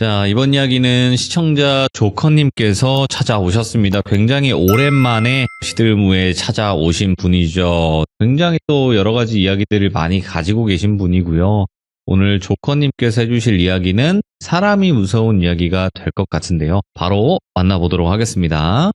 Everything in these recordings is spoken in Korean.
자, 이번 이야기는 시청자 조커님께서 찾아오셨습니다. 굉장히 오랜만에 시들무에 찾아오신 분이죠. 굉장히 또 여러 가지 이야기들을 많이 가지고 계신 분이고요. 오늘 조커님께서 해주실 이야기는 사람이 무서운 이야기가 될 것 같은데요. 바로 만나보도록 하겠습니다.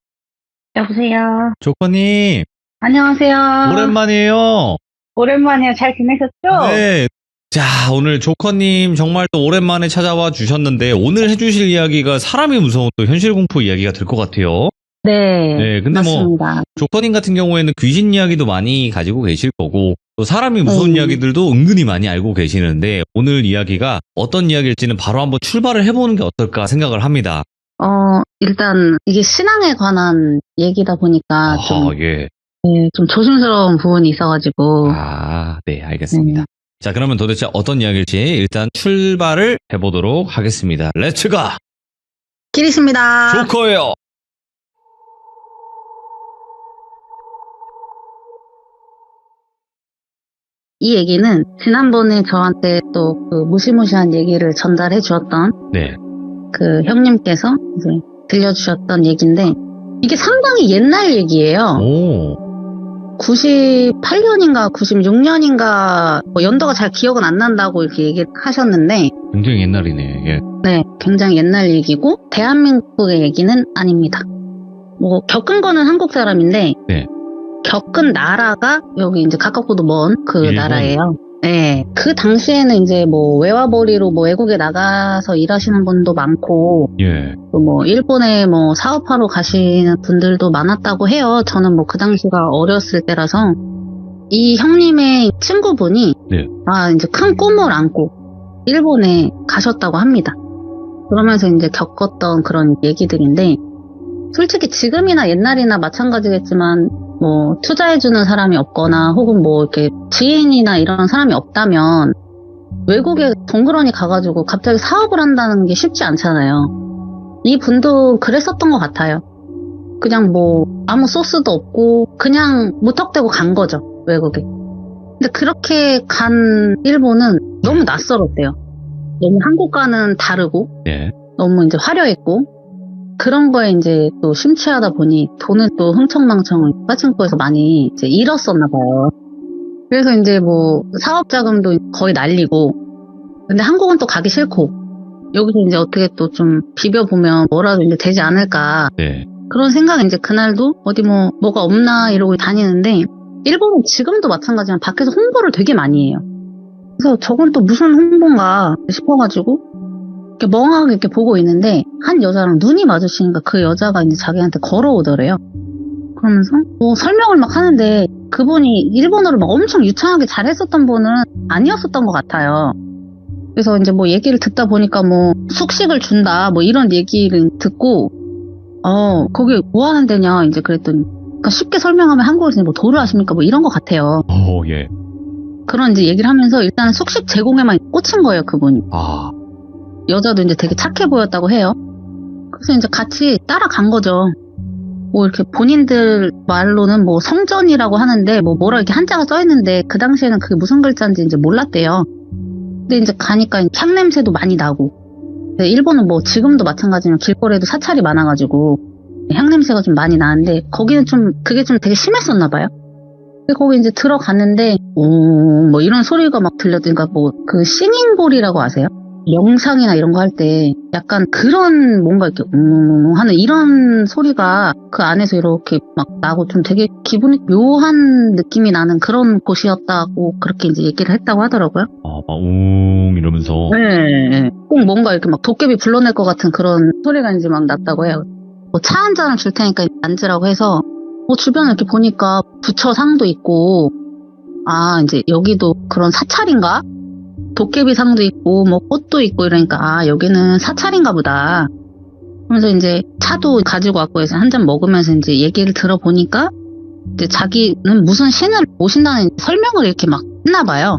여보세요. 조커님, 안녕하세요. 오랜만이에요. 오랜만이에요. 잘 지내셨죠? 네. 자, 오늘 조커님 정말 또 오랜만에 찾아와 주셨는데 오늘 해주실 이야기가 사람이 무서운 또 현실 공포 이야기가 될 것 같아요. 네. 근데 맞습니다. 조커님 같은 경우에는 귀신 이야기도 많이 가지고 계실 거고 또 사람이 무서운 이야기들도 은근히 많이 알고 계시는데 오늘 이야기가 어떤 이야기일지는 바로 한번 출발을 해보는 게 어떨까 생각을 합니다. 일단 이게 신앙에 관한 얘기다 보니까 예. 좀 조심스러운 부분이 있어가지고. 네, 알겠습니다. 자, 그러면 도대체 어떤 이야기일지 일단 출발을 해보도록 하겠습니다. 렛츠가! 길이십니다. 조커예요! 이 얘기는 지난번에 저한테 또 그 무시무시한 얘기를 전달해 주었던 네. 그 형님께서 이제 들려주셨던 얘기인데 이게 상당히 옛날 얘기예요. 오. 98년인가 96년인가 연도가 잘 기억은 안 난다고 이렇게 얘기하셨는데 굉장히 옛날이네. 예. 네, 굉장히 옛날 얘기고 대한민국의 얘기는 아닙니다. 뭐 겪은 거는 한국 사람인데 네. 겪은 나라가 여기 이제 가깝고도 먼 그 일본. 나라예요. 네, 그 당시에는 이제 뭐 외화벌이로 뭐 외국에 나가서 일하시는 분도 많고 예. 또 뭐 일본에 뭐 사업하러 가시는 분들도 많았다고 해요. 저는 뭐 그 당시가 어렸을 때라서 이 형님의 친구분이 네. 이제 큰 꿈을 안고 일본에 가셨다고 합니다. 그러면서 이제 겪었던 그런 얘기들인데 솔직히 지금이나 옛날이나 마찬가지겠지만 뭐 투자해주는 사람이 없거나 혹은 뭐 이렇게 지인이나 이런 사람이 없다면 외국에 덩그러니 가가지고 갑자기 사업을 한다는 게 쉽지 않잖아요. 이 분도 그랬었던 것 같아요. 그냥 뭐 아무 소스도 없고 그냥 무턱대고 간 거죠, 외국에. 근데 그렇게 간 일본은 너무 낯설었대요. 너무 한국과는 다르고 예. 너무 이제 화려했고 그런 거에 이제 또 심취하다 보니 돈을 또 흥청망청 빠친코에서 많이 이제 잃었었나 봐요. 그래서 이제 뭐 사업 자금도 거의 날리고 근데 한국은 또 가기 싫고 여기서 이제 어떻게 또 좀 비벼보면 뭐라도 이제 되지 않을까. 네. 그런 생각에 이제 그날도 어디 뭐가 없나 이러고 다니는데 일본은 지금도 마찬가지지만 밖에서 홍보를 되게 많이 해요. 그래서 저건 또 무슨 홍보인가 싶어가지고 이렇게 멍하게 이렇게 보고 있는데 한 여자랑 눈이 마주치니까 그 여자가 이제 자기한테 걸어오더래요. 그러면서 뭐 설명을 막 하는데 그분이 일본어를 막 엄청 유창하게 잘했었던 분은 아니었었던 것 같아요. 그래서 이제 뭐 얘기를 듣다 보니까 뭐 숙식을 준다 뭐 이런 얘기를 듣고 거기 뭐 하는 데냐 이제 그랬더니 그러니까 쉽게 설명하면 한국에서 뭐 도를 하십니까 뭐 이런 것 같아요. 예. 그런 이제 얘기를 하면서 일단 숙식 제공에만 꽂힌 거예요, 그분이. 여자도 이제 되게 착해 보였다고 해요. 그래서 이제 같이 따라간 거죠. 뭐 이렇게 본인들 말로는 뭐 성전이라고 하는데 뭐라 이렇게 한자가 써 있는데 그 당시에는 그게 무슨 글자인지 이제 몰랐대요. 근데 이제 가니까 향 냄새도 많이 나고. 일본은 뭐 지금도 마찬가지지만 길거리에도 사찰이 많아가지고 향 냄새가 좀 많이 나는데 거기는 좀 그게 좀 되게 심했었나 봐요. 거기 이제 들어갔는데 뭐 이런 소리가 막 들렸으니까 뭐 그 싱잉볼이라고 아세요? 영상이나 이런 거 할 때 약간 그런 뭔가 이렇게 하는 이런 소리가 그 안에서 이렇게 막 나고 좀 되게 기분이 묘한 느낌이 나는 그런 곳이었다고 그렇게 이제 얘기를 했다고 하더라고요. 이러면서. 네. 꼭 뭔가 이렇게 막 도깨비 불러낼 것 같은 그런 소리가 이제 막 났다고 해요. 뭐 차 한 잔을 줄 테니까 앉으라고 해서 뭐 주변에 이렇게 보니까 부처상도 있고 이제 여기도 그런 사찰인가? 도깨비 상도 있고 뭐 꽃도 있고 이러니까 여기는 사찰인가 보다. 그러면서 이제 차도 가지고 왔고 해서 한 잔 먹으면서 이제 얘기를 들어보니까 이제 자기는 무슨 신을 모신다는 설명을 이렇게 막 했나 봐요.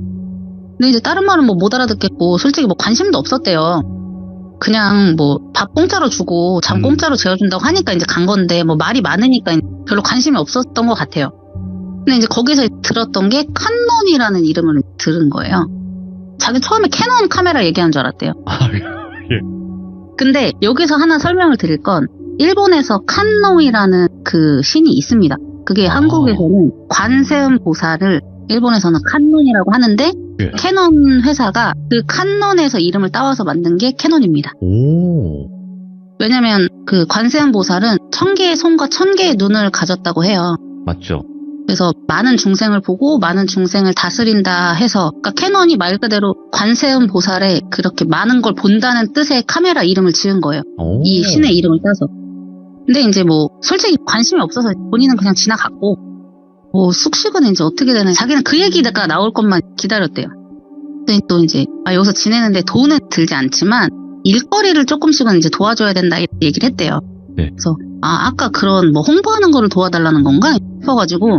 근데 이제 다른 말은 뭐 못 알아듣겠고 솔직히 뭐 관심도 없었대요. 그냥 뭐 밥 공짜로 주고 잠 공짜로 재워준다고 하니까 이제 간 건데 뭐 말이 많으니까 별로 관심이 없었던 것 같아요. 근데 이제 거기서 들었던 게 칸논이라는 이름을 들은 거예요. 자기 처음에 캐논 카메라 얘기한 줄 알았대요. 예. 근데 여기서 하나 설명을 드릴 건 일본에서 칸노이라는 그 신이 있습니다. 그게 한국에서는 관세음 보살을 일본에서는 칸논이라고 하는데 예. 캐논 회사가 그 칸논에서 이름을 따와서 만든 게 캐논입니다. 오. 왜냐면 그 관세음 보살은 1000개의 손과 1000개의 눈을 가졌다고 해요. 맞죠. 그래서 많은 중생을 보고 많은 중생을 다스린다 해서 그러니까 캐논이 말 그대로 관세음 보살에 그렇게 많은 걸 본다는 뜻의 카메라 이름을 지은 거예요. 오. 이 신의 이름을 따서. 근데 이제 뭐 솔직히 관심이 없어서 본인은 그냥 지나갔고 뭐 숙식은 이제 어떻게 되나 자기는 그 얘기가 나올 것만 기다렸대요. 근데 또 이제 여기서 지내는데 돈은 들지 않지만 일거리를 조금씩은 이제 도와줘야 된다 이렇게 얘기를 했대요. 네. 그래서 아까 그런 뭐 홍보하는 거를 도와달라는 건가 싶어가지고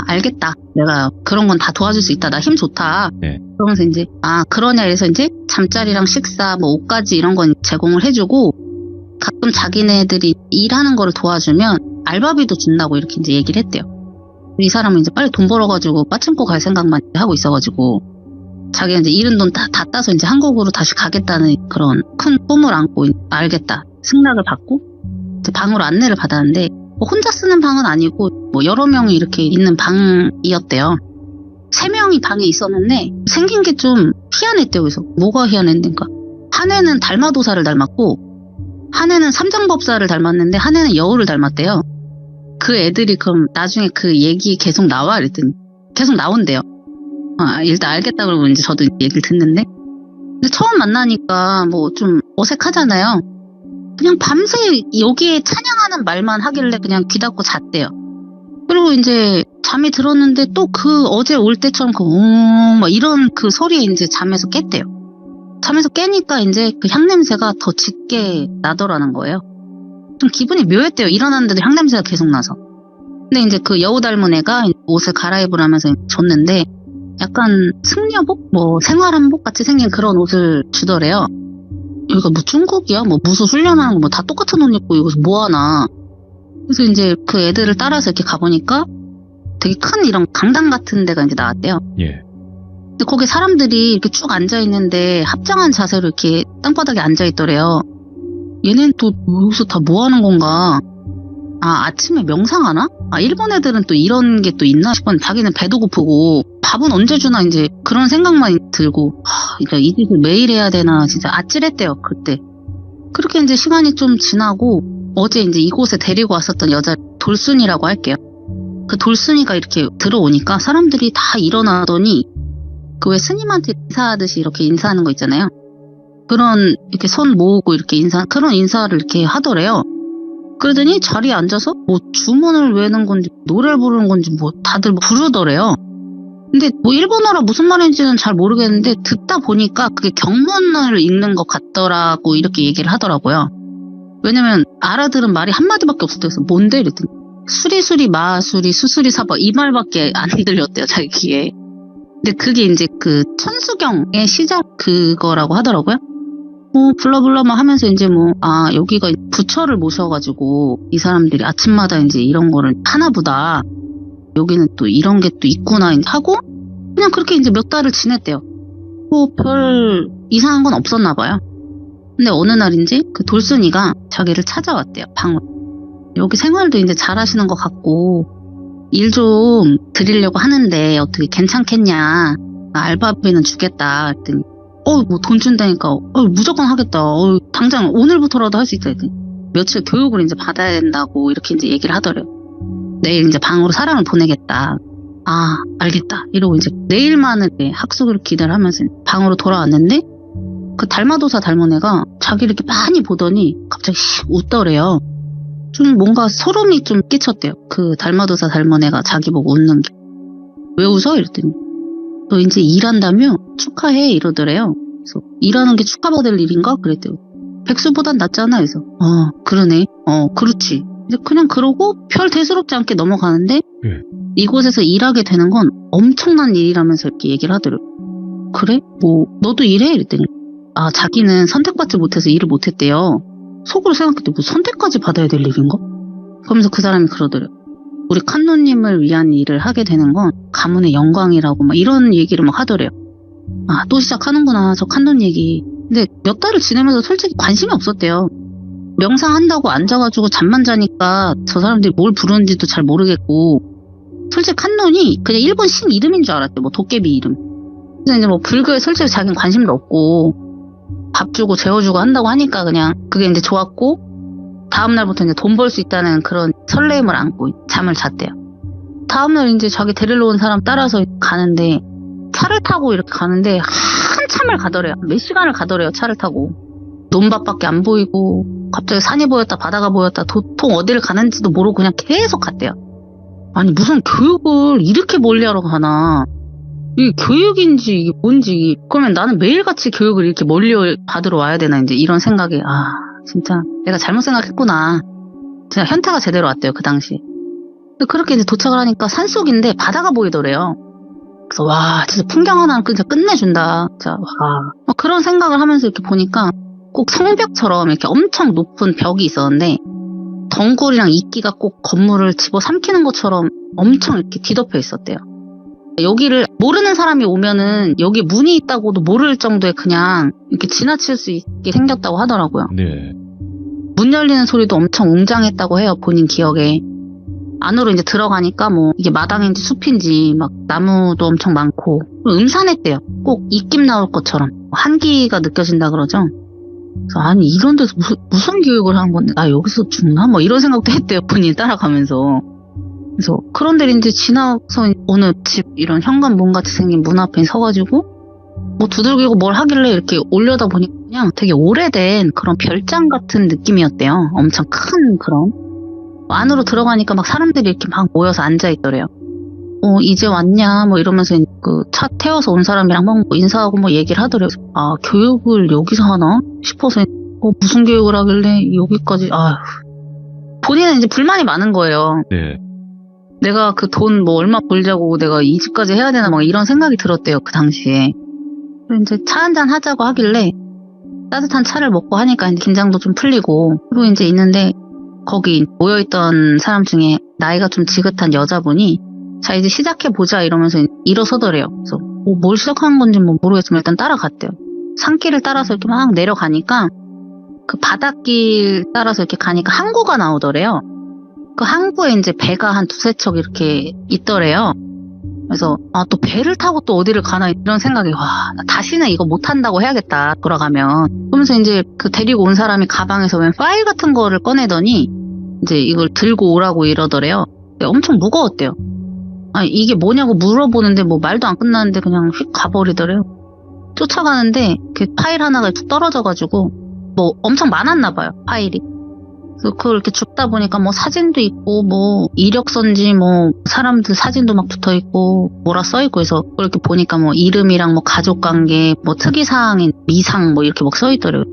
알겠다. 내가 그런 건 다 도와줄 수 있다. 나 힘 좋다. 네. 그러면서 이제 그러냐 해서 이제 잠자리랑 식사 뭐 옷까지 이런 건 제공을 해주고 가끔 자기네들이 일하는 거를 도와주면 알바비도 준다고 이렇게 이제 얘기를 했대요. 이 사람은 이제 빨리 돈 벌어가지고 빠침코 갈 생각만 하고 있어가지고 자기가 이제 잃은 돈 다 따서 이제 한국으로 다시 가겠다는 그런 큰 꿈을 안고 알겠다. 승낙을 받고 이제 방으로 안내를 받았는데 뭐 혼자 쓰는 방은 아니고 뭐 여러 명이 이렇게 있는 방이었대요. 3명이 방에 있었는데 생긴 게 좀 희한했대요. 그래서 뭐가 희한했는가? 한 애는 달마도사를 닮았고 한 애는 삼장법사를 닮았는데 한 애는 여우를 닮았대요. 그 애들이 그럼 나중에 그 얘기 계속 나와? 이랬더니 계속 나온대요. 일단 알겠다 그러고 이제 저도 얘기를 듣는데 근데 처음 만나니까 뭐 좀 어색하잖아요. 그냥 밤새 여기에 찬양하는 말만 하길래 그냥 귀 닫고 잤대요. 그리고 이제 잠이 들었는데 또 그 어제 올 때처럼 막 이런 그 소리에 이제 잠에서 깼대요. 잠에서 깨니까 이제 그 향냄새가 더 짙게 나더라는 거예요. 좀 기분이 묘했대요. 일어났는데도 향냄새가 계속 나서. 근데 이제 그 여우 닮은 애가 옷을 갈아입으라면서 줬는데 약간 승려복? 뭐 생활한복 같이 생긴 그런 옷을 주더래요. 여기가 뭐 중국이야? 뭐 무슨 훈련하는 거 뭐 다 똑같은 옷 입고 여기서 뭐 하나. 그래서 이제 그 애들을 따라서 이렇게 가보니까 되게 큰 이런 강당 같은 데가 이제 나왔대요. 예. 근데 거기 사람들이 이렇게 쭉 앉아있는데 합장한 자세로 이렇게 땅바닥에 앉아있더래요. 얘는 또 여기서 다 뭐 하는 건가? 아침에 명상하나? 일본 애들은 또 이런 게 또 있나 싶었는데 자기는 배도 고프고 밥은 언제 주나 이제 그런 생각만 들고 이 짓을 매일 해야 되나 진짜 아찔했대요 그때. 그렇게 이제 시간이 좀 지나고 어제 이제 이곳에 데리고 왔었던 여자 돌순이라고 할게요. 그 돌순이가 이렇게 들어오니까 사람들이 다 일어나더니 그 왜 스님한테 인사하듯이 이렇게 인사하는 거 있잖아요. 그런 이렇게 손 모으고 이렇게 그런 인사를 이렇게 하더래요. 그러더니 자리에 앉아서 뭐 주문을 외는 건지 노래를 부르는 건지 뭐 다들 부르더래요. 근데 뭐 일본어라 무슨 말인지는 잘 모르겠는데 듣다 보니까 그게 경문을 읽는 것 같더라고 이렇게 얘기를 하더라고요. 왜냐면 알아들은 말이 한마디밖에 없었대요. 그래서 뭔데? 이랬더니 수리수리 마수리 수수리 사바 이 말밖에 안 들렸대요 자기 귀에. 근데 그게 이제 그 천수경의 시작 그거라고 하더라고요. 불러불러 막 하면서 이제 여기가 부처를 모셔가지고 이 사람들이 아침마다 이제 이런 거를 하나보다 여기는 또 이런 게 또 있구나 이제 하고 그냥 그렇게 이제 몇 달을 지냈대요. 별 이상한 건 없었나 봐요. 근데 어느 날인지 그 돌순이가 자기를 찾아왔대요, 방으로. 여기 생활도 이제 잘 하시는 것 같고 일 좀 드리려고 하는데 어떻게 괜찮겠냐. 알바비는 주겠다. 했더니 뭐 돈 준다니까 무조건 하겠다. 당장 오늘부터라도 할 수 있다. 했더니 며칠 교육을 이제 받아야 된다고 이렇게 이제 얘기를 하더래요. 내일 이제 방으로 사람을 보내겠다. 알겠다. 이러고 이제 내일만을 학습을 기대를 하면서 방으로 돌아왔는데 그 달마도사 닮은 애가 자기를 이렇게 많이 보더니 갑자기 웃더래요. 좀 뭔가 소름이 좀 끼쳤대요. 그 달마도사 닮은 애가 자기 보고 웃는 게. 왜 웃어? 이랬더니 너 이제 일한다며? 축하해 이러더래요. 그래서 일하는 게 축하받을 일인가? 그랬대요. 백수보단 낫잖아. 그래서 그러네. 그렇지. 이제 그냥 그러고 별 대수롭지 않게 넘어가는데 이곳에서 일하게 되는 건 엄청난 일이라면서 이렇게 얘기를 하더래요. 그래? 뭐 너도 일해? 이랬더니 자기는 선택받지 못해서 일을 못했대요. 속으로 생각해도 뭐 선택까지 받아야 될 일인가? 그러면서 그 사람이 그러더래요. 우리 칸노님을 위한 일을 하게 되는 건 가문의 영광이라고 막 이런 얘기를 막 하더래요. 또 시작하는구나 저 칸노 얘기. 근데 몇 달을 지내면서 솔직히 관심이 없었대요. 명상한다고 앉아가지고 잠만 자니까 저 사람들이 뭘 부르는지도 잘 모르겠고, 솔직히 한눈이 그냥 일본 신 이름인 줄 알았대요. 뭐 도깨비 이름. 그래서 이제 뭐 불교에 솔직히 자기는 관심도 없고, 밥 주고 재워주고 한다고 하니까 그냥 그게 이제 좋았고, 다음날부터 이제 돈 벌 수 있다는 그런 설레임을 안고 잠을 잤대요. 다음날 이제 자기 데리러 온 사람 따라서 가는데, 차를 타고 이렇게 가는데 한참을 가더래요. 몇 시간을 가더래요, 차를 타고. 논밭밖에 안 보이고, 갑자기 산이 보였다 바다가 보였다, 도통 어디를 가는지도 모르고 그냥 계속 갔대요. 아니 무슨 교육을 이렇게 멀리 하러 가나. 이게 교육인지 이게 뭔지, 그러면 나는 매일같이 교육을 이렇게 멀리 받으러 와야 되나, 이제 이런 생각에, 진짜 내가 잘못 생각했구나. 진짜 현타가 제대로 왔대요, 그 당시. 근데 그렇게 이제 도착을 하니까 산속인데 바다가 보이더래요. 그래서 와, 진짜 풍경 하나는 진짜 끝내준다. 진짜 와. 그런 생각을 하면서 이렇게 보니까 꼭 성벽처럼 이렇게 엄청 높은 벽이 있었는데, 덩굴이랑 이끼가 꼭 건물을 집어삼키는 것처럼 엄청 이렇게 뒤덮여 있었대요. 여기를 모르는 사람이 오면은 여기 문이 있다고도 모를 정도에 그냥 이렇게 지나칠 수 있게 생겼다고 하더라고요. 네. 문 열리는 소리도 엄청 웅장했다고 해요, 본인 기억에. 안으로 이제 들어가니까 뭐 이게 마당인지 숲인지 막 나무도 엄청 많고, 음산했대요. 꼭 입김 나올 것처럼 한기가 느껴진다 그러죠. 그래서 아니 이런 데서 무슨 교육을 하는 건데 나 여기서 죽나? 뭐 이런 생각도 했대요, 본인이 따라가면서. 그래서 그런 데를 이제 지나서 어느 집 이런 현관문같이 생긴 문 앞에 서가지고 뭐 두들기고 뭘 하길래 이렇게 올려다 보니 그냥 되게 오래된 그런 별장 같은 느낌이었대요. 엄청 큰 그런. 안으로 들어가니까 막 사람들이 이렇게 막 모여서 앉아있더래요. 이제 왔냐 뭐 이러면서 그 차 태워서 온 사람이랑 뭐 인사하고 뭐 얘기를 하더래요. 교육을 여기서 하나 싶어서 무슨 교육을 하길래 여기까지. 본인은 이제 불만이 많은 거예요. 네. 내가 그 돈 뭐 얼마 벌자고 내가 이 집까지 해야 되나 막 이런 생각이 들었대요, 그 당시에. 그래서 이제 차 한잔 하자고 하길래 따뜻한 차를 먹고 하니까 이제 긴장도 좀 풀리고, 그리고 이제 있는데 거기 모여있던 사람 중에 나이가 좀 지긋한 여자분이 자 이제 시작해보자 이러면서 일어서더래요. 그래서 뭘 시작하는 건지 뭐 모르겠지만 일단 따라갔대요. 산길을 따라서 이렇게 막 내려가니까 그 바닷길 따라서 이렇게 가니까 항구가 나오더래요. 그 항구에 이제 배가 한 두세 척 이렇게 있더래요. 그래서 또 배를 타고 또 어디를 가나 이런 생각이, 나 다시는 이거 못 한다고 해야겠다, 돌아가면. 그러면서 이제 그 데리고 온 사람이 가방에서 웬 파일 같은 거를 꺼내더니 이제 이걸 들고 오라고 이러더래요. 엄청 무거웠대요. 이게 뭐냐고 물어보는데 뭐 말도 안 끝났는데 그냥 휙 가버리더래요. 쫓아가는데 그 파일 하나가 툭 떨어져가지고 뭐 엄청 많았나 봐요, 파일이. 그래서 그걸 이렇게 줍다 보니까 뭐 사진도 있고 뭐 이력서인지 뭐 사람들 사진도 막 붙어있고 뭐라 써있고 해서 그걸 이렇게 보니까 뭐 이름이랑 뭐 가족관계 뭐 특이사항인 미상 뭐 이렇게 막 써있더래요.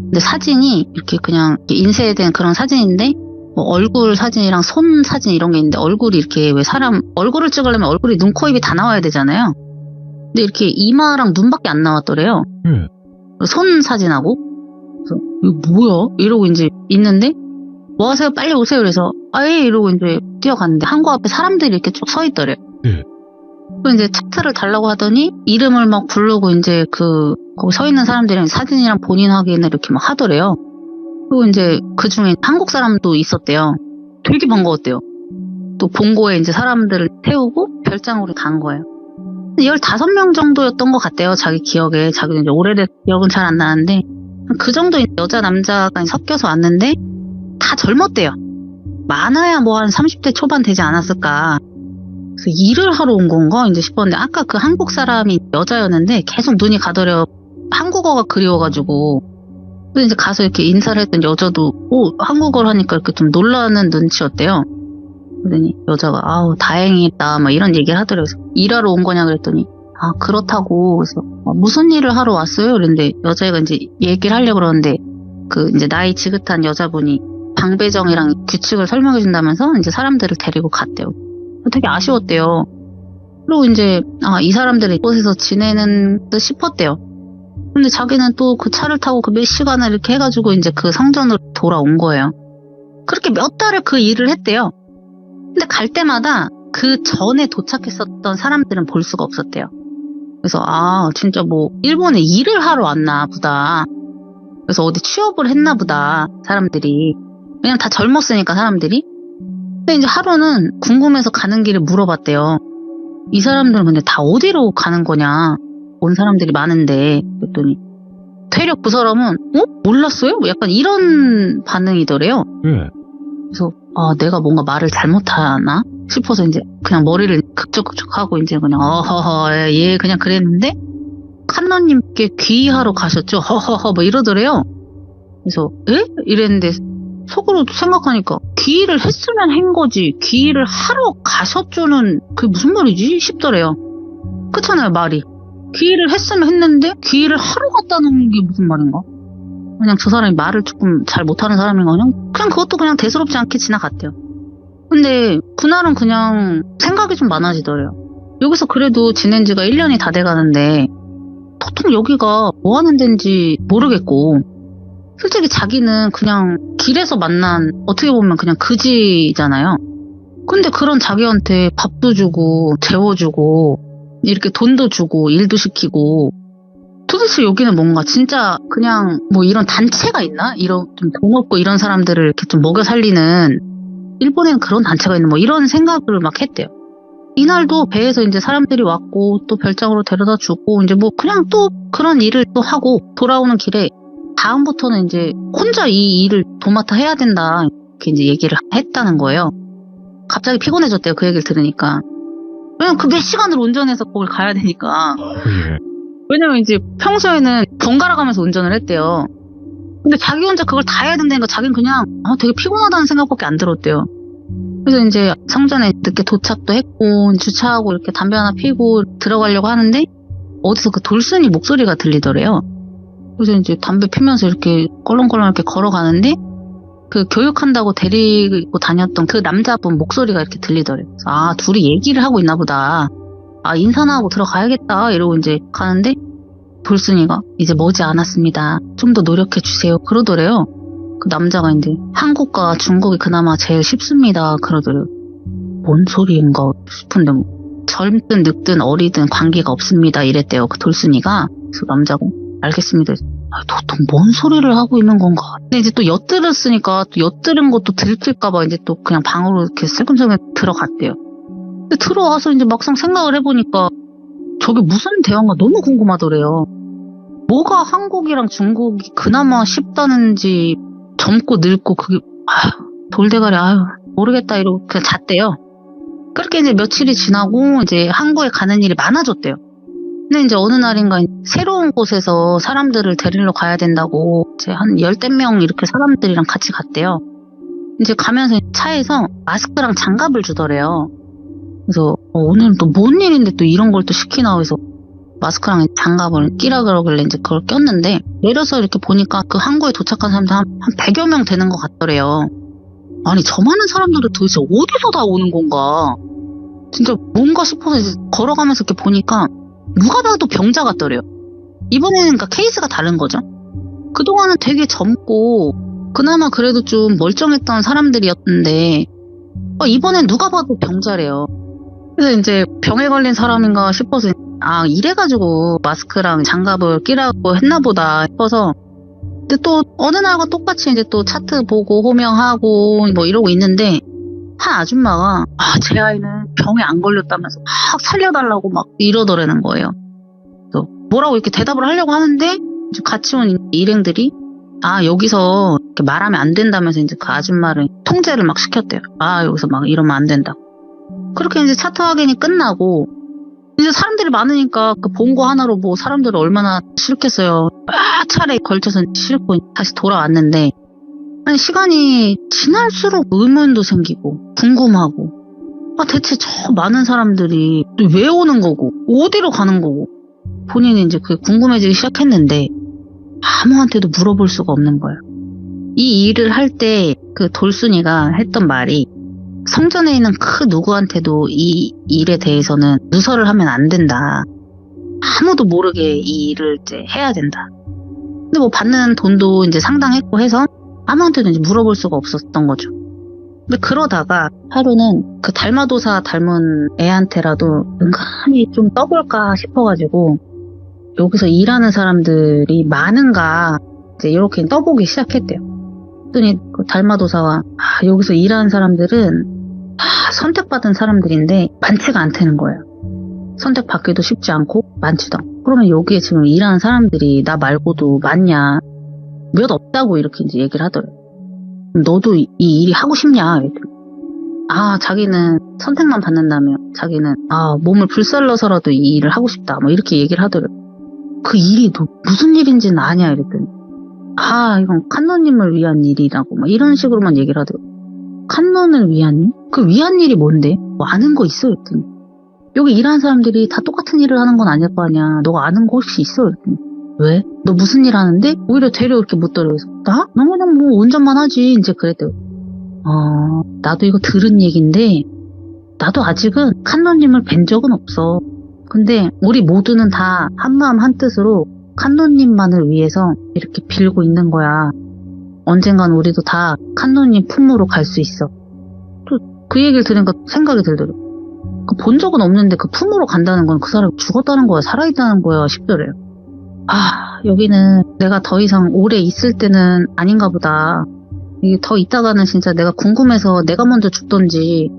근데 사진이 이렇게 그냥 인쇄된 그런 사진인데 뭐 얼굴 사진이랑 손 사진 이런 게 있는데, 얼굴이 이렇게 왜 사람 얼굴을 찍으려면 얼굴이 눈, 코, 입이 다 나와야 되잖아요. 근데 이렇게 이마랑 눈밖에 안 나왔더래요. 손 사진하고. 그래서 이거 뭐야? 이러고 이제 있는데 뭐 하세요? 빨리 오세요. 그래서 예 이러고 이제 뛰어갔는데 항구 앞에 사람들이 이렇게 쭉 서 있더래요. 그리고 이제 차트를 달라고 하더니 이름을 막 부르고 이제 거기 서 있는 사람들이랑 사진이랑 본인 확인을 이렇게 막 하더래요. 그리고 이제 그 중에 한국 사람도 있었대요. 되게 반가웠대요. 또 본고에 이제 사람들을 태우고 별장으로 간 거예요. 15명 정도였던 것 같대요, 자기 기억에. 자기는 이제 오래된 기억은 잘 안 나는데 그 정도 여자 남자가 섞여서 왔는데 다 젊었대요. 많아야 뭐 한 30대 초반 되지 않았을까. 그래서 일을 하러 온 건가 이제 싶었는데, 아까 그 한국 사람이 여자였는데 계속 눈이 가더래요. 한국어가 그리워가지고. 그래서 이제 가서 이렇게 인사를 했던 여자도 한국어를 하니까 이렇게 좀 놀라는 눈치였대요. 그러더니 여자가 다행이다 막 이런 얘기를 하더래요. 그래서 일하러 온 거냐 그랬더니 그렇다고. 그래서 무슨 일을 하러 왔어요? 그랬는데 여자애가 이제 얘기를 하려고 그러는데 그 이제 나이 지긋한 여자분이 방배정이랑 규칙을 설명해 준다면서 이제 사람들을 데리고 갔대요. 되게 아쉬웠대요. 그리고 이제 이 사람들이 이곳에서 지내는 듯 싶었대요. 근데 자기는 또 그 차를 타고 그 몇 시간을 이렇게 해가지고 이제 그 성전으로 돌아온 거예요. 그렇게 몇 달을 그 일을 했대요. 근데 갈 때마다 그 전에 도착했었던 사람들은 볼 수가 없었대요. 그래서 진짜 뭐 일본에 일을 하러 왔나 보다. 그래서 어디 취업을 했나 보다 사람들이. 그냥 다 젊었으니까 사람들이. 근데 이제 하루는 궁금해서 가는 길에 물어봤대요. 이 사람들은 근데 다 어디로 가는 거냐. 온 사람들이 많은데. 그랬더니 되려 그 사람은 몰랐어요? 뭐 약간 이런 반응이더래요. 그래서 내가 뭔가 말을 잘못하나 싶어서 이제 그냥 머리를 극적극적하고 이제 그냥 예 그냥 그랬는데 칸너님께 귀의하러 가셨죠? 허허허 뭐 이러더래요. 그래서 에? 이랬는데 속으로 생각하니까 귀의를 했으면 한 거지 귀의를 하러 가셨죠는 그게 무슨 말이지 싶더래요. 그렇잖아요 말이. 귀의를 했으면 했는데 귀의를 하러 갔다는 게 무슨 말인가? 그냥 저 사람이 말을 조금 잘 못하는 사람인가 그냥 그것도 그냥 대수롭지 않게 지나갔대요. 근데 그날은 그냥 생각이 좀 많아지더래요. 여기서 그래도 지낸 지가 1년이 다 돼가는데 보통 여기가 뭐 하는 데인지 모르겠고 솔직히 자기는 그냥 길에서 만난 어떻게 보면 그냥 그지잖아요. 근데 그런 자기한테 밥도 주고 재워주고 이렇게 돈도 주고 일도 시키고 도대체 여기는 뭔가 진짜 그냥 뭐 이런 단체가 있나? 이런 좀 돈 없고 이런 사람들을 이렇게 좀 먹여 살리는 일본에는 그런 단체가 있는 뭐 이런 생각을 막 했대요. 이날도 배에서 이제 사람들이 왔고 또 별장으로 데려다 주고 이제 뭐 그냥 또 그런 일을 또 하고 돌아오는 길에 다음부터는 이제 혼자 이 일을 도맡아 해야 된다 이렇게 이제 얘기를 했다는 거예요. 갑자기 피곤해졌대요. 그 얘기를 들으니까. 왜냐면 그 몇 시간을 운전해서 거길 가야 되니까. 왜냐면 이제 평소에는 번갈아 가면서 운전을 했대요. 근데 자기 혼자 그걸 다 해야 된다니까 자기는 그냥 되게 피곤하다는 생각밖에 안 들었대요. 그래서 이제 성전에 늦게 도착도 했고 주차하고 이렇게 담배 하나 피고 들어가려고 하는데 어디서 그 돌순이 목소리가 들리더래요. 그래서 이제 담배 피면서 이렇게 껄렁껄렁 이렇게 걸어가는데 그 교육한다고 데리고 다녔던 그 남자분 목소리가 이렇게 들리더래요. 그래서 둘이 얘기를 하고 있나 보다. 인사나 하고 들어가야겠다 이러고 이제 가는데 돌순이가 이제 머지 않았습니다. 좀 더 노력해 주세요. 그러더래요. 그 남자가 이제 한국과 중국이 그나마 제일 쉽습니다. 그러더래요. 뭔 소리인가 싶은데 뭐 젊든 늙든 어리든 관계가 없습니다. 이랬대요. 그 돌순이가. 그래서 남자가 알겠습니다. 도통 뭔 소리를 하고 있는 건가. 근데 이제 또 엿들었으니까 또 엿들은 것도 들킬까봐 이제 또 그냥 방으로 이렇게 슬금슬금 들어갔대요. 근데 들어와서 이제 막상 생각을 해보니까 저게 무슨 대화인가 너무 궁금하더래요. 뭐가 한국이랑 중국이 그나마 쉽다는지 젊고 늙고 그게 돌대가리 모르겠다 이러고 그냥 잤대요. 그렇게 이제 며칠이 지나고 이제 한국에 가는 일이 많아졌대요. 근데 이제 어느 날인가 새로운 곳에서 사람들을 데리러 가야 된다고 이제 한 10명 이렇게 사람들이랑 같이 갔대요. 이제 가면서 차에서 마스크랑 장갑을 주더래요. 그래서 오늘은 또 뭔 일인데 또 이런 걸 또 시키나 해서 마스크랑 장갑을 끼라 그러길래 이제 그걸 꼈는데 내려서 이렇게 보니까 그 항구에 도착한 사람들 한 100여 명 되는 것 같더래요. 아니 저 많은 사람들은 도대체 어디서 다 오는 건가 진짜 뭔가 싶어서 이제 걸어가면서 이렇게 보니까 누가 봐도 병자 같더래요. 이번에는 그러니까 케이스가 다른 거죠. 그동안은 되게 젊고 그나마 그래도 좀 멀쩡했던 사람들이었는데 이번엔 누가 봐도 병자래요. 그래서 이제 병에 걸린 사람인가 싶어서 이래가지고 마스크랑 장갑을 끼라고 했나 보다 싶어서 근데 또 어느 날과 똑같이 이제 또 차트 보고 호명하고 뭐 이러고 있는데 한 아줌마가 제 아이는 병에 안 걸렸다면서 막 살려달라고 막 이러더라는 거예요. 그래서 뭐라고 이렇게 대답을 하려고 하는데 이제 같이 온 일행들이 여기서 이렇게 말하면 안 된다면서 이제 그 아줌마를 통제를 막 시켰대요. 여기서 막 이러면 안 된다. 그렇게 이제 차트 확인이 끝나고 이제 사람들이 많으니까 그 본거 하나로 뭐 사람들을 얼마나 싫겠어요. 차례에 걸쳐서 싫고 다시 돌아왔는데 아니 시간이 지날수록 의문도 생기고 궁금하고 대체 저 많은 사람들이 왜 오는 거고 어디로 가는 거고 본인이 이제 그게 궁금해지기 시작했는데 아무한테도 물어볼 수가 없는 거예요. 이 일을 할 때 그 돌순이가 했던 말이 성전에 있는 그 누구한테도 이 일에 대해서는 누설을 하면 안 된다. 아무도 모르게 이 일을 이제 해야 된다. 근데 뭐 받는 돈도 이제 상당했고 해서 아무한테도 이제 물어볼 수가 없었던 거죠. 근데 그러다가 하루는 그 달마도사 닮은 애한테라도 은근히 좀 떠볼까 싶어가지고 여기서 일하는 사람들이 많은가 이제 이렇게 떠보기 시작했대요. 그랬더니 그 달마도사가 여기서 일하는 사람들은 다 선택받은 사람들인데 많지가 않다는 거예요. 선택받기도 쉽지 않고 많지도 않고. 그러면 여기에 지금 일하는 사람들이 나 말고도 많냐? 몇 없다고 이렇게 이제 얘기를 하더래요. 너도 이 일이 하고 싶냐? 이랬더니 자기는 선택만 받는다며 자기는 몸을 불살러서라도 이 일을 하고 싶다 뭐 이렇게 얘기를 하더래요. 그 일이 너 무슨 일인지는 아냐? 이랬더니 이건 칸노님을 위한 일이라고 막 이런 식으로만 얘기를 하더라고요. 칸논을 위한 일? 그 위한 일이 뭔데? 뭐 아는 거 있어? 이랬더니 여기 일하는 사람들이 다 똑같은 일을 하는 건 아닐 거 아니야. 너가 아는 거 혹시 있어? 이랬더니 왜? 너 무슨 일 하는데? 오히려 되려 이렇게 못 들어. 그래서 나? 나 그냥 뭐 운전만 하지. 이제 그랬대요. 나도 이거 들은 얘기인데 나도 아직은 칸논님을 뵌 적은 없어. 근데 우리 모두는 다 한마음 한뜻으로 칸논님만을 위해서 이렇게 빌고 있는 거야. 언젠간 우리도 다 칸논님 품으로 갈 수 있어. 또 그 얘기를 들으니까 생각이 들더라고요. 본 적은 없는데 그 품으로 간다는 건 그 사람이 죽었다는 거야, 살아있다는 거야 싶더래요. 여기는 내가 더 이상 오래 있을 때는 아닌가 보다. 이게 더 있다가는 진짜 내가 궁금해서 내가 먼저 죽던지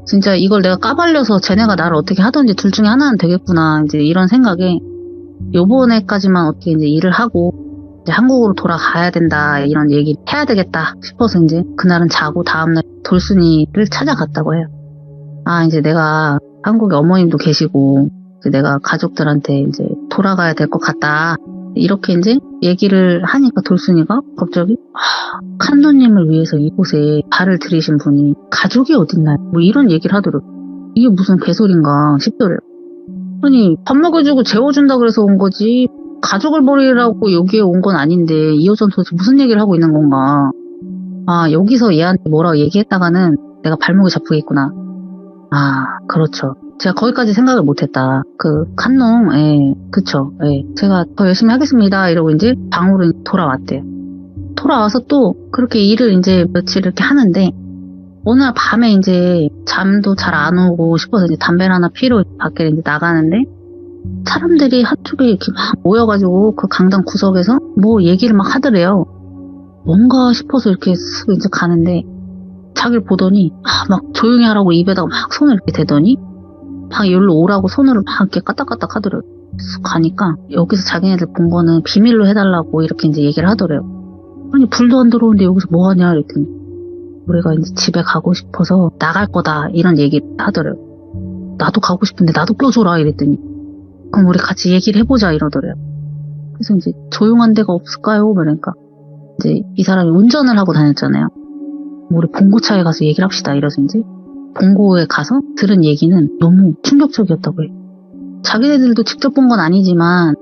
진짜 이걸 내가 까발려서 쟤네가 나를 어떻게 하던지 둘 중에 하나는 되겠구나. 이제 이런 생각에 요번에까지만 어떻게 이제 일을 하고 이제 한국으로 돌아가야 된다 이런 얘기 해야 되겠다 싶어서 이제 그날은 자고 다음날 돌순이를 찾아갔다고 해요. 이제 내가 한국에 어머님도 계시고 이제 내가 가족들한테 이제 돌아가야 될 것 같다 이렇게 이제 얘기를 하니까 돌순이가 갑자기 칸노님을 위해서 이곳에 발을 들이신 분이 가족이 어딨나 뭐 이런 얘기를 하더라고요. 이게 무슨 개소린가 싶더래요. 아니 밥 먹여주고 재워준다 그래서 온 거지 가족을 버리라고 여기에 온 건 아닌데 이 여자는 도대체 무슨 얘기를 하고 있는 건가. 여기서 얘한테 뭐라고 얘기했다가는 내가 발목이 잡히겠구나. 그렇죠. 제가 거기까지 생각을 못했다. 그 칸농, 그쵸. 제가 더 열심히 하겠습니다. 이러고 이제 방으로 돌아왔대요. 돌아와서 또 그렇게 일을 이제 며칠 이렇게 하는데 어느 날 밤에 이제 잠도 잘 안 오고 싶어서 이제 담배를 하나 피러 밖에 이제 나가는데 사람들이 한쪽에 이렇게 막 모여가지고 그 강당 구석에서 뭐 얘기를 막 하더래요. 뭔가 싶어서 이렇게 쓱 이제 가는데 자기를 보더니 막 조용히 하라고 입에다가 막 손을 이렇게 대더니 막 여기로 오라고 손으로 막 이렇게 까딱까딱 하더래요. 쓱 가니까 여기서 자기네들 본 거는 비밀로 해달라고 이렇게 이제 얘기를 하더래요. 아니 불도 안 들어오는데 여기서 뭐 하냐 이랬더니 우리가 이제 집에 가고 싶어서 나갈 거다 이런 얘기를 하더래요. 나도 가고 싶은데 나도 껴줘라 이랬더니 그럼 우리 같이 얘기를 해보자 이러더래요. 그래서 이제 조용한 데가 없을까요? 그러니까 이제 이 사람이 운전을 하고 다녔잖아요. 우리 봉고차에 가서 얘기를 합시다 이래서 이제 봉고에 가서 들은 얘기는 너무 충격적이었다고 해요. 자기네들도 직접 본 건 아니지만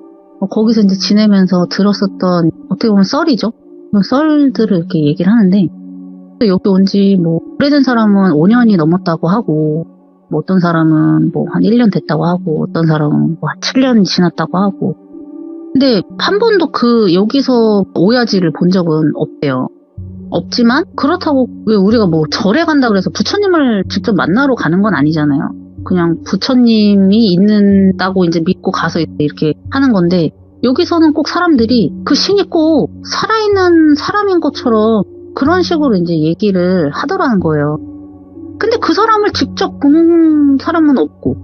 거기서 이제 지내면서 들었었던 어떻게 보면 썰이죠. 썰들을 이렇게 얘기를 하는데 여기 온 지 뭐 오래된 사람은 5년이 넘었다고 하고 뭐 어떤 사람은 뭐 한 1년 됐다고 하고 어떤 사람은 뭐 한 7년 지났다고 하고 근데 한 번도 그 여기서 오야지를 본 적은 없대요. 없지만 그렇다고 왜 우리가 뭐 절에 간다 그래서 부처님을 직접 만나러 가는 건 아니잖아요. 그냥 부처님이 있는다고 이제 믿고 가서 이렇게 하는 건데 여기서는 꼭 사람들이 그 신이 꼭 살아있는 사람인 것처럼 그런 식으로 이제 얘기를 하더라는 거예요. 근데 그 사람을 직접 본 사람은 없고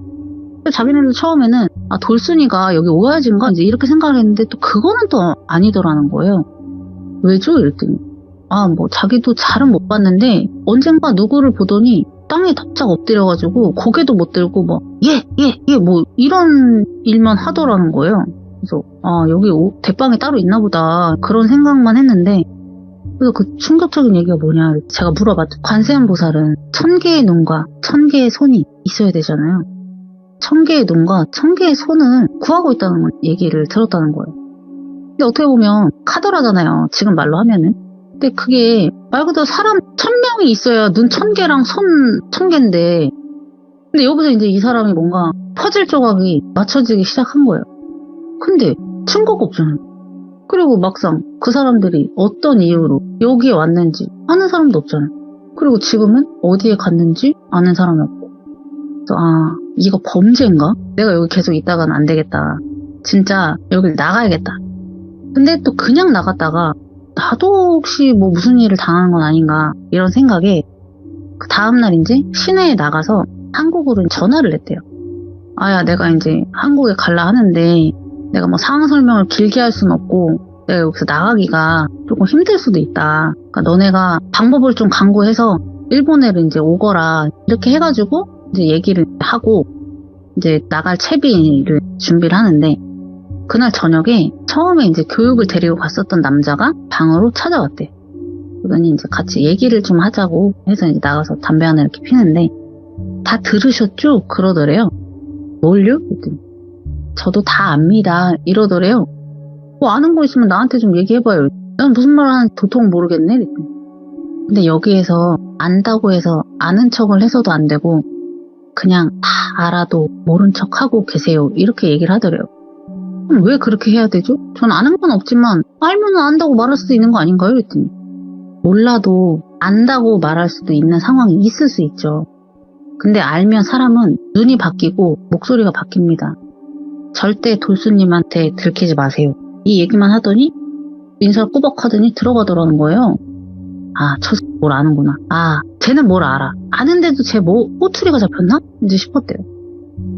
자기네들 처음에는 돌순이가 여기 오야지인가 이제 이렇게 생각을 했는데 또 그거는 또 아니더라는 거예요. 왜죠? 이랬더니 뭐 자기도 잘은 못 봤는데 언젠가 누구를 보더니 땅에 덮짝 엎드려가지고 고개도 못 들고 뭐 뭐 이런 일만 하더라는 거예요. 그래서 여기 대빵이 따로 있나 보다 그런 생각만 했는데 그래서 그 충격적인 얘기가 뭐냐 제가 물어봤죠. 관세음보살은 1000개의 눈과 1000개의 손이 있어야 되잖아요. 1000개의 눈과 1000개의 손을 구하고 있다는 얘기를 들었다는 거예요. 근데 어떻게 보면 카더라잖아요. 지금 말로 하면은. 근데 그게 말 그대로 사람 1000명이 있어야 눈 1000개랑 손 1000개인데 근데 여기서 이제 이 사람이 뭔가 퍼즐 조각이 맞춰지기 시작한 거예요. 근데 증거가 없잖아요. 그리고 막상 그 사람들이 어떤 이유로 여기에 왔는지 아는 사람도 없잖아요. 그리고 지금은 어디에 갔는지 아는 사람이 없고. 그래서 이거 범죄인가? 내가 여기 계속 있다가는 안 되겠다. 진짜 여길 나가야겠다. 근데 또 그냥 나갔다가 나도 혹시 뭐 무슨 일을 당하는 건 아닌가 이런 생각에 그 다음날 이제 시내에 나가서 한국으로 전화를 했대요. 야, 내가 이제 한국에 갈라 하는데 내가 뭐 상황 설명을 길게 할 수는 없고 내가 여기서 나가기가 조금 힘들 수도 있다. 그러니까 너네가 방법을 좀 강구해서 일본에를 이제 오거라. 이렇게 해가지고 이제 얘기를 하고 이제 나갈 채비를 준비를 하는데 그날 저녁에 처음에 이제 교육을 데리고 갔었던 남자가 방으로 찾아왔대. 그러더니 이제 같이 얘기를 좀 하자고 해서 이제 나가서 담배 하나 이렇게 피는데 다 들으셨죠? 그러더래요. 뭘요? 그랬더니 저도 다 압니다. 이러더래요. 뭐 아는 거 있으면 나한테 좀 얘기해봐요. 난 무슨 말 하는지 도통 모르겠네. 그랬더니. 근데 여기에서 안다고 해서 아는 척을 해서도 안 되고 그냥 다 알아도 모른 척하고 계세요. 이렇게 얘기를 하더래요. 그럼 왜 그렇게 해야 되죠? 전 아는 건 없지만 알면 안다고 말할 수도 있는 거 아닌가요? 그랬더니 몰라도 안다고 말할 수도 있는 상황이 있을 수 있죠. 근데 알면 사람은 눈이 바뀌고 목소리가 바뀝니다. 절대 돌수님한테 들키지 마세요. 이 얘기만 하더니 인사를 꾸벅하더니 들어가더라는 거예요. 저 뭘 아는구나. 쟤는 뭘 알아. 아는데도 쟤 뭐 꼬투리가 잡혔나? 이제 싶었대요.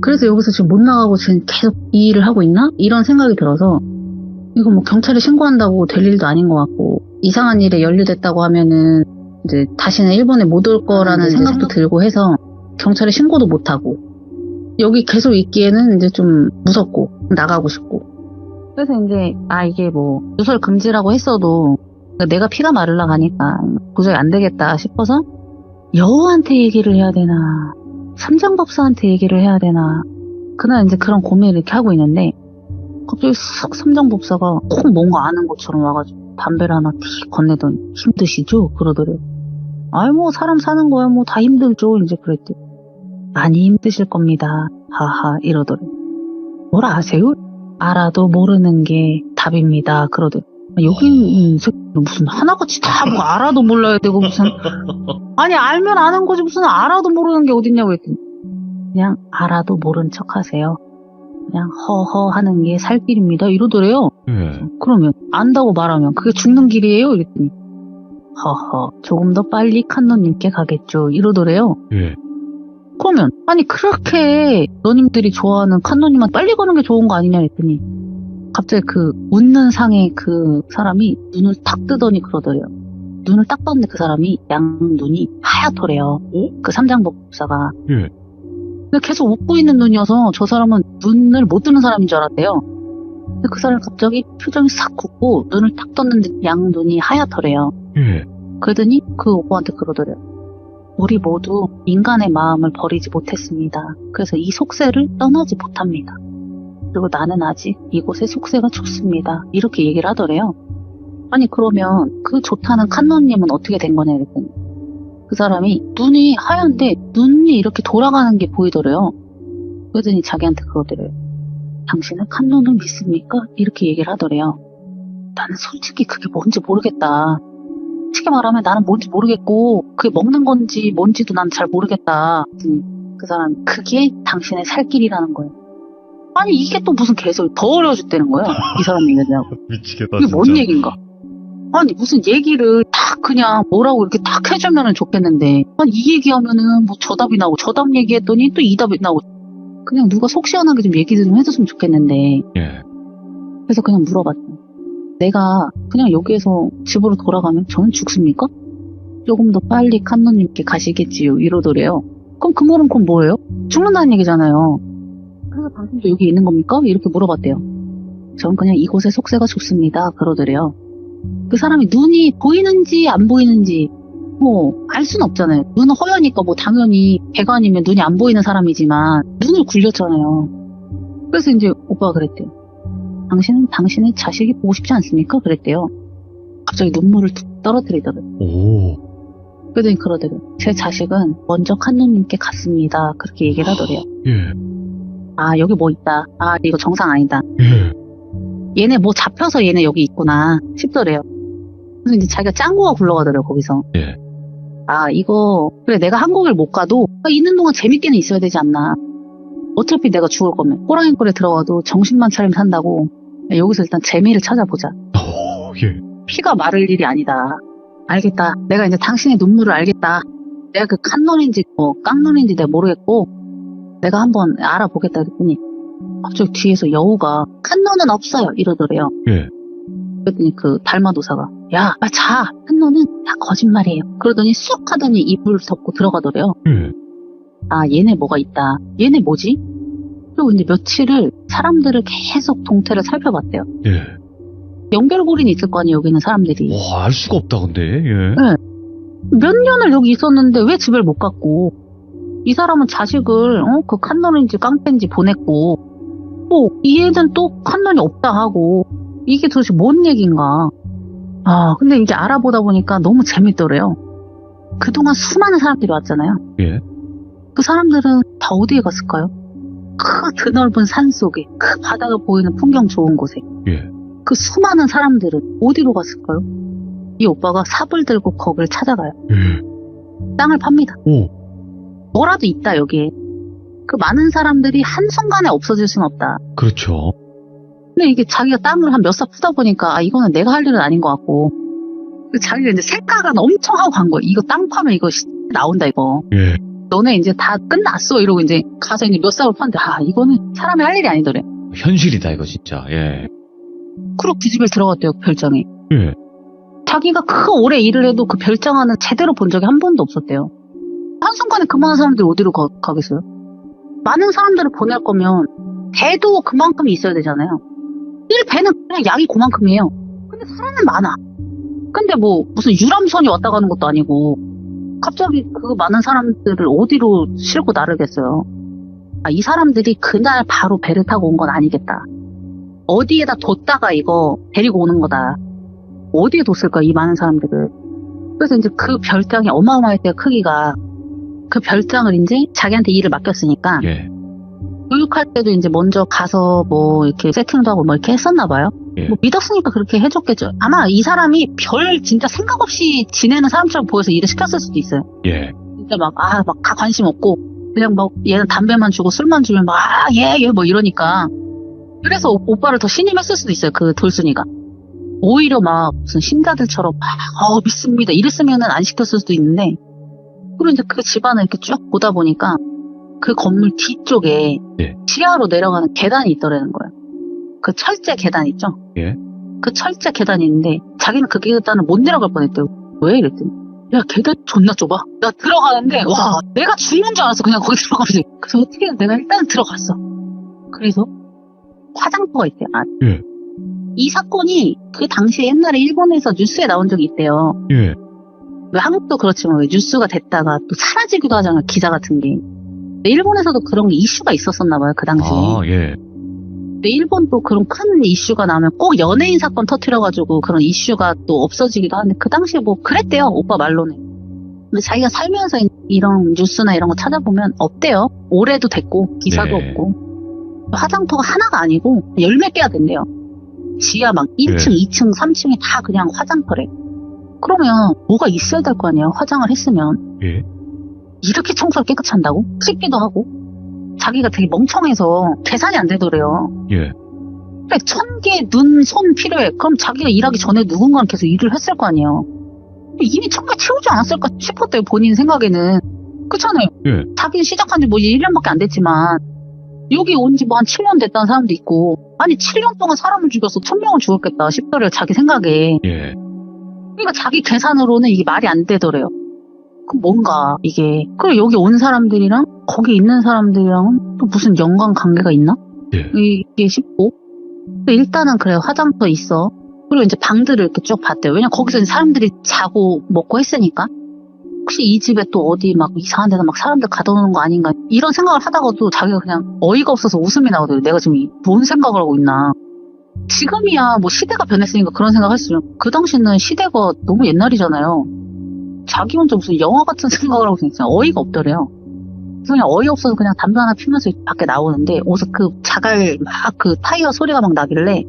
그래서 여기서 지금 못 나가고 지금 계속 이 일을 하고 있나? 이런 생각이 들어서 이거 뭐 경찰에 신고한다고 될 일도 아닌 것 같고 이상한 일에 연루됐다고 하면은 이제 다시는 일본에 못 올 거라는 생각도 들고 해서 경찰에 신고도 못하고 여기 계속 있기에는 이제 좀 무섭고 나가고 싶고 그래서 이제 이게 뭐 누설 금지라고 했어도 내가 피가 마르려 가니까 도저히 안 되겠다 싶어서 여우한테 얘기를 해야 되나 삼장법사한테 얘기를 해야 되나 그날 이제 그런 고민을 이렇게 하고 있는데 갑자기 쓱 삼장법사가 꼭 뭔가 아는 것처럼 와가지고 담배를 하나 틱 건네더니 힘드시죠? 그러더래요. 뭐 사람 사는 거야 뭐 다 힘들죠. 이제 그랬대. 많이 힘드실 겁니다. 하하 이러더래요. 뭘 아세요? 알아도 모르는 게 답입니다. 그러더래요. 여기 무슨 하나같이 다 뭐 알아도 몰라야 되고 무슨 아니 알면 아는 거지 무슨 알아도 모르는 게 어딨냐고 했더니 그냥 알아도 모른 척 하세요. 그냥 허허 하는 게 살 길입니다. 이러더래요. 그러면 안다고 말하면 그게 죽는 길이에요? 이랬더니 허허 조금 더 빨리 칸노님께 가겠죠. 이러더래요. 그러면 아니 그렇게 너님들이 좋아하는 칸노님한테 빨리 가는 게 좋은 거 아니냐 했더니 갑자기 그 웃는 상의 그 사람이 눈을 탁 뜨더니 그러더래요. 눈을 딱 떴는데 그 사람이 양눈이 하얗더래요. 그 삼장법사가. 근데 계속 웃고 있는 눈이어서 저 사람은 눈을 못 뜨는 사람인 줄 알았대요. 근데 그 사람이 갑자기 표정이 싹 굳고 눈을 딱 떴는데 양눈이 하얗더래요. 그러더니 그 오빠한테 그러더래요. 우리 모두 인간의 마음을 버리지 못했습니다. 그래서 이 속세를 떠나지 못합니다. 그리고 나는 아직 이곳의 속세가 좋습니다. 이렇게 얘기를 하더래요. 아니 그러면 그 좋다는 칸노님은 어떻게 된 거냐 그랬더니 그 사람이 눈이 하얀데 눈이 이렇게 돌아가는 게 보이더래요. 그러더니 자기한테 그러더래요. 당신은 칸노를 믿습니까? 이렇게 얘기를 하더래요. 나는 솔직히 그게 뭔지 모르겠다. 솔직히 말하면 나는 뭔지 모르겠고 그게 먹는 건지 뭔지도 난 잘 모르겠다. 그 사람이 그게 당신의 살 길이라는 거예요. 아니 이게 또 무슨 개소리 더 어려워졌다는 거야. 이 사람 얘기하고. 미치겠다 이게 진짜. 뭔 얘기인가? 아니 무슨 얘기를 딱 그냥 뭐라고 이렇게 딱 해주면은 좋겠는데 아니 이 얘기하면은 뭐 저 답이 나오고 저 답 얘기했더니 또 이 답이 나오고 그냥 누가 속 시원하게 좀 얘기 좀 해줬으면 좋겠는데 그래서 그냥 물어봤죠. 내가 그냥 여기에서 집으로 돌아가면 저는 죽습니까? 조금 더 빨리 칸노님께 가시겠지요. 이러더래요. 그럼 그 말은 그건 뭐예요? 죽는다는 얘기잖아요. 그래서 당신도 여기 있는 겁니까? 이렇게 물어봤대요. 전 그냥 이곳의 속세가 좋습니다. 그러더래요. 그 사람이 눈이 보이는지 안 보이는지 뭐 알 수는 없잖아요. 눈은 허여니까 뭐 당연히 배가 아니면 눈이 안 보이는 사람이지만 눈을 굴렸잖아요. 그래서 이제 오빠가 그랬대요. 당신은 당신의 자식이 보고 싶지 않습니까? 그랬대요. 갑자기 눈물을 툭 떨어뜨리더래요. 그러더니 그러더래요. 제 자식은 먼저 칸노님께 갔습니다. 그렇게 얘기를 하더래요. 여기 뭐 있다. 이거 정상 아니다. 얘네 뭐 잡혀서 얘네 여기 있구나 싶더래요. 그래서 이제 자기가 짱구가 굴러가더래요. 거기서. 아, 이거, 그래, 내가 한국을 못 가도 있는 동안 재밌게는 있어야 되지 않나. 어차피 내가 죽을 거면 호랑이 꼴에 들어가도 정신만 차리면 산다고. 여기서 일단 재미를 찾아보자. 예. 피가 마를 일이 아니다. 알겠다. 내가 이제 당신의 눈물을 알겠다. 내가 그 칸눈인지 깡눈인지 내가 모르겠고 내가 한번 알아보겠다 그랬더니 갑자기 뒤에서 여우가 칸눈은 없어요 이러더래요. 예. 그랬더니 그 달마도사가 야, 빨리 자. 칸눈은 다 거짓말이에요. 그러더니 쑥 하더니 이불 덮고 들어가더래요. 예. 아, 얘네 뭐가 있다. 얘네 뭐지? 그리고 이제 며칠을 사람들을 계속 동태를 살펴봤대요. 예. 연결고리는 있을 거 아니에요, 여기 있는 사람들이. 와, 알 수가 없다, 근데. 예. 네. 몇 년을 여기 있었는데 왜 집을 못 갔고, 이 사람은 자식을, 그 칸론인지 깡패인지 보냈고, 이 애는 또 칸론이 없다 하고, 이게 도대체 뭔 얘기인가. 아, 근데 이제 알아보다 보니까 너무 재밌더래요. 그동안 수많은 사람들이 왔잖아요. 예. 그 사람들은 다 어디에 갔을까요? 그 드넓은 산 속에, 그 바다가 보이는 풍경 좋은 곳에. 예. 그 수많은 사람들은 어디로 갔을까요? 이 오빠가 삽을 들고 거기를 찾아가요. 예. 땅을 팝니다. 오. 뭐라도 있다 여기에. 그 많은 사람들이 한순간에 없어질 수는 없다. 그렇죠. 근데 이게 자기가 땅을 한 몇 삽 푸다 보니까 아 이거는 내가 할 일은 아닌 것 같고 자기가 이제 색깔은 엄청 하고 간 거예요. 이거 땅 파면 이거 나온다 이거. 예. 너네 이제 다 끝났어 이러고 이제 가서 이제 몇 삽을 파는데 아 이거는 사람이 할 일이 아니더래. 현실이다, 이거 진짜. 예. 그리고 그 집에 들어갔대요, 그 별장에. 예. 자기가 그 오래 일을 해도 그 별장안은 제대로 본 적이 한 번도 없었대요. 한순간에 그 많은 사람들이 어디로 가겠어요? 많은 사람들을 보낼 거면 배도 그만큼이 있어야 되잖아요. 이 배는 그냥 양이 그만큼이에요. 근데 사람은 많아. 근데 뭐 무슨 유람선이 왔다 가는 것도 아니고 갑자기 그 많은 사람들을 어디로 싣고 나르겠어요. 아, 이 사람들이 그날 바로 배를 타고 온 건 아니겠다. 어디에다 뒀다가 이거 데리고 오는 거다. 어디에 뒀을까 이 많은 사람들을. 그래서 이제 그 별장이 어마어마했대요, 크기가. 그 별장을 이제 자기한테 일을 맡겼으니까 예. 교육할 때도 이제 먼저 가서 뭐 이렇게 세팅도 하고 뭐 이렇게 했었나 봐요. 예. 뭐 믿었으니까 그렇게 해줬겠죠. 아마 이 사람이 별 진짜 생각 없이 지내는 사람처럼 보여서 일을 시켰을 수도 있어요. 예. 진짜 막 다 관심 없고 그냥 막 얘는 담배만 주고 술만 주면 막 얘 뭐 이러니까 그래서 오빠를 더 신임했을 수도 있어요. 그 돌순이가. 오히려 막 무슨 신자들처럼 막 믿습니다 이랬으면은 안 시켰을 수도 있는데 그리고 이제 그 집안을 이렇게 쭉 보다 보니까 그 건물 뒤쪽에 예. 지하로 내려가는 계단이 있더라는 거예요. 그 철제 계단 있죠? 예. 그 철제 계단이 있는데 자기는 그 계단을 못 내려갈 뻔했대요. 왜? 이랬더니 야 계단 존나 좁아. 나 들어가는데 와 내가 죽는 줄 알았어. 그냥 거기 들어가면서. 그래서 어떻게든 내가 일단 들어갔어. 그래서 화장터가 있대요. 예. 이 사건이 그 당시에 옛날에 일본에서 뉴스에 나온 적이 있대요. 예. 왜 한국도 그렇지만 왜 뉴스가 됐다가 또 사라지기도 하잖아요. 기사 같은 게. 일본에서도 그런 게 이슈가 있었었나 봐요. 그 당시에. 아, 예. 근데 일본도 그런 큰 이슈가 나오면 꼭 연예인 사건 터뜨려가지고 그런 이슈가 또 없어지기도 하는데 그 당시에 뭐 그랬대요. 오빠 말로는. 근데 자기가 살면서 이런 뉴스나 이런 거 찾아보면 없대요. 올해도 됐고 기사도 네. 없고. 화장터가 하나가 아니고 열 몇 개가 된대요. 지하 막 1층, 네. 2층, 3층이 다 그냥 화장터래. 그러면 뭐가 있어야 될 거 아니에요. 화장을 했으면. 예. 이렇게 청소를 깨끗이 한다고? 씻기도 하고. 자기가 되게 멍청해서 계산이 안 되더래요. 예. 그래, 1000개 눈, 손 필요해. 그럼 자기가 일하기 전에 누군가는 계속 일을 했을 거 아니에요. 이미 1000개 채우지 않았을까 싶었대요. 본인 생각에는. 그렇잖아요. 예. 자기는 시작한 지 뭐 1년밖에 안 됐지만 여기 온 지 뭐 한 7년 됐다는 사람도 있고 아니 7년 동안 사람을 죽여서 1000명을 죽였겠다 싶더래요. 자기 생각에. 예. 그러니까 자기 계산으로는 이게 말이 안 되더래요. 그럼 뭔가 이게. 그리고 여기 온 사람들이랑 거기 있는 사람들이랑은 또 무슨 연관 관계가 있나? 예. 이게 싶고. 근데 일단은 그래 화장터 있어. 그리고 이제 방들을 이렇게 쭉 봤대요. 왜냐면 거기서 이제 사람들이 자고 먹고 했으니까. 혹시 이 집에 또 어디 막 이상한 데서 막 사람들 가둬놓는 거 아닌가 이런 생각을 하다가도 자기가 그냥 어이가 없어서 웃음이 나오더라고요. 내가 지금 뭔 생각을 하고 있나. 지금이야 뭐 시대가 변했으니까 그런 생각 할 수 있어요. 그 당시는 시대가 너무 옛날이잖아요. 자기 혼자 무슨 영화 같은 생각을 하고 있으니까 어이가 없더래요. 그래서 그냥 어이없어서 그냥 담배 하나 피면서 밖에 나오는데 어디서 그 자갈 막 그 타이어 소리가 막 나길래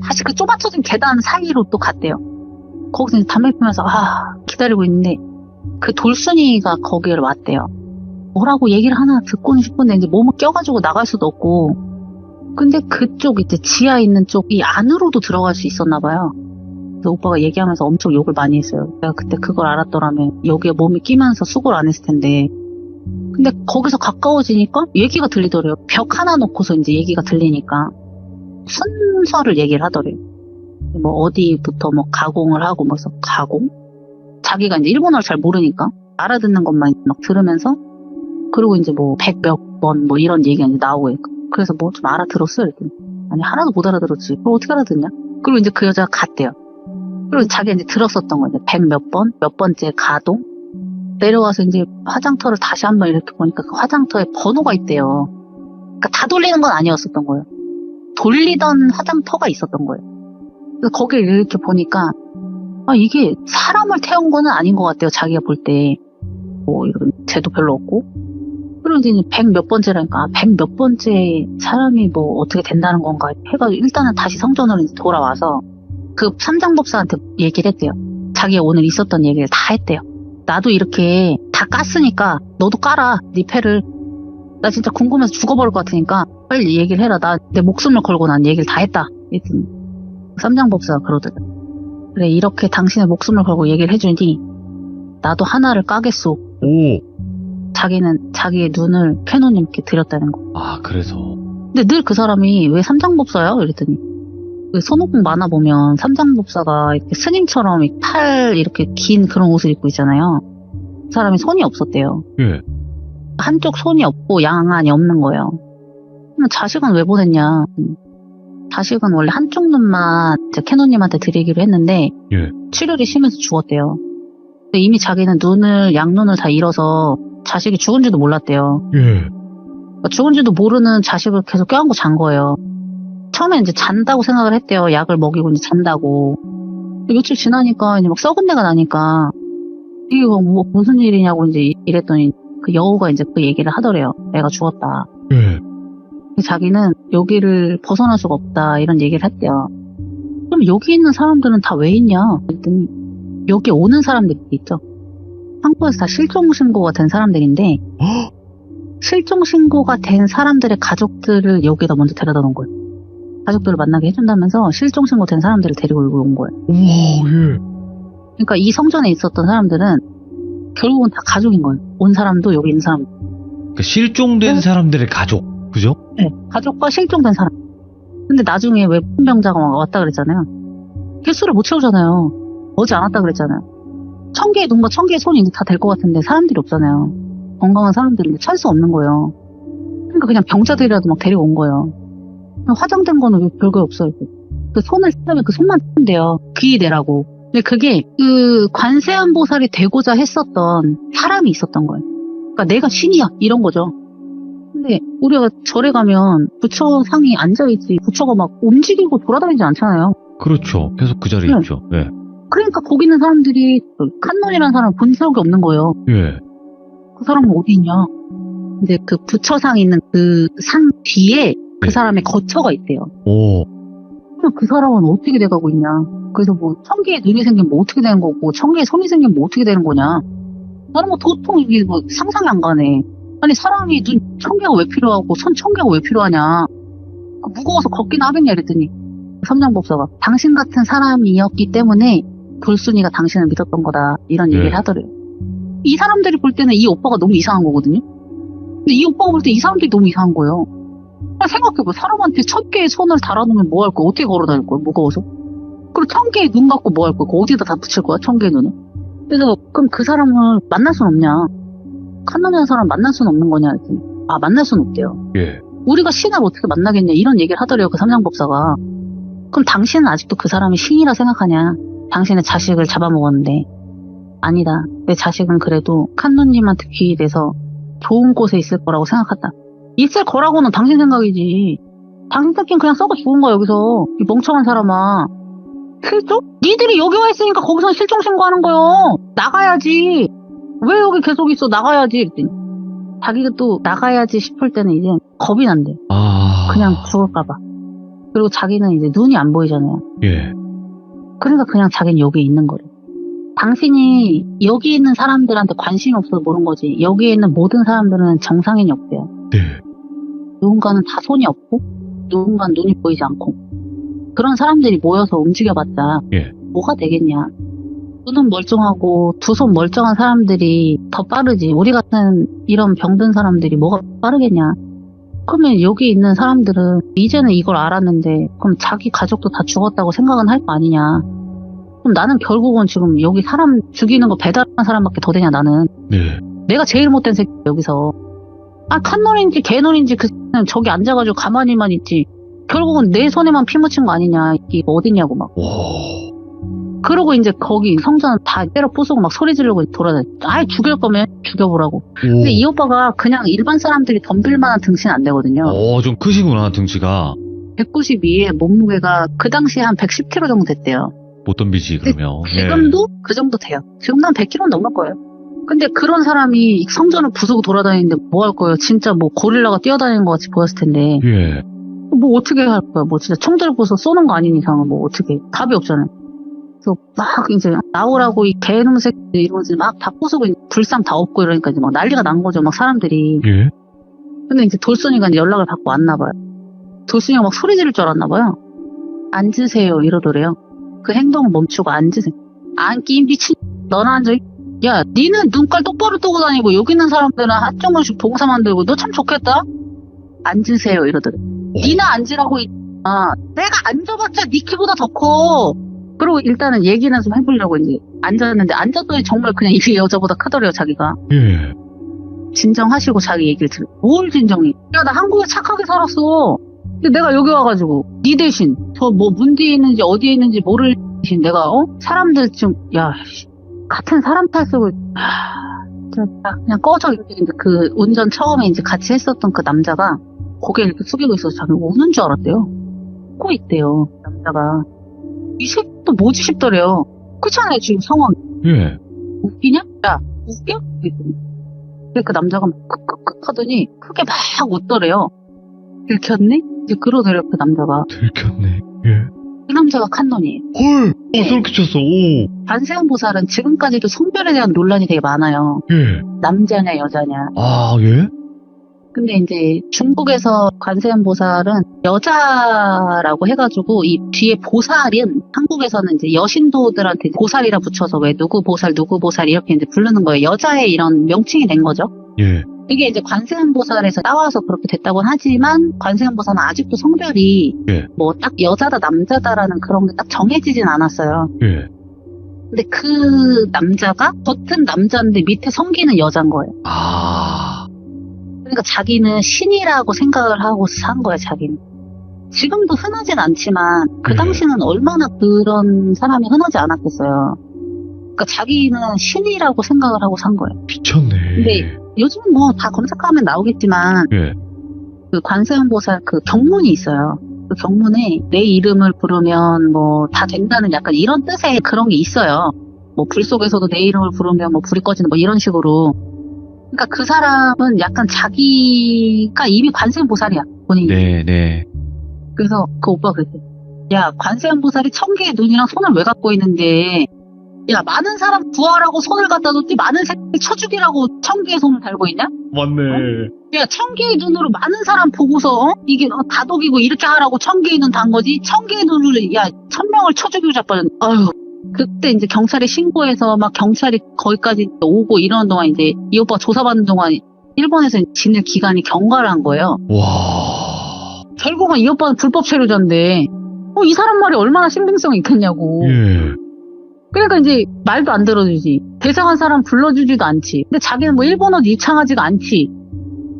다시 그 좁아쳐진 계단 사이로 또 갔대요. 거기서 이제 담배 피면서 기다리고 있는데 그 돌순이가 거기를 왔대요. 뭐라고 얘기를 하나 듣고는 싶은데 이제 몸을 껴가지고 나갈 수도 없고. 근데 그쪽 이제 지하에 있는 쪽이 안으로도 들어갈 수 있었나 봐요. 그래서 오빠가 얘기하면서 엄청 욕을 많이 했어요. 내가 그때 그걸 알았더라면 여기에 몸이 끼면서 수고를 안 했을 텐데. 근데 거기서 가까워지니까 얘기가 들리더래요. 벽 하나 놓고서 이제 얘기가 들리니까 순서를 얘기를 하더래요. 뭐 어디부터 뭐 가공을 하고 뭐 해서 가공? 자기가 이제 일본어를 잘 모르니까 알아듣는 것만 막 들으면서 그리고 이제 뭐 100몇 번 뭐 이런 얘기가 이제 나오고 그래서 뭐 좀 알아들었어요. 이랬더니 아니 하나도 못 알아들었지. 그럼 어떻게 알아듣냐? 그리고 이제 그 여자가 갔대요. 그리고 자기가 이제 들었었던 거죠. 100 몇 번, 몇 번째 가동 내려와서 이제 화장터를 다시 한번 이렇게 보니까 그 화장터에 번호가 있대요. 그러니까 다 돌리는 건 아니었었던 거예요. 돌리던 화장터가 있었던 거예요. 그래서 거기를 이렇게 보니까 아, 이게 사람을 태운 거는 아닌 것 같아요. 자기가 볼 때. 뭐 이런 죄도 별로 없고. 그리고 이제 100 몇 번째라니까 100 몇 번째 사람이 뭐 어떻게 된다는 건가 해가지고 일단은 다시 성전으로 이제 돌아와서 그 삼장법사한테 얘기를 했대요. 자기가 오늘 있었던 얘기를 다 했대요. 나도 이렇게 다 깠으니까 너도 깔아. 네 패를. 나 진짜 궁금해서 죽어버릴 것 같으니까 빨리 얘기를 해라. 나 내 목숨을 걸고 난 얘기를 다 했다. 했더니 삼장법사가 그러더라고요. 그래 이렇게 당신의 목숨을 걸고 얘기를 해주니 나도 하나를 까겠소. 오. 자기는 자기의 눈을 캐노님께 드렸다는 거. 아, 그래서. 근데 늘 그 사람이 왜 삼장법사야? 이랬더니 그 손오공 만화 보면 삼장법사가 이렇게 스님처럼 팔 이렇게 긴 그런 옷을 입고 있잖아요. 그 사람이 손이 없었대요. 예. 한쪽 손이 없고 양안이 없는 거예요. 그럼 자식은 왜 보냈냐? 자식은 원래 한쪽 눈만 이제 캐노님한테 드리기로 했는데 예. 출혈이 심해서 죽었대요. 근데 이미 자기는 눈을 양눈을 다 잃어서 자식이 죽은지도 몰랐대요. 예. 그러니까 죽은지도 모르는 자식을 계속 껴안고 잔 거예요. 처음에 이제 잔다고 생각을 했대요. 약을 먹이고 이제 잔다고. 며칠 지나니까 이제 막 썩은 내가 나니까 이게 뭐 무슨 일이냐고 이제 이랬더니 그 여우가 이제 그 얘기를 하더래요. 애가 죽었다. 예. 자기는 여기를 벗어날 수가 없다 이런 얘기를 했대요. 그럼 여기 있는 사람들은 다 왜 있냐? 그랬더니 여기 오는 사람들이 있죠. 한국에서 다 실종신고가 된 사람들인데 실종신고가 된 사람들의 가족들을 여기다 먼저 데려다 놓은 거예요. 가족들을 만나게 해준다면서 실종신고 된 사람들을 데리고 온 거예요. 우와, 예. 그러니까 이 성전에 있었던 사람들은 결국은 다 가족인 거예요. 온 사람도 여기 있는 사람도. 그러니까 실종된 네. 사람들의 가족, 그죠? 네, 가족과 실종된 사람. 근데 나중에 왜 풍병자가 왔다 그랬잖아요. 개수를 못 채우잖아요. 오지 않았다 그랬잖아요. 1000개의 눈과 1000개의 손이 이제 다 될 것 같은데 사람들이 없잖아요. 건강한 사람들인데 찰 수 없는 거예요. 그러니까 그냥 병자들이라도 막 데리고 온 거예요. 화장된 거는 왜 별거 없어요. 그 손을 쓰면 그 손만 쓰면 귀 내라고. 근데 그게 그 관세음보살이 되고자 했었던 사람이 있었던 거예요. 그러니까 내가 신이야 이런 거죠. 근데 우리가 절에 가면 부처상이 앉아있지 부처가 막 움직이고 돌아다니지 않잖아요. 그렇죠. 계속 그 자리에 네. 있죠. 예. 그러니까 거기 있는 사람들이 칸논이라는 사람을 본 적이 없는 거예요. 예. 그 사람은 어디 있냐. 근데 그 부처상 있는 그 상 뒤에 그 네. 사람의 거처가 있대요. 오. 그럼 그 사람은 어떻게 돼가고 있냐. 그래서 뭐 1000개의 눈이 생기면 뭐 어떻게 되는 거고 1000개의 손이 생기면 뭐 어떻게 되는 거냐. 나는 뭐 도통 이게 뭐 상상이 안 가네. 아니 사람이 눈 1000개가 왜 필요하고 손 1000개가 왜 필요하냐. 무거워서 걷기나 하겠냐 이랬더니 삼장법사가 당신 같은 사람이었기 때문에 돌순이가 당신을 믿었던 거다 이런 얘기를 하더래요. 이 사람들이 볼 때는 이 오빠가 너무 이상한 거거든요. 근데 이 오빠가 볼 때 이 사람들이 너무 이상한 거예요. 생각해봐. 사람한테 1000개의 손을 달아놓으면 뭐 할 거야? 어떻게 걸어다닐 거야? 무거워서? 그리고 1000개의 눈 갖고 뭐 할 거야? 어디다 다 붙일 거야? 1000개의 눈을? 그래서 그럼 그 사람을 만날 순 없냐? 칸논이라는 사람 만날 수는 없는 거냐? 했더니 아 만날 수는 없대요. 예. 우리가 신을 어떻게 만나겠냐? 이런 얘기를 하더래요. 그 삼장법사가. 그럼 당신은 아직도 그 사람이 신이라 생각하냐? 당신의 자식을 잡아먹었는데. 아니다. 내 자식은 그래도 칸논님한테 귀의돼서 좋은 곳에 있을 거라고 생각한다. 있을 거라고는 당신 생각이지. 당신 새끼는 그냥 썩어 죽은 거야 여기서. 이 멍청한 사람아. 실종? 니들이 여기 와 있으니까 거기서 실종 신고하는 거요. 나가야지. 왜 여기 계속 있어? 나가야지. 이랬더니 자기가 또 나가야지 싶을 때는 이제 겁이 난대. 아. 그냥 죽을까봐. 그리고 자기는 이제 눈이 안 보이잖아요. 예. 그러니까 그냥 자기는 여기 있는 거래. 당신이 여기 있는 사람들한테 관심이 없어서 모르는 거지. 여기에 있는 모든 사람들은 정상인이 없대요. 네. 누군가는 다 손이 없고 누군가는 눈이 보이지 않고 그런 사람들이 모여서 움직여봤자 예. 뭐가 되겠냐. 두 눈 멀쩡하고 두 손 멀쩡한 사람들이 더 빠르지. 우리 같은 이런 병든 사람들이 뭐가 빠르겠냐. 그러면 여기 있는 사람들은 이제는 이걸 알았는데 그럼 자기 가족도 다 죽었다고 생각은 할 거 아니냐. 그럼 나는 결국은 지금 여기 사람 죽이는 거 배달하는 사람밖에 더 되냐 나는. 네. 내가 제일 못된 새끼 여기서. 칸놀인지 개놀인지 그 X는 저기 앉아가지고 가만히만 있지. 결국은 내 손에만 피 묻힌 거 아니냐. 이거 어디냐고 막. 와. 그러고 이제 거기 성전 다 때려 부수고 막 소리 지르고 돌아다니. 아예 죽일 거면 죽여보라고. 근데 이 오빠가 그냥 일반 사람들이 덤빌 만한 등치는 안 되거든요. 좀 크시구나, 등치가. 192에 몸무게가 그 당시에 한 110kg 정도 됐대요. 못 덤비지, 그러면. 지금도 그 정도 돼요. 지금도 한 100kg는 넘을 거예요. 근데 그런 사람이 성전을 부수고 돌아다니는데 뭐 할 거예요? 진짜 뭐 고릴라가 뛰어다니는 것 같이 보였을 텐데. 예. 뭐 어떻게 할 거야? 뭐 진짜 총 들고서 쏘는 거 아닌 이상은 뭐 어떻게 답이 없잖아요. 그래서 막 이제 나오라고 이 개놈 새끼들 이러면서 막 다 부수고 불상 다 없고 이러니까 이제 막 난리가 난 거죠. 막 사람들이. 예. 근데 이제 돌순이가 이제 연락을 받고 왔나 봐요. 돌순이가 막 소리 지를 줄 알았나 봐요. 앉으세요 이러더래요. 그 행동을 멈추고 앉으세요. 앉기 미친. 너나 앉아. 야, 니는 눈깔 똑바로 뜨고 다니고 여기 있는 사람들은 한쪽씩 봉사 만들고 너 참 좋겠다. 앉으세요 이러더래. 니나 앉으라고. 내가 앉아봤자 니 키보다 더 커. 그리고 일단은 얘기는 좀 해보려고 이제 앉았는데 앉았더니 정말 그냥 이 여자보다 크더래요 자기가. 예. 진정하시고 자기 얘기를 들어. 뭘 진정이? 야, 나 한국에 착하게 살았어. 근데 내가 여기 와가지고 니 대신 저 뭐 문 뒤에 있는지 어디에 있는지 모를 대신 내가 사람들 좀 같은 사람 탓으로 그냥 꺼져. 이렇게 이제 그 운전 처음에 이제 같이 했었던 그 남자가 고개를 이렇게 숙이고 있어서 자기 우는 줄 알았대요. 웃고 있대요 남자가. 이 새끼도 뭐지 싶더래요. 그렇잖아요 지금 상황. 예. 웃기냐? 야 웃겨? 근데 그 남자가 막 크크크 하더니 크게 막 웃더래요. 들켰네? 이제 그러더래요 그 남자가. 들켰네. 예. 그 남자가 칸논이에요. 헐! 네. 소름 끼쳤어. 오. 관세음보살은 지금까지도 성별에 대한 논란이 되게 많아요. 예. 남자냐 여자냐. 아, 예? 근데 이제 중국에서 관세음보살은 여자라고 해가지고 이 뒤에 보살은 한국에서는 이제 여신도들한테 보살이라 붙여서 왜 누구 보살 이렇게 이제 부르는 거예요. 여자의 이런 명칭이 된 거죠. 예. 이게 이제 관세음보살에서 따와서 그렇게 됐다고는 하지만 관세음보살은 아직도 성별이 예. 뭐 딱 여자다 남자다라는 그런 게 딱 정해지진 않았어요. 예. 근데 그 남자가 겉은 남자인데 밑에 성기는 여자인 거예요. 아. 그러니까 자기는 신이라고 생각을 하고 산 거예요, 자기는. 지금도 흔하진 않지만 그 당시는 얼마나 그런 사람이 흔하지 않았겠어요. 그러니까 자기는 신이라고 생각을 하고 산 거예요. 미쳤네. 근데 요즘은 뭐 다 검색하면 나오겠지만 예. 그 관세음보살 그 경문이 있어요. 그 경문에 내 이름을 부르면 뭐 다 된다는 약간 이런 뜻의 그런 게 있어요. 뭐 불 속에서도 내 이름을 부르면 뭐 불이 꺼지는 뭐 이런 식으로. 그러니까 그 사람은 약간 자기가 이미 관세음보살이야 본인이. 네. 그래서 그 오빠가 그랬대. 야, 관세음보살이 1000개의 눈이랑 손을 왜 갖고 있는데 야, 많은 사람 구하라고 손을 갖다 뒀지 많은 새끼 쳐 죽이라고 1000개의 손을 달고 있냐? 맞네. 야, 1000개의 눈으로 많은 사람 보고서 이게 다독이고 이렇게 하라고 1000개의 눈 단 거지. 1000개의 눈으로 야 1000명을 쳐 죽이고 자빠졌네. 아유. 그때 이제 경찰에 신고해서 막 경찰이 거기까지 오고 이러는 동안 이제 이 오빠가 조사받는 동안 일본에서 지낼 기간이 경과를 한 거예요. 와. 결국은 이 오빠는 불법 체류자인데 이 사람 말이 얼마나 신빙성이 있겠냐고. 예. 그러니까 이제 말도 안 들어주지. 대상한 사람 불러주지도 않지. 근데 자기는 뭐 일본어도 이창하지가 않지.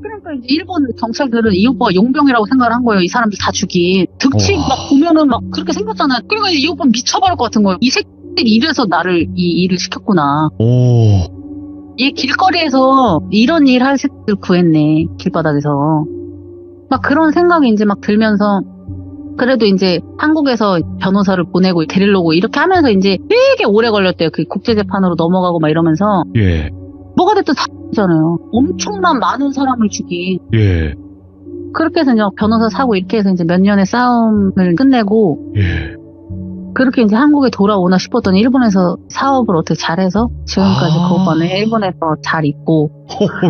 그러니까 이제 일본 경찰들은 이 오빠가 용병이라고 생각을 한 거예요. 이 사람들 다 죽인. 득치 막 보면은 막 그렇게 생겼잖아요. 그러니까 이 오빠는 미쳐버릴 것 같은 거예요. 이 새끼들이 이래서 나를 이 일을 시켰구나. 오. 얘 길거리에서 이런 일 할 새끼들 구했네. 길바닥에서. 막 그런 생각이 이제 막 들면서 그래도 이제 한국에서 변호사를 보내고 데리러 오고 이렇게 하면서 이제 되게 오래 걸렸대요. 그 국제재판으로 넘어가고 막 이러면서. 예. 뭐가 됐든 사잖아요. 엄청난 많은 사람을 죽인. 예. 그렇게 해서 이제 변호사 사고 이렇게 해서 이제 몇 년의 싸움을 끝내고. 예. 그렇게 이제 한국에 돌아오나 싶었더니 일본에서 사업을 어떻게 잘해서 지금까지 그거는 일본에서 잘 있고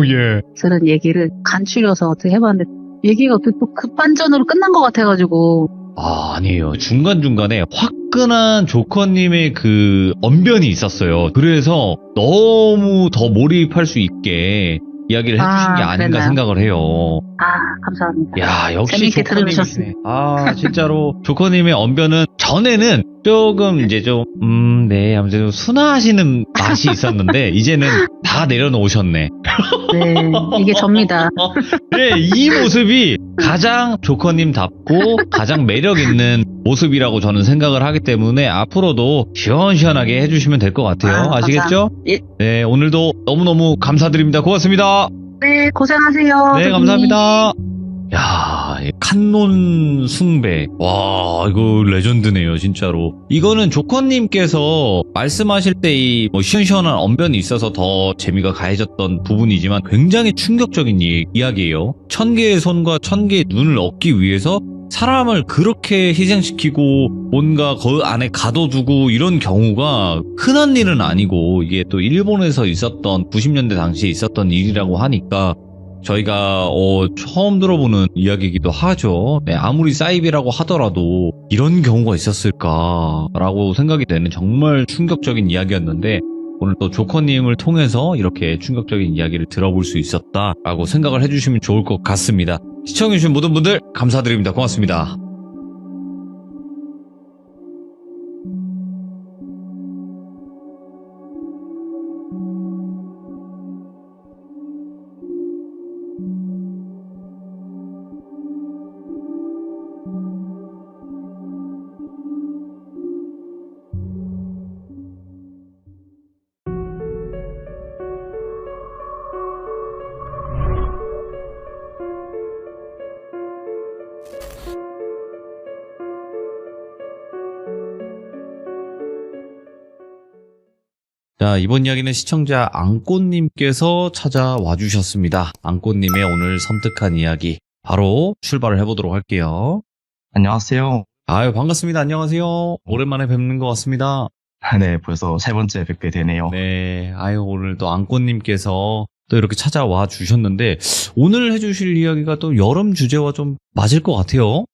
예. 그런 얘기를 간추려서 어떻게 해봤는데 얘기가 또 급반전으로 끝난 것 같아가지고 아니에요. 중간중간에 화끈한 조커님의 그 언변이 있었어요. 그래서 너무 더 몰입할 수 있게 이야기를 해주신 게 아닌가 그랬나요? 생각을 해요. 감사합니다. 야, 역시 재밌게 조커님이시네. 들어주셨습니다. 진짜로 조커님의 언변은 전에는 조금 이제 좀 네, 아무튼 좀 순화하시는 맛이 있었는데 이제는 다 내려놓으셨네. 네, 이게 접니다. 네, 이 모습이 가장 조커님답고 가장 매력 있는 모습이라고 저는 생각을 하기 때문에 앞으로도 시원시원하게 해주시면 될 것 같아요. 아시겠죠? 예. 네, 오늘도 너무너무 감사드립니다. 고맙습니다. 네, 고생하세요. 네, 선생님. 감사합니다. 야, 칸논 숭배. 와, 이거 레전드네요, 진짜로. 이거는 조커님께서 말씀하실 때 이 시원시원한 언변이 있어서 더 재미가 가해졌던 부분이지만 굉장히 충격적인 이야기예요. 1000개의 손과 1000개의 눈을 얻기 위해서 사람을 그렇게 희생시키고 뭔가 그 안에 가둬두고 이런 경우가 흔한 일은 아니고 이게 또 일본에서 있었던 90년대 당시에 있었던 일이라고 하니까 저희가 처음 들어보는 이야기이기도 하죠. 네, 아무리 사이비라고 하더라도 이런 경우가 있었을까라고 생각이 되는 정말 충격적인 이야기였는데 오늘 또 조커님을 통해서 이렇게 충격적인 이야기를 들어볼 수 있었다라고 생각을 해주시면 좋을 것 같습니다. 시청해주신 모든 분들 감사드립니다. 고맙습니다. 자, 이번 이야기는 시청자 앙꼬님께서 찾아와 주셨습니다. 앙꼬님의 오늘 섬뜩한 이야기 바로 출발을 해보도록 할게요. 안녕하세요. 아유, 반갑습니다. 안녕하세요. 오랜만에 뵙는 것 같습니다. 네, 벌써 세 번째 뵙게 되네요. 네, 아유, 오늘 또 앙꼬님께서 또 이렇게 찾아와 주셨는데 오늘 해주실 이야기가 또 여름 주제와 좀 맞을 것 같아요.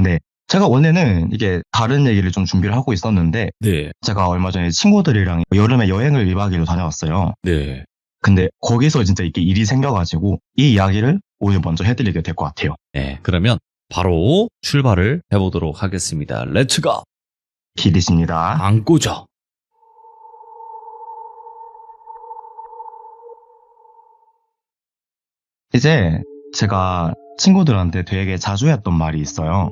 네. 제가 원래는 이게 다른 얘기를 좀 준비를 하고 있었는데 네, 제가 얼마 전에 친구들이랑 여름에 여행을 1박 2일로 다녀왔어요. 네. 근데 거기서 진짜 이렇게 일이 생겨가지고 이 이야기를 오늘 먼저 해드리게 될 것 같아요. 네, 그러면 바로 출발을 해보도록 하겠습니다. 렛츠고! 기대십니다. 앙꼬죠. 이제 제가 친구들한테 되게 자주 했던 말이 있어요.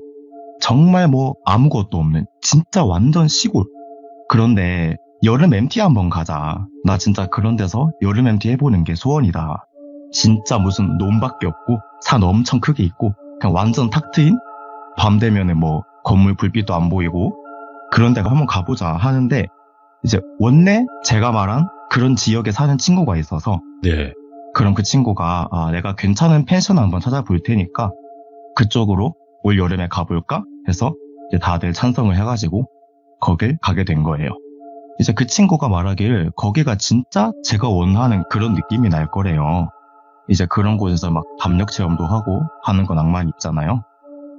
정말 뭐 아무것도 없는 진짜 완전 시골. 그런데 여름 MT 한번 가자. 나 진짜 그런 데서 여름 MT 해보는 게 소원이다. 진짜 무슨 논밖에 없고 산 엄청 크게 있고 그냥 완전 탁 트인 밤 되면은 뭐 건물 불빛도 안 보이고 그런 데가 한번 가보자 하는데 이제 원래 제가 말한 그런 지역에 사는 친구가 있어서 네. 그럼 그 친구가 내가 괜찮은 펜션 한번 찾아볼 테니까 그쪽으로 올 여름에 가볼까 해서 이제 다들 찬성을 해가지고 거길 가게 된 거예요. 이제 그 친구가 말하길 거기가 진짜 제가 원하는 그런 느낌이 날 거래요. 이제 그런 곳에서 막 담력 체험도 하고 하는 건 낭만이 있잖아요.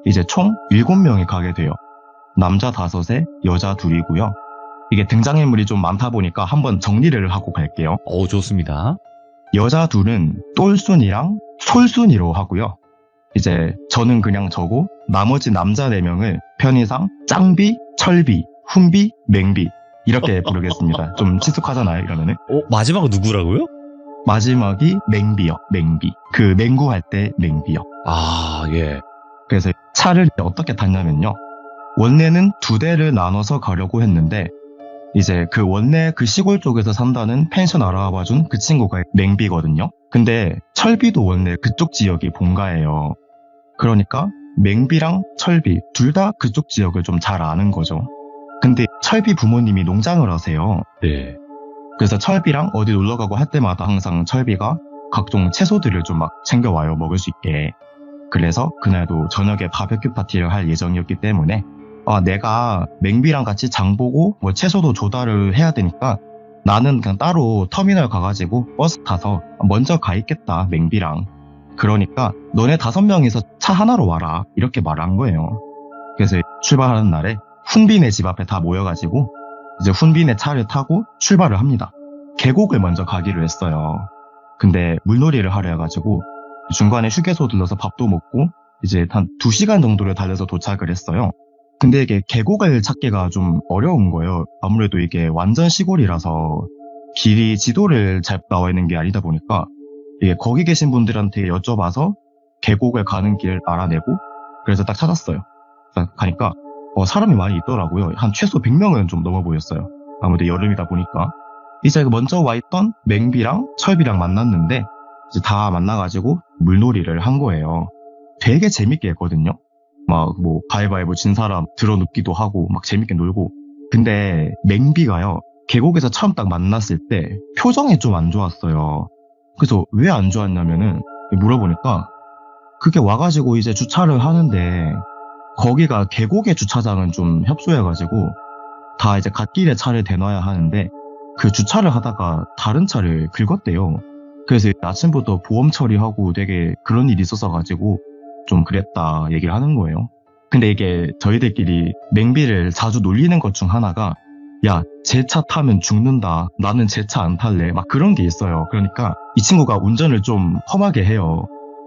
이제 총 7명이 가게 돼요. 남자 5에 여자 2이고요. 이게 등장인물이 좀 많다 보니까 한번 정리를 하고 갈게요. 좋습니다. 여자 2은 똘순이랑 솔순이로 하고요. 이제 저는 그냥 저고 나머지 남자 4명을 편의상 짱비, 철비, 훈비, 맹비 이렇게 부르겠습니다. 좀 친숙하잖아요, 이러면은. 마지막 누구라고요? 마지막이 맹비요, 맹비. 그 맹구할 때 맹비요. 예. 그래서 차를 어떻게 탔냐면요. 원래는 2대를 나눠서 가려고 했는데 이제 그 원래 그 시골 쪽에서 산다는 펜션 알아봐준 그 친구가 맹비거든요. 근데 철비도 원래 그쪽 지역이 본가예요. 그러니까 맹비랑 철비 둘 다 그쪽 지역을 좀 잘 아는 거죠. 근데 철비 부모님이 농장을 하세요. 네. 그래서 철비랑 어디 놀러가고 할 때마다 항상 철비가 각종 채소들을 좀 막 챙겨와요. 먹을 수 있게. 그래서 그날도 저녁에 바베큐 파티를 할 예정이었기 때문에 내가 맹비랑 같이 장 보고 뭐 채소도 조달을 해야 되니까 나는 그냥 따로 터미널 가가지고 버스 타서 먼저 가 있겠다, 맹비랑. 그러니까 너네 5명이서 차 하나로 와라, 이렇게 말한 거예요. 그래서 출발하는 날에 훈빈의 집 앞에 다 모여가지고 이제 훈빈의 차를 타고 출발을 합니다. 계곡을 먼저 가기로 했어요. 근데 물놀이를 하려 해가지고 중간에 휴게소 들러서 밥도 먹고 이제 한 2시간 정도를 달려서 도착을 했어요. 근데 이게 계곡을 찾기가 좀 어려운 거예요. 아무래도 이게 완전 시골이라서 길이 지도를 잘 나와 있는 게 아니다 보니까 이게 거기 계신 분들한테 여쭤봐서 계곡을 가는 길 알아내고 그래서 딱 찾았어요. 딱 가니까 사람이 많이 있더라고요. 한 최소 100명은 좀 넘어 보였어요. 아무래도 여름이다 보니까. 이제 먼저 와 있던 맹비랑 철비랑 만났는데 이제 다 만나가지고 물놀이를 한 거예요. 되게 재밌게 했거든요. 막 뭐 가위바위보 진 사람 들어눕기도 하고 막 재밌게 놀고. 근데 맹비가요, 계곡에서 처음 딱 만났을 때 표정이 좀 안 좋았어요. 그래서 왜 안 좋았냐면은 물어보니까 그게 와가지고 이제 주차를 하는데 거기가 계곡의 주차장은 좀 협소해가지고 다 이제 갓길에 차를 대놔야 하는데 그 주차를 하다가 다른 차를 긁었대요. 그래서 아침부터 보험 처리하고 되게 그런 일이 있었어가지고 좀 그랬다 얘기를 하는 거예요. 근데 이게 저희들끼리 맹비를 자주 놀리는 것 중 하나가 야, 제 차 타면 죽는다. 나는 제 차 안 탈래. 막 그런 게 있어요. 그러니까 이 친구가 운전을 좀 험하게 해요.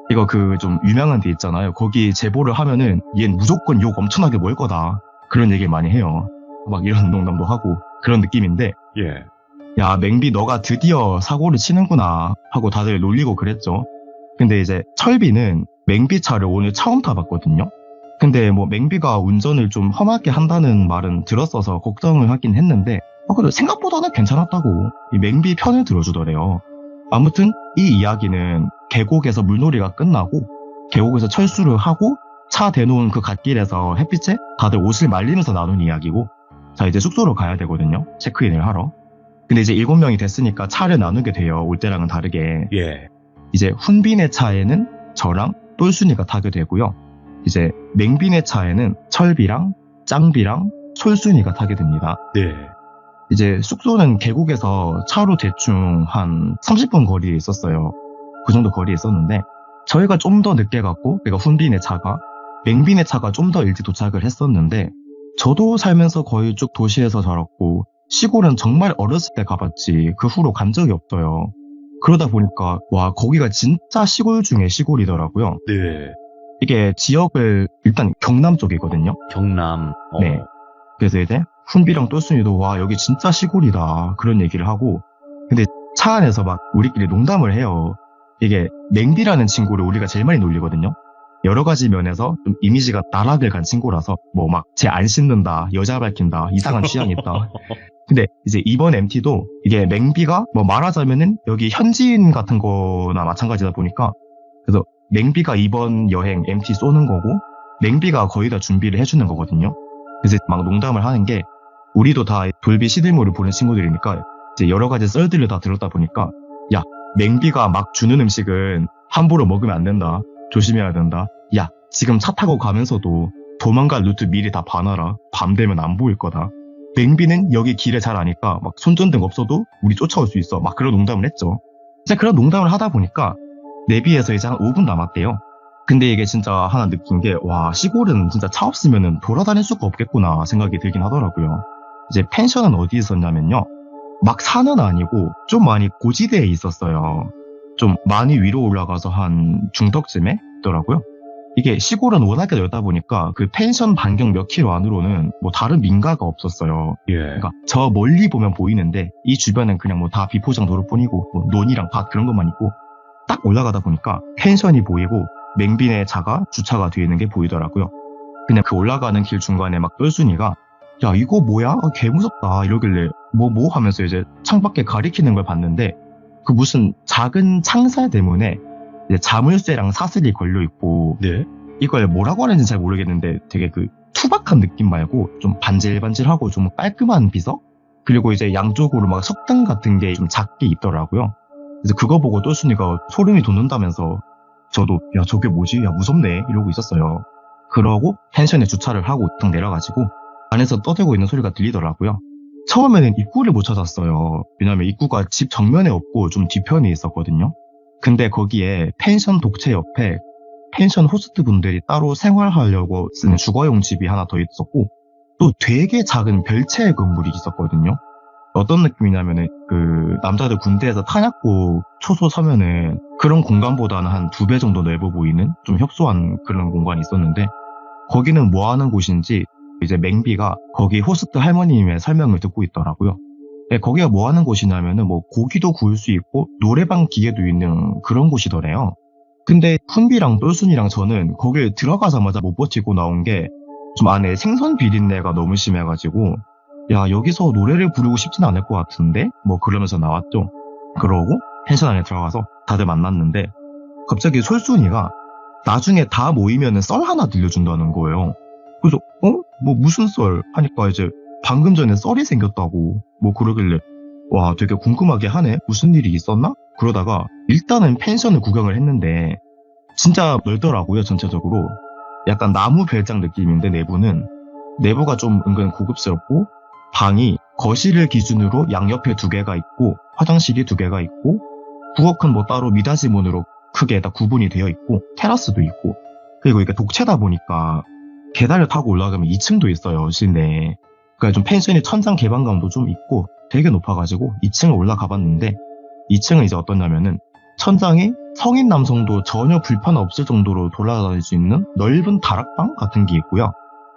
이거 그 좀 유명한 데 있잖아요. 거기 제보를 하면은 얘는 무조건 욕 엄청나게 먹을 거다. 그런 얘기 많이 해요. 막 이런 농담도 하고 그런 느낌인데 야, 맹비 너가 드디어 사고를 치는구나 하고 다들 놀리고 그랬죠. 근데 이제 철비는 맹비 차를 오늘 처음 타봤거든요. 근데 뭐 맹비가 운전을 좀 험하게 한다는 말은 들었어서 걱정을 하긴 했는데 그래도 생각보다는 괜찮았다고 이 맹비 편을 들어주더래요. 아무튼 이 이야기는 계곡에서 물놀이가 끝나고 계곡에서 철수를 하고 차 대놓은 그 갓길에서 햇빛에 다들 옷을 말리면서 나눈 이야기고 자 이제 숙소로 가야 되거든요. 체크인을 하러. 근데 이제 7명이 됐으니까 차를 나누게 돼요. 올 때랑은 다르게. 이제 훈빈의 차에는 저랑 똘순이가 타게 되고요. 이제 맹빈의 차에는 철비랑 짱비랑 솔순이가 타게 됩니다. 이제 숙소는 계곡에서 차로 대충 한 30분 거리에 있었어요. 그 정도 거리에 있었는데 저희가 좀 더 늦게 갔고 그러니까 훈빈의 차가 맹빈의 차가 좀 더 일찍 도착을 했었는데 저도 살면서 거의 쭉 도시에서 자랐고 시골은 정말 어렸을 때 가봤지 그 후로 간 적이 없어요. 그러다 보니까 와 거기가 진짜 시골 중에 시골이더라고요. 이게 지역을 일단 경남 쪽이거든요. 경남. 네. 그래서 이제 훈비랑 똘순이도 와 여기 진짜 시골이다 그런 얘기를 하고 근데 차 안에서 막 우리끼리 농담을 해요. 이게 맹비라는 친구를 우리가 제일 많이 놀리거든요. 여러 가지 면에서 좀 이미지가 나락을 간 친구라서 뭐 막 쟤 안 씻는다, 여자 밝힌다, 이상한 취향이 있다. 근데 이제 이번 MT도 이게 맹비가 뭐 말하자면은 여기 현지인 같은 거나 마찬가지다 보니까 그래서 맹비가 이번 여행 MT 쏘는 거고 맹비가 거의 다 준비를 해주는 거거든요. 그래서 막 농담을 하는 게 우리도 다 돌비 시들모를 보는 친구들이니까 이제 여러 가지 썰들을 다 들었다 보니까 야 맹비가 막 주는 음식은 함부로 먹으면 안 된다. 조심해야 된다. 야 지금 차 타고 가면서도 도망갈 루트 미리 다 봐놔라. 밤 되면 안 보일 거다. 맹비는 여기 길을 잘 아니까 막 손전등 없어도 우리 쫓아올 수 있어. 막 그런 농담을 했죠. 이제 그런 농담을 하다 보니까 내비에서 이제 한 5분 남았대요. 근데 이게 진짜 하나 느낀 게 와 시골은 진짜 차 없으면은 돌아다닐 수가 없겠구나 생각이 들긴 하더라고요. 이제 펜션은 어디 있었냐면요. 막 산은 아니고 좀 많이 고지대에 있었어요. 좀 많이 위로 올라가서 한 중턱쯤에 있더라고요. 이게 시골은 워낙에 넓다 보니까 그 펜션 반경 몇 킬로 안으로는 뭐 다른 민가가 없었어요. 그러니까 저 멀리 보면 보이는데 이 주변은 그냥 뭐 다 비포장 도로뿐이고 뭐 논이랑 밭 그런 것만 있고 딱 올라가다 보니까 펜션이 보이고 맹빈의 차가 주차가 되어 있는 게 보이더라고요. 그냥 그 올라가는 길 중간에 막 똘순이가 야 이거 뭐야? 개 무섭다 이러길래 뭐 하면서 이제 창밖에 가리키는 걸 봤는데 그 무슨 작은 창살 때문에 이제 자물쇠랑 사슬이 걸려있고 이걸 뭐라고 하는지 잘 모르겠는데 되게 그 투박한 느낌 말고 좀 반질반질하고 좀 깔끔한 비석? 그리고 이제 양쪽으로 막 석등 같은 게 좀 작게 있더라고요. 그래서 그거 보고 똘순이가 소름이 돋는다면서 저도 야 저게 뭐지? 야 무섭네 이러고 있었어요. 그러고 펜션에 주차를 하고 딱 내려가지고 안에서 떠들고 있는 소리가 들리더라고요. 처음에는 입구를 못 찾았어요. 왜냐면 입구가 집 정면에 없고 좀 뒤편에 있었거든요. 근데 거기에 펜션 독채 옆에 펜션 호스트 분들이 따로 생활하려고 쓰는 주거용 집이 하나 더 있었고, 또 되게 작은 별채 건물이 있었거든요. 어떤 느낌이냐면은 그 남자들 군대에서 탄약고 초소 서면은 그런 공간보다는 한 2배 정도 넓어 보이는 좀 협소한 그런 공간이 있었는데, 거기는 뭐 하는 곳인지 이제 맹비가 거기 호스트 할머님의 설명을 듣고 있더라고요. 네, 거기가 뭐 하는 곳이냐면은 뭐 고기도 구울 수 있고 노래방 기계도 있는 그런 곳이더래요. 근데 훈비랑 똘순이랑 저는 거길 들어가자마자 못 버티고 나온 게 좀 안에 생선 비린내가 너무 심해가지고, 야, 여기서 노래를 부르고 싶진 않을 것 같은데? 뭐 그러면서 나왔죠. 그러고 펜션 안에 들어가서 다들 만났는데, 갑자기 솔순이가 나중에 다 모이면은 썰 하나 들려준다는 거예요. 그래서 뭐 무슨 썰? 하니까 이제 방금 전에 썰이 생겼다고 뭐 그러길래, 와, 되게 궁금하게 하네. 무슨 일이 있었나? 그러다가 일단은 펜션을 구경을 했는데 진짜 넓더라고요. 전체적으로 약간 나무 별장 느낌인데, 내부가 좀 은근 고급스럽고, 방이 거실을 기준으로 양옆에 2개가 있고 화장실이 2개가 있고 부엌은 뭐 따로 미닫이 문으로 크게 다 구분이 되어 있고 테라스도 있고, 그리고 이게 독채다 보니까 계단을 타고 올라가면 2층도 있어요, 실내에. 그러니까 좀 펜션이 천장 개방감도 좀 있고 되게 높아가지고 2층을 올라가 봤는데, 2층은 이제 어떠냐면은 천장에 성인 남성도 전혀 불편 없을 정도로 돌아다닐 수 있는 넓은 다락방 같은 게 있고요.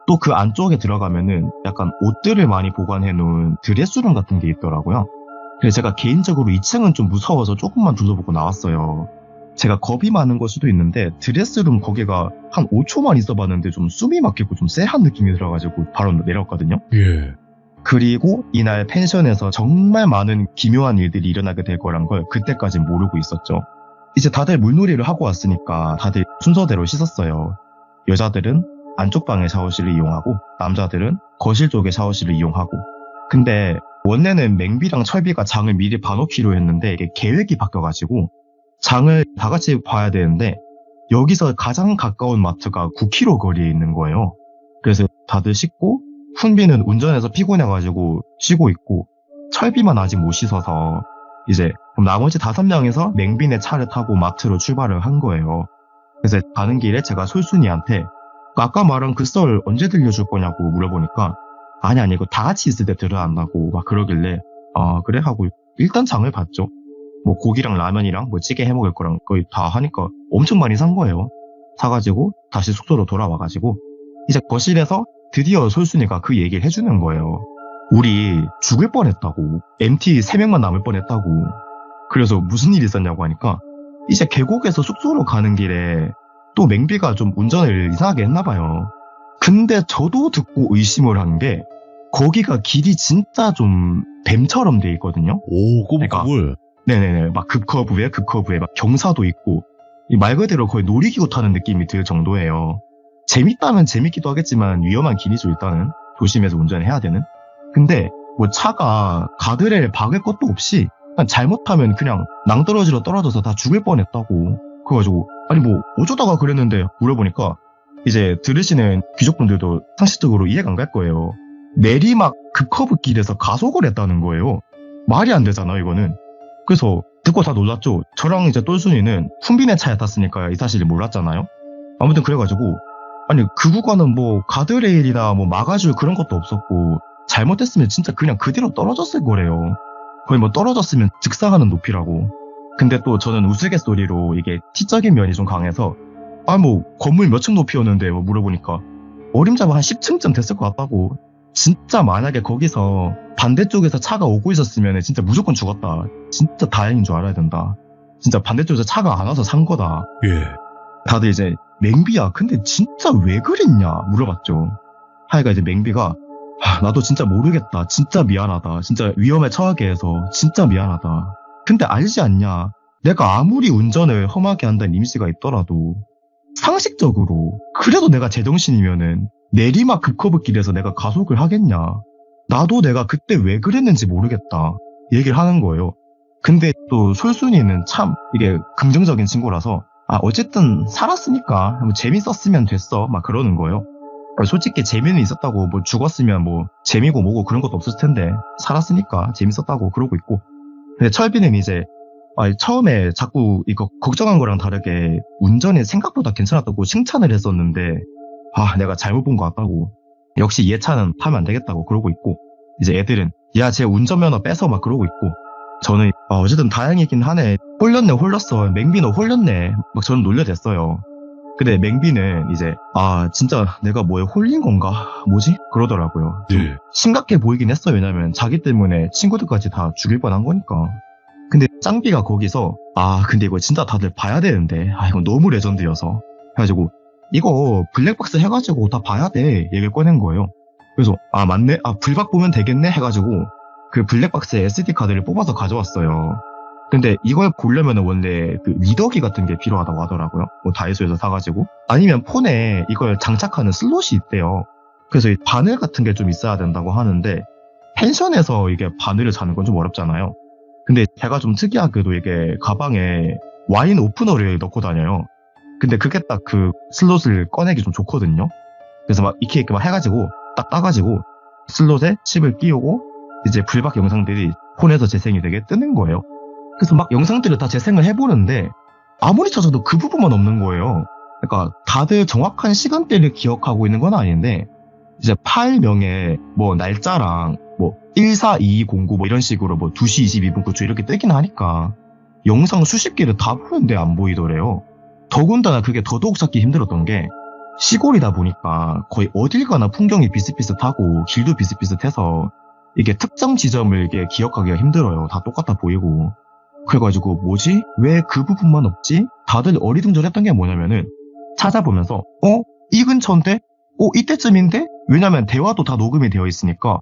또 그 안쪽에 들어가면은 약간 옷들을 많이 보관해 놓은 드레스룸 같은 게 있더라고요. 그래서 제가 개인적으로 2층은 좀 무서워서 조금만 둘러보고 나왔어요. 제가 겁이 많은 걸 수도 있는데 드레스룸 거기가 한 5초만 있어봤는데 좀 숨이 막히고 좀 쎄한 느낌이 들어가지고 바로 내려왔거든요. 예. 그리고 이날 펜션에서 정말 많은 기묘한 일들이 일어나게 될 거란 걸 그때까진 모르고 있었죠. 이제 다들 물놀이를 하고 왔으니까 다들 순서대로 씻었어요. 여자들은 안쪽 방의 샤워실을 이용하고 남자들은 거실 쪽의 샤워실을 이용하고. 근데 원래는 맹비랑 철비가 장을 미리 봐놓기로 했는데 이게 계획이 바뀌어가지고 장을 다 같이 봐야 되는데 여기서 가장 가까운 마트가 9km 거리에 있는 거예요. 그래서 다들 씻고 훈비는 운전해서 피곤해가지고 쉬고 있고, 철비만 아직 못 씻어서 이제 그럼 나머지 5명이서 맹비네 차를 타고 마트로 출발을 한 거예요. 그래서 가는 길에 제가 솔순이한테 아까 말한 그 썰 언제 들려줄 거냐고 물어보니까, 아니 이거 다 같이 있을 때 들어야 한다고 막 그러길래, 아 그래 하고 일단 장을 봤죠. 뭐 고기랑 라면이랑 뭐 찌개 해먹을 거랑 거의 다 하니까 엄청 많이 산 거예요. 사가지고 다시 숙소로 돌아와가지고 이제 거실에서 드디어 솔순이가 그 얘기를 해주는 거예요. 우리 죽을 뻔했다고. MT 3명만 남을 뻔했다고. 그래서 무슨 일이 있었냐고 하니까, 이제 계곡에서 숙소로 가는 길에 또 맹비가 좀 운전을 이상하게 했나봐요. 근데 저도 듣고 의심을 한 게, 거기가 길이 진짜 좀 뱀처럼 돼 있거든요. 오, 꼬불꼬불. 네네네. 막 급커브에 막 경사도 있고, 말 그대로 거의 놀이기구 타는 느낌이 들 정도예요. 재밌다면 재밌기도 하겠지만 위험한 길이죠. 일단은 조심해서 운전해야 되는. 근데 뭐 차가 가드레일 박을 것도 없이 그냥 잘못하면 그냥 낭떠러지로 떨어져서 다 죽을 뻔했다고. 그래가지고 아니 뭐 어쩌다가 그랬는데 물어보니까, 이제 들으시는 귀족분들도 상식적으로 이해가 안 갈 거예요. 내리막 급커브 길에서 가속을 했다는 거예요. 말이 안 되잖아 이거는. 그래서 듣고 다 놀랐죠. 저랑 이제 똘순이는 훈비네 차에 탔으니까 이 사실을 몰랐잖아요. 아무튼 그래가지고 아니 그 구간은 뭐 가드레일이나 뭐 막아줄 그런 것도 없었고, 잘못했으면 진짜 그냥 그대로 떨어졌을 거래요. 거의 뭐 떨어졌으면 즉사하는 높이라고. 근데 또 저는 우스갯소리로 이게 T적인 면이 좀 강해서, 아 뭐 건물 몇 층 높이였는데 뭐 물어보니까 어림잡아 한 10층쯤 됐을 것 같다고. 진짜 만약에 거기서 반대쪽에서 차가 오고 있었으면 진짜 무조건 죽었다. 진짜 다행인 줄 알아야 된다. 진짜 반대쪽에서 차가 안 와서 산 거다. 예. 다들 이제 맹비야 근데 진짜 왜 그랬냐 물어봤죠. 하여가 이제 맹비가, 나도 진짜 모르겠다. 진짜 미안하다. 진짜 위험에 처하게 해서 진짜 미안하다. 근데 알지 않냐, 내가 아무리 운전을 험하게 한다는 이미지가 있더라도 상식적으로 그래도 내가 제정신이면은 내리막 급커브 길에서 내가 가속을 하겠냐. 나도 내가 그때 왜 그랬는지 모르겠다 얘기를 하는 거예요. 근데 또 솔순이는 참 이게 긍정적인 친구라서 어쨌든 살았으니까 뭐 재밌었으면 됐어 막 그러는 거예요. 솔직히 재미는 있었다고 뭐 죽었으면 뭐 재미고 뭐고 그런 것도 없을 텐데 살았으니까 재밌었다고 그러고 있고. 근데 철비는 이제 처음에 자꾸 이거 걱정한 거랑 다르게 운전이 생각보다 괜찮았다고 칭찬을 했었는데 내가 잘못 본 것 같다고, 역시 얘 차는 타면 안 되겠다고 그러고 있고, 이제 애들은 야 쟤 운전면허 뺏어 막 그러고 있고, 저는 어쨌든 다행이긴 하네, 홀렸네 홀렸어 맹비 너 홀렸네 막 저는 놀려댔어요. 근데 맹비는 이제 진짜 내가 뭐에 홀린 건가 뭐지 그러더라고요. 좀 네. 심각해 보이긴 했어요. 왜냐면 자기 때문에 친구들까지 다 죽일 뻔한 거니까. 근데 짱비가 거기서 근데 이거 진짜 다들 봐야 되는데 이건 너무 레전드여서 해가지고 이거 블랙박스 해가지고 다 봐야 돼 얘기를 꺼낸 거예요. 그래서 맞네 불박 보면 되겠네 해가지고 그 블랙박스에 SD 카드를 뽑아서 가져왔어요. 근데 이걸 보려면 원래 그 리더기 같은 게 필요하다고 하더라고요. 뭐 다이소에서 사가지고 아니면 폰에 이걸 장착하는 슬롯이 있대요. 그래서 이 바늘 같은 게 좀 있어야 된다고 하는데 펜션에서 이게 바늘을 사는 건 좀 어렵잖아요. 근데 제가 좀 특이하게도 이게 가방에 와인 오프너를 넣고 다녀요. 근데 그게 딱 그 슬롯을 꺼내기 좀 좋거든요. 그래서 막 이렇게 막 해가지고 딱 따가지고 슬롯에 칩을 끼우고 이제 불박 영상들이 폰에서 재생이 되게 뜨는 거예요. 그래서 막 영상들을 다 재생을 해보는데 아무리 찾아도 그 부분만 없는 거예요. 그러니까 다들 정확한 시간대를 기억하고 있는 건 아닌데 이제 파일명에 뭐 날짜랑 뭐 142209 뭐 이런 식으로 뭐 2시 22분 9초 이렇게 뜨긴 하니까 영상 수십 개를 다 보는데 안 보이더래요. 더군다나 그게 더더욱 찾기 힘들었던 게 시골이다 보니까 거의 어딜 가나 풍경이 비슷비슷하고 길도 비슷비슷해서 이게 특정 지점을 이게 기억하기가 힘들어요. 다 똑같아 보이고. 그래가지고 뭐지? 왜 그 부분만 없지? 다들 어리둥절했던 게 뭐냐면은 찾아보면서 이 근처인데? 이때쯤인데? 왜냐면 대화도 다 녹음이 되어 있으니까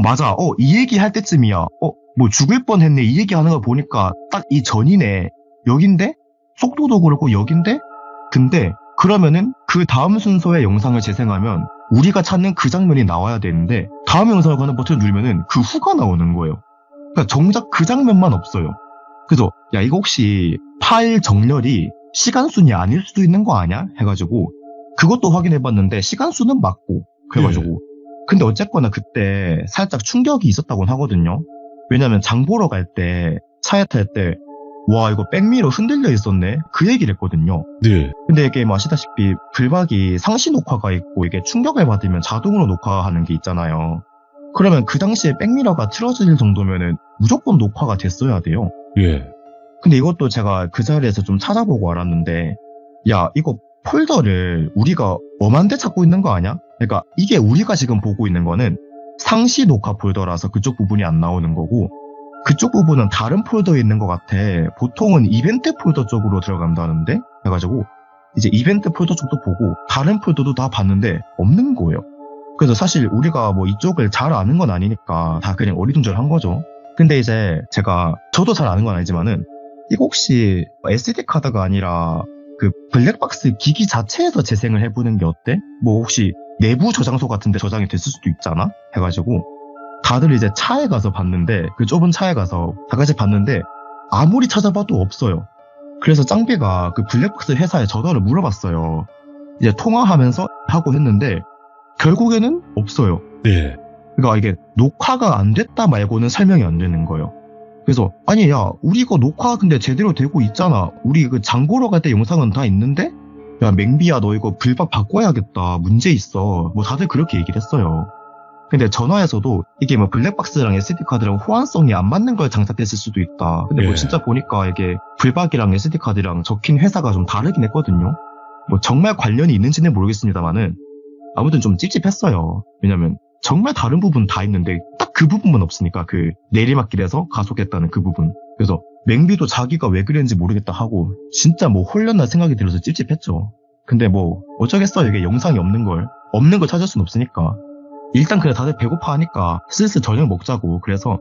맞아 이 얘기 할 때쯤이야 뭐 죽을 뻔했네 이 얘기 하는 거 보니까 딱 이 전이네 여긴데? 속도도 그렇고 여긴데? 근데 그러면은 그 다음 순서의 영상을 재생하면 우리가 찾는 그 장면이 나와야 되는데 다음 영상을 가는 버튼을 누르면은 그 후가 나오는 거예요. 그러니까 정작 그 장면만 없어요. 그래서 야 이거 혹시 파일 정렬이 시간순이 아닐 수도 있는 거 아니야? 해가지고 그것도 확인해봤는데 시간수는 맞고 그래가지고 근데 어쨌거나 그때 살짝 충격이 있었다고는 하거든요. 왜냐면 장 보러 갈 때 차에 탈 때 와 이거 백미러 흔들려 있었네 그 얘기를 했거든요. 네. 근데 이게 뭐 아시다시피 불박이 상시 녹화가 있고 이게 충격을 받으면 자동으로 녹화하는 게 있잖아요. 그러면 그 당시에 백미러가 틀어질 정도면은 무조건 녹화가 됐어야 돼요. 예. 근데 이것도 제가 그 자리에서 좀 찾아보고 알았는데 야 이거 폴더를 우리가 엄한데 찾고 있는 거 아니야? 그러니까 이게 우리가 지금 보고 있는 거는 상시 녹화 폴더라서 그쪽 부분이 안 나오는 거고 그쪽 부분은 다른 폴더에 있는 것 같아. 보통은 이벤트 폴더 쪽으로 들어간다는데 해가지고 이제 이벤트 폴더 쪽도 보고 다른 폴더도 다 봤는데 없는 거예요. 그래서 사실 우리가 뭐 이쪽을 잘 아는 건 아니니까 다 그냥 어리둥절한 거죠. 근데 이제 저도 잘 아는 건 아니지만은 이거 혹시 SD 카드가 아니라 그 블랙박스 기기 자체에서 재생을 해보는 게 어때? 뭐 혹시 내부 저장소 같은 데 저장이 됐을 수도 있잖아? 해가지고 다들 이제 차에 가서 봤는데 그 좁은 차에 가서 다 같이 봤는데 아무리 찾아봐도 없어요. 그래서 짱비가 그 블랙박스 회사에 전화를 물어봤어요. 이제 통화하면서 하고 했는데 결국에는 없어요. 네. 그러니까 이게 녹화가 안 됐다 말고는 설명이 안 되는 거예요. 그래서 아니 야 우리 이거 녹화 근데 제대로 되고 있잖아. 우리 그 장 보러 갈 때 영상은 다 있는데? 야 맹비야 너 이거 불박 바꿔야겠다. 문제 있어. 뭐 다들 그렇게 얘기를 했어요. 근데 전화에서도 이게 뭐 블랙박스랑 SD카드랑 호환성이 안 맞는 걸 장착했을 수도 있다. 근데 뭐 진짜 보니까 이게 불박이랑 SD카드랑 적힌 회사가 좀 다르긴 했거든요. 뭐 정말 관련이 있는지는 모르겠습니다만은 아무튼 좀 찝찝했어요. 왜냐면 정말 다른 부분 다 있는데 딱 그 부분만 없으니까 그 내리막길에서 가속했다는 그 부분. 그래서 맹비도 자기가 왜 그랬는지 모르겠다 하고 진짜 뭐 홀렸나 생각이 들어서 찝찝했죠. 근데 뭐 어쩌겠어요. 이게 영상이 없는 걸 찾을 순 없으니까 일단 그래 다들 배고파 하니까 슬슬 저녁 먹자고. 그래서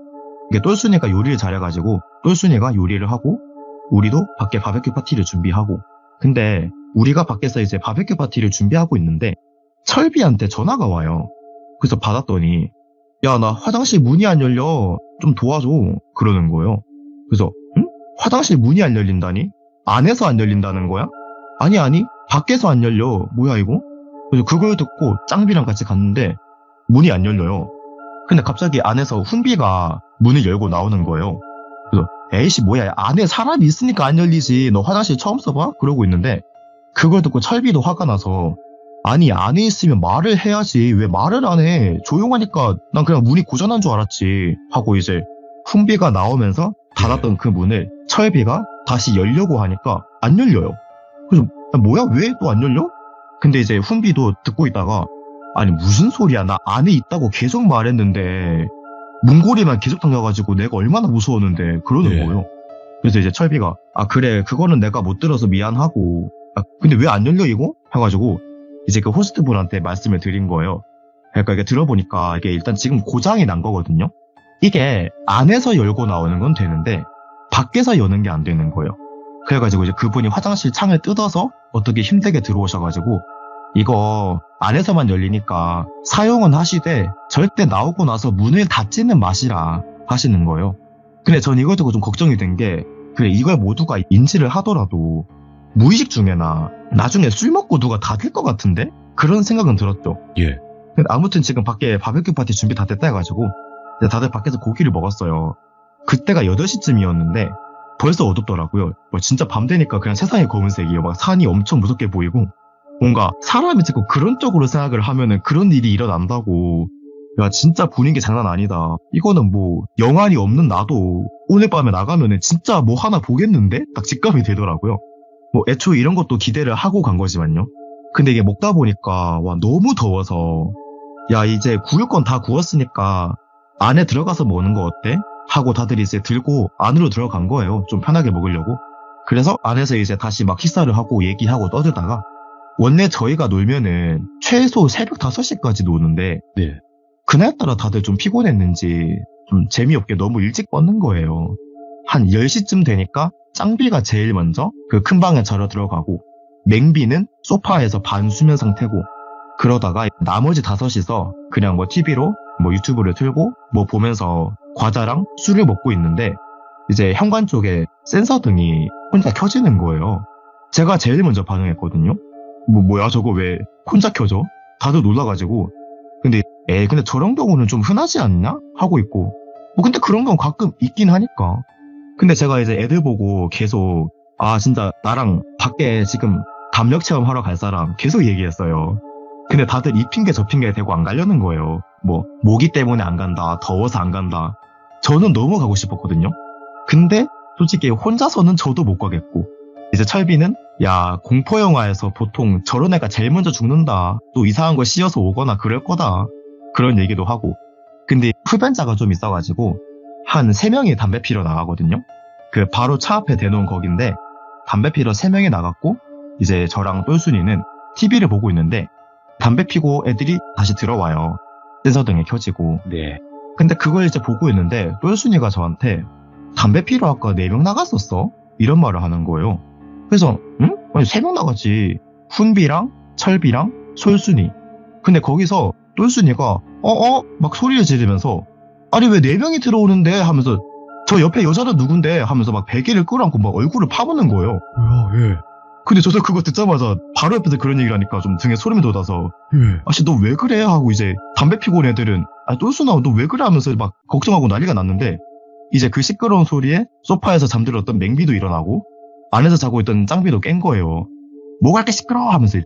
이게 똘순이가 요리를 잘해가지고 똘순이가 요리를 하고 우리도 밖에 바베큐 파티를 준비하고. 근데 우리가 밖에서 이제 바베큐 파티를 준비하고 있는데 철비한테 전화가 와요. 그래서 받았더니 야 나 화장실 문이 안 열려 좀 도와줘 그러는 거예요. 그래서 응? 화장실 문이 안 열린다니? 안에서 안 열린다는 거야? 아니 밖에서 안 열려. 뭐야 이거? 그래서 그걸 듣고 짱비랑 같이 갔는데 문이 안 열려요. 근데 갑자기 안에서 훈비가 문을 열고 나오는 거예요. 그래서 에이씨 뭐야, 안에 사람이 있으니까 안 열리지, 너 화장실 처음 써봐? 그러고 있는데 그걸 듣고 철비도 화가 나서 아니 안에 있으면 말을 해야지 왜 말을 안 해, 조용하니까 난 그냥 문이 고장난 줄 알았지 하고 이제 훈비가 나오면서 닫았던 그 문을 철비가 다시 열려고 하니까 안 열려요. 그래서 뭐야 왜 또 안 열려? 근데 이제 훈비도 듣고 있다가 아니 무슨 소리야, 나 안에 있다고 계속 말했는데 문고리만 계속 당겨가지고 내가 얼마나 무서웠는데 그러는 네. 거예요. 그래서 이제 철비가 아 그래 그거는 내가 못 들어서 미안하고 근데 왜 안 열려 이거? 해가지고 이제 그 호스트분한테 말씀을 드린 거예요. 그러니까 이게 들어보니까 이게 일단 지금 고장이 난 거거든요. 이게 안에서 열고 나오는 건 되는데 밖에서 여는 게 안 되는 거예요. 그래가지고 이제 그분이 화장실 창을 뜯어서 어떻게 힘들게 들어오셔가지고 이거 안에서만 열리니까 사용은 하시되 절대 나오고 나서 문을 닫지는 마시라 하시는 거예요. 근데 전 이걸 듣고 좀 걱정이 된 게 그래 이걸 모두가 인지를 하더라도 무의식 중에나 나중에 술 먹고 누가 닫을 것 같은데? 그런 생각은 들었죠. 예. 근데 아무튼 지금 밖에 바베큐 파티 준비 다 됐다 해가지고 이제 다들 밖에서 고기를 먹었어요. 그때가 8시쯤이었는데 벌써 어둡더라고요. 진짜 밤 되니까 그냥 세상이 검은색이에요. 막 산이 엄청 무섭게 보이고 뭔가 사람이 자꾸 그런 쪽으로 생각을 하면은 그런 일이 일어난다고. 야 진짜 분위기 장난 아니다. 이거는 뭐 영안이 없는 나도 오늘 밤에 나가면은 진짜 뭐 하나 보겠는데? 딱 직감이 되더라고요. 뭐 애초에 이런 것도 기대를 하고 간 거지만요. 근데 이게 먹다 보니까 와 너무 더워서 야 이제 구울 건 다 구웠으니까 안에 들어가서 먹는 거 어때? 하고 다들 이제 들고 안으로 들어간 거예요. 좀 편하게 먹으려고. 그래서 안에서 이제 다시 막 식사를 하고 얘기하고 떠들다가 원래 저희가 놀면은 최소 새벽 5시까지 노는데 네. 그날따라 다들 좀 피곤했는지 좀 재미없게 너무 일찍 뻗는 거예요. 한 10시쯤 되니까 짱비가 제일 먼저 그 큰 방에 자러 들어가고 맹비는 소파에서 반수면 상태고 그러다가 나머지 5이서 그냥 뭐 TV로 뭐 유튜브를 틀고 뭐 보면서 과자랑 술을 먹고 있는데 이제 현관 쪽에 센서 등이 혼자 켜지는 거예요. 제가 제일 먼저 반응했거든요. 뭐야 저거 왜 혼자 켜져? 다들 놀라가지고 근데 저런 경우는 좀 흔하지 않냐? 하고 있고 근데 그런 경우 가끔 있긴 하니까. 근데 제가 이제 애들 보고 계속 진짜 나랑 밖에 지금 담력 체험하러 갈 사람 계속 얘기했어요. 근데 다들 이 핑계 저 핑계 대고 안 가려는 거예요. 뭐 모기 때문에 안 간다, 더워서 안 간다. 저는 너무 가고 싶었거든요. 근데 솔직히 혼자서는 저도 못 가겠고 이제 철비는 야 공포영화에서 보통 저런 애가 제일 먼저 죽는다, 또 이상한 거 씌어서 오거나 그럴 거다, 그런 얘기도 하고. 근데 흡연자가 좀 있어가지고 한 3명이 담배 피러 나가거든요. 그 바로 차 앞에 대놓은 거긴데 담배 피러 3명이 나갔고 이제 저랑 똘순이는 TV를 보고 있는데 담배 피고 애들이 다시 들어와요. 센서등이 켜지고. 네. 근데 그걸 이제 보고 있는데 똘순이가 저한테 담배 피러 아까 4명 나갔었어? 이런 말을 하는 거예요. 그래서 응? 아니 3명 나갔지. 훈비랑 철비랑 솔순이. 근데 거기서 똘순이가 막 소리를 지르면서 아니 왜 4명이 들어오는데 하면서 저 옆에 여자는 누군데 하면서 막 베개를 끌어안고 막 얼굴을 파보는 거예요. 뭐야, 예. 근데 저도 그거 듣자마자 바로 옆에서 그런 얘기를 하니까 좀 등에 소름이 돋아서 예. 아씨 너 왜 그래? 하고 이제 담배 피고 온 애들은 똘순아 너 왜 그래? 하면서 막 걱정하고 난리가 났는데 이제 그 시끄러운 소리에 소파에서 잠들었던 맹비도 일어나고 안에서 자고 있던 짱비도 깬 거예요. 뭐가 이렇게 시끄러워? 하면서.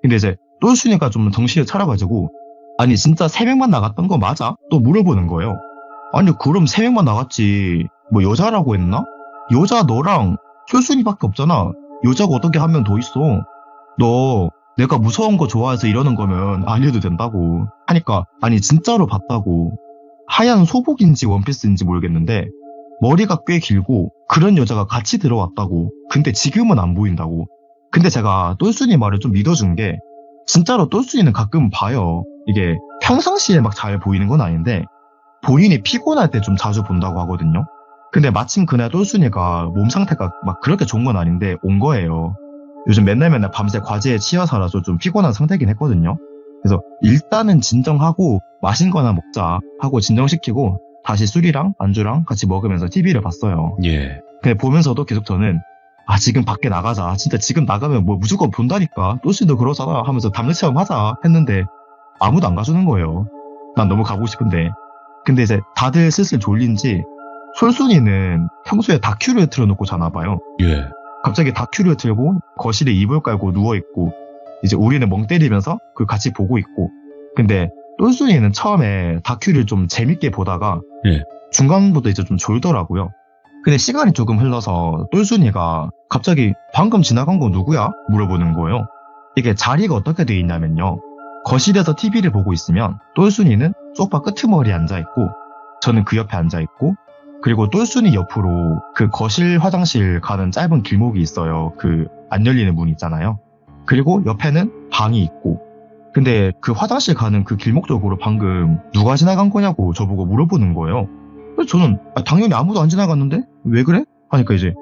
근데 이제 똘순이가 좀 정신을 차려가지고 아니 진짜 3명만 나갔던 거 맞아? 또 물어보는 거예요. 아니 그럼 3명만 나갔지 뭐 여자라고 했나? 여자 너랑 솔순이밖에 없잖아. 여자가 어떻게 한 명 더 있어. 너 내가 무서운 거 좋아해서 이러는 거면 안 해도 된다고 하니까 아니 진짜로 봤다고. 하얀 소복인지 원피스인지 모르겠는데 머리가 꽤 길고 그런 여자가 같이 들어왔다고. 근데 지금은 안 보인다고. 근데 제가 똘순이 말을 좀 믿어준 게 진짜로 똘순이는 가끔 봐요. 이게 평상시에 막 잘 보이는 건 아닌데 본인이 피곤할 때 좀 자주 본다고 하거든요. 근데 마침 그날 똘순이가 몸 상태가 막 그렇게 좋은 건 아닌데 온 거예요. 요즘 맨날 밤새 과제에 치여 살아서 좀 피곤한 상태긴 했거든요. 그래서 일단은 진정하고 마신 거나 먹자 하고 진정시키고 다시 술이랑 안주랑 같이 먹으면서 TV를 봤어요. 예. 근데 보면서도 계속 저는 지금 밖에 나가자. 진짜 지금 나가면 뭐 무조건 본다니까. 또씨도 그러잖아. 하면서 담배 체험 하자 했는데 아무도 안 가주는 거예요. 난 너무 가고 싶은데. 근데 이제 다들 슬슬 졸린지 솔순이는 평소에 다큐를 틀어놓고 자나 봐요. 예. 갑자기 다큐를 틀고 거실에 이불 깔고 누워있고 이제 우리는 멍 때리면서 그걸 같이 보고 있고. 근데 똘순이는 처음에 다큐를 좀 재밌게 보다가 예. 중간부터 이제 좀 졸더라고요. 근데 시간이 조금 흘러서 똘순이가 갑자기 방금 지나간 거 누구야? 물어보는 거예요. 이게 자리가 어떻게 돼 있냐면요. 거실에서 TV를 보고 있으면 똘순이는 소파 끄트머리에 앉아있고 저는 그 옆에 앉아있고 그리고 똘순이 옆으로 그 거실 화장실 가는 짧은 길목이 있어요. 그 안 열리는 문 있잖아요. 그리고 옆에는 방이 있고 근데 그 화장실 가는 그 길목 쪽으로 방금 누가 지나간 거냐고 저보고 물어보는 거예요. 그래서 저는 당연히 아무도 안 지나갔는데 왜 그래? 하니까 이제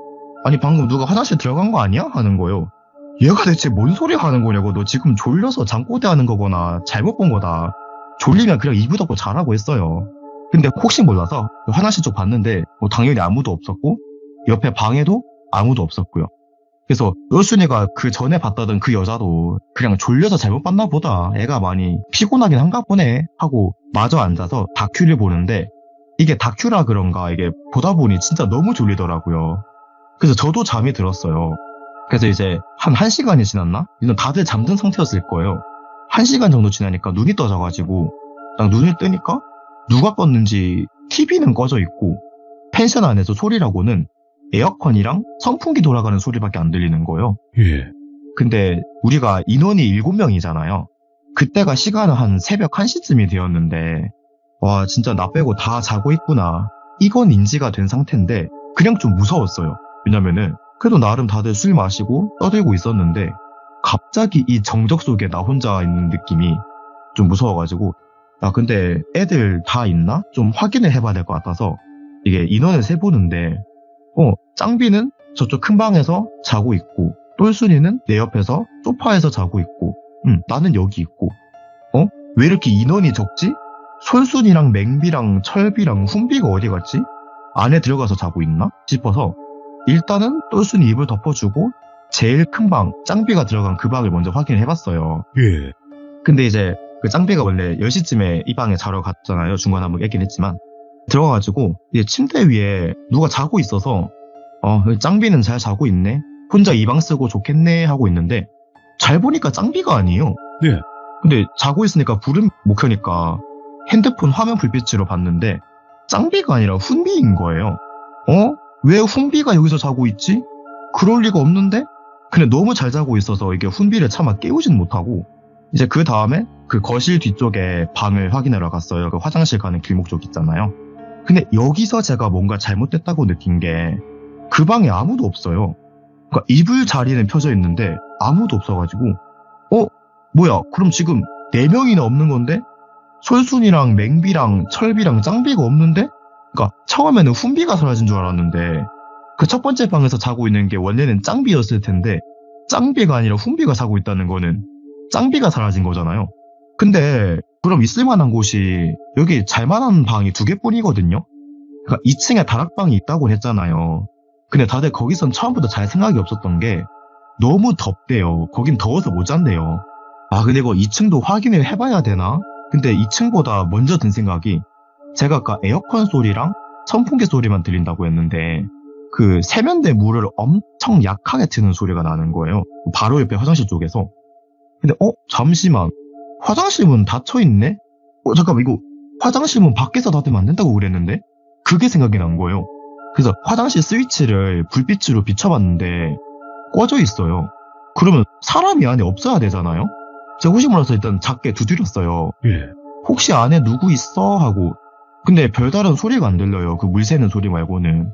아니 방금 누가 화장실 들어간 거 아니야? 하는 거예요. 얘가 대체 뭔 소리 하는 거냐고. 너 지금 졸려서 잠꼬대 하는 거거나 잘못 본 거다. 졸리면 그냥 이불 덮고 자라고 했어요. 근데 혹시 몰라서 화장실 쪽 봤는데 뭐 당연히 아무도 없었고 옆에 방에도 아무도 없었고요. 그래서 똘순이가 그 전에 봤다던 그 여자도 그냥 졸려서 잘못 봤나 보다. 애가 많이 피곤하긴 한가 보네 하고 마저 앉아서 다큐를 보는데 이게 다큐라 그런가 이게 보다 보니 진짜 너무 졸리더라고요. 그래서 저도 잠이 들었어요. 그래서 이제 한 1시간이 지났나? 이건 다들 잠든 상태였을 거예요. 1시간 정도 지나니까 눈이 떠져가지고 딱 눈을 뜨니까 누가 껐는지 TV는 꺼져 있고 펜션 안에서 소리라고는 에어컨이랑 선풍기 돌아가는 소리밖에 안 들리는 거예요. 예. 근데 우리가 인원이 7명이잖아요. 그때가 시간은 한 새벽 1시쯤이 되었는데 와 진짜 나 빼고 다 자고 있구나. 이건 인지가 된 상태인데 그냥 좀 무서웠어요. 왜냐면은 그래도 나름 다들 술 마시고 떠들고 있었는데 갑자기 이 정적 속에 나 혼자 있는 느낌이 좀 무서워가지고 근데 애들 다 있나? 좀 확인을 해봐야 될 것 같아서 이게 인원을 세보는데 짱비는 저쪽 큰 방에서 자고 있고 똘순이는 내 옆에서 소파에서 자고 있고 나는 여기 있고 왜 이렇게 인원이 적지? 솔순이랑 맹비랑 철비랑 훈비가 어디 갔지? 안에 들어가서 자고 있나? 싶어서 일단은 똘순이 이불 덮어주고 제일 큰 방 짱비가 들어간 그 방을 먼저 확인해봤어요. 예. 근데 이제 그 짱비가 원래 10시쯤에 이 방에 자러 갔잖아요. 중간에 한번 깼긴 했지만 들어가가지고 이제 침대 위에 누가 자고 있어서 짱비는 잘 자고 있네. 혼자 이 방 쓰고 좋겠네 하고 있는데 잘 보니까 짱비가 아니에요. 네. 근데 자고 있으니까 불은 못 켜니까 핸드폰 화면 불빛으로 봤는데 짱비가 아니라 훈비인 거예요. 왜 훈비가 여기서 자고 있지? 그럴 리가 없는데? 근데 너무 잘 자고 있어서 이게 훈비를 차마 깨우진 못하고 이제 그 다음에 그 거실 뒤쪽에 방을 확인하러 갔어요. 그 화장실 가는 길목 쪽 있잖아요. 근데 여기서 제가 뭔가 잘못됐다고 느낀 게 그 방에 아무도 없어요. 그러니까 이불 자리는 펴져 있는데 아무도 없어가지고 뭐야 그럼 지금 4명이나 없는 건데 솔순이랑 맹비랑 철비랑 짱비가 없는데? 그러니까 처음에는 훈비가 사라진 줄 알았는데 그 첫 번째 방에서 자고 있는 게 원래는 짱비였을 텐데 짱비가 아니라 훈비가 자고 있다는 거는 짱비가 사라진 거잖아요. 근데 그럼 있을만한 곳이 여기 잘만한 방이 2개뿐이거든요. 그러니까 2층에 다락방이 있다고 했잖아요. 근데 다들 거기선 처음부터 잘 생각이 없었던 게 너무 덥대요. 거긴 더워서 못 잔대요. 근데 이거 2층도 확인을 해봐야 되나? 근데 2층보다 먼저 든 생각이 제가 아까 에어컨 소리랑 선풍기 소리만 들린다고 했는데 그 세면대 물을 엄청 약하게 트는 소리가 나는 거예요. 바로 옆에 화장실 쪽에서. 근데 잠시만 화장실 문 닫혀있네? 잠깐만 이거 화장실 문 밖에서 닫으면 안 된다고 그랬는데? 그게 생각이 난 거예요. 그래서 화장실 스위치를 불빛으로 비춰봤는데 꺼져 있어요. 그러면 사람이 안에 없어야 되잖아요? 제가 혹시 몰라서 일단 작게 두드렸어요. 예. 혹시 안에 누구 있어? 하고. 근데 별다른 소리가 안 들려요. 그 물 새는 소리 말고는.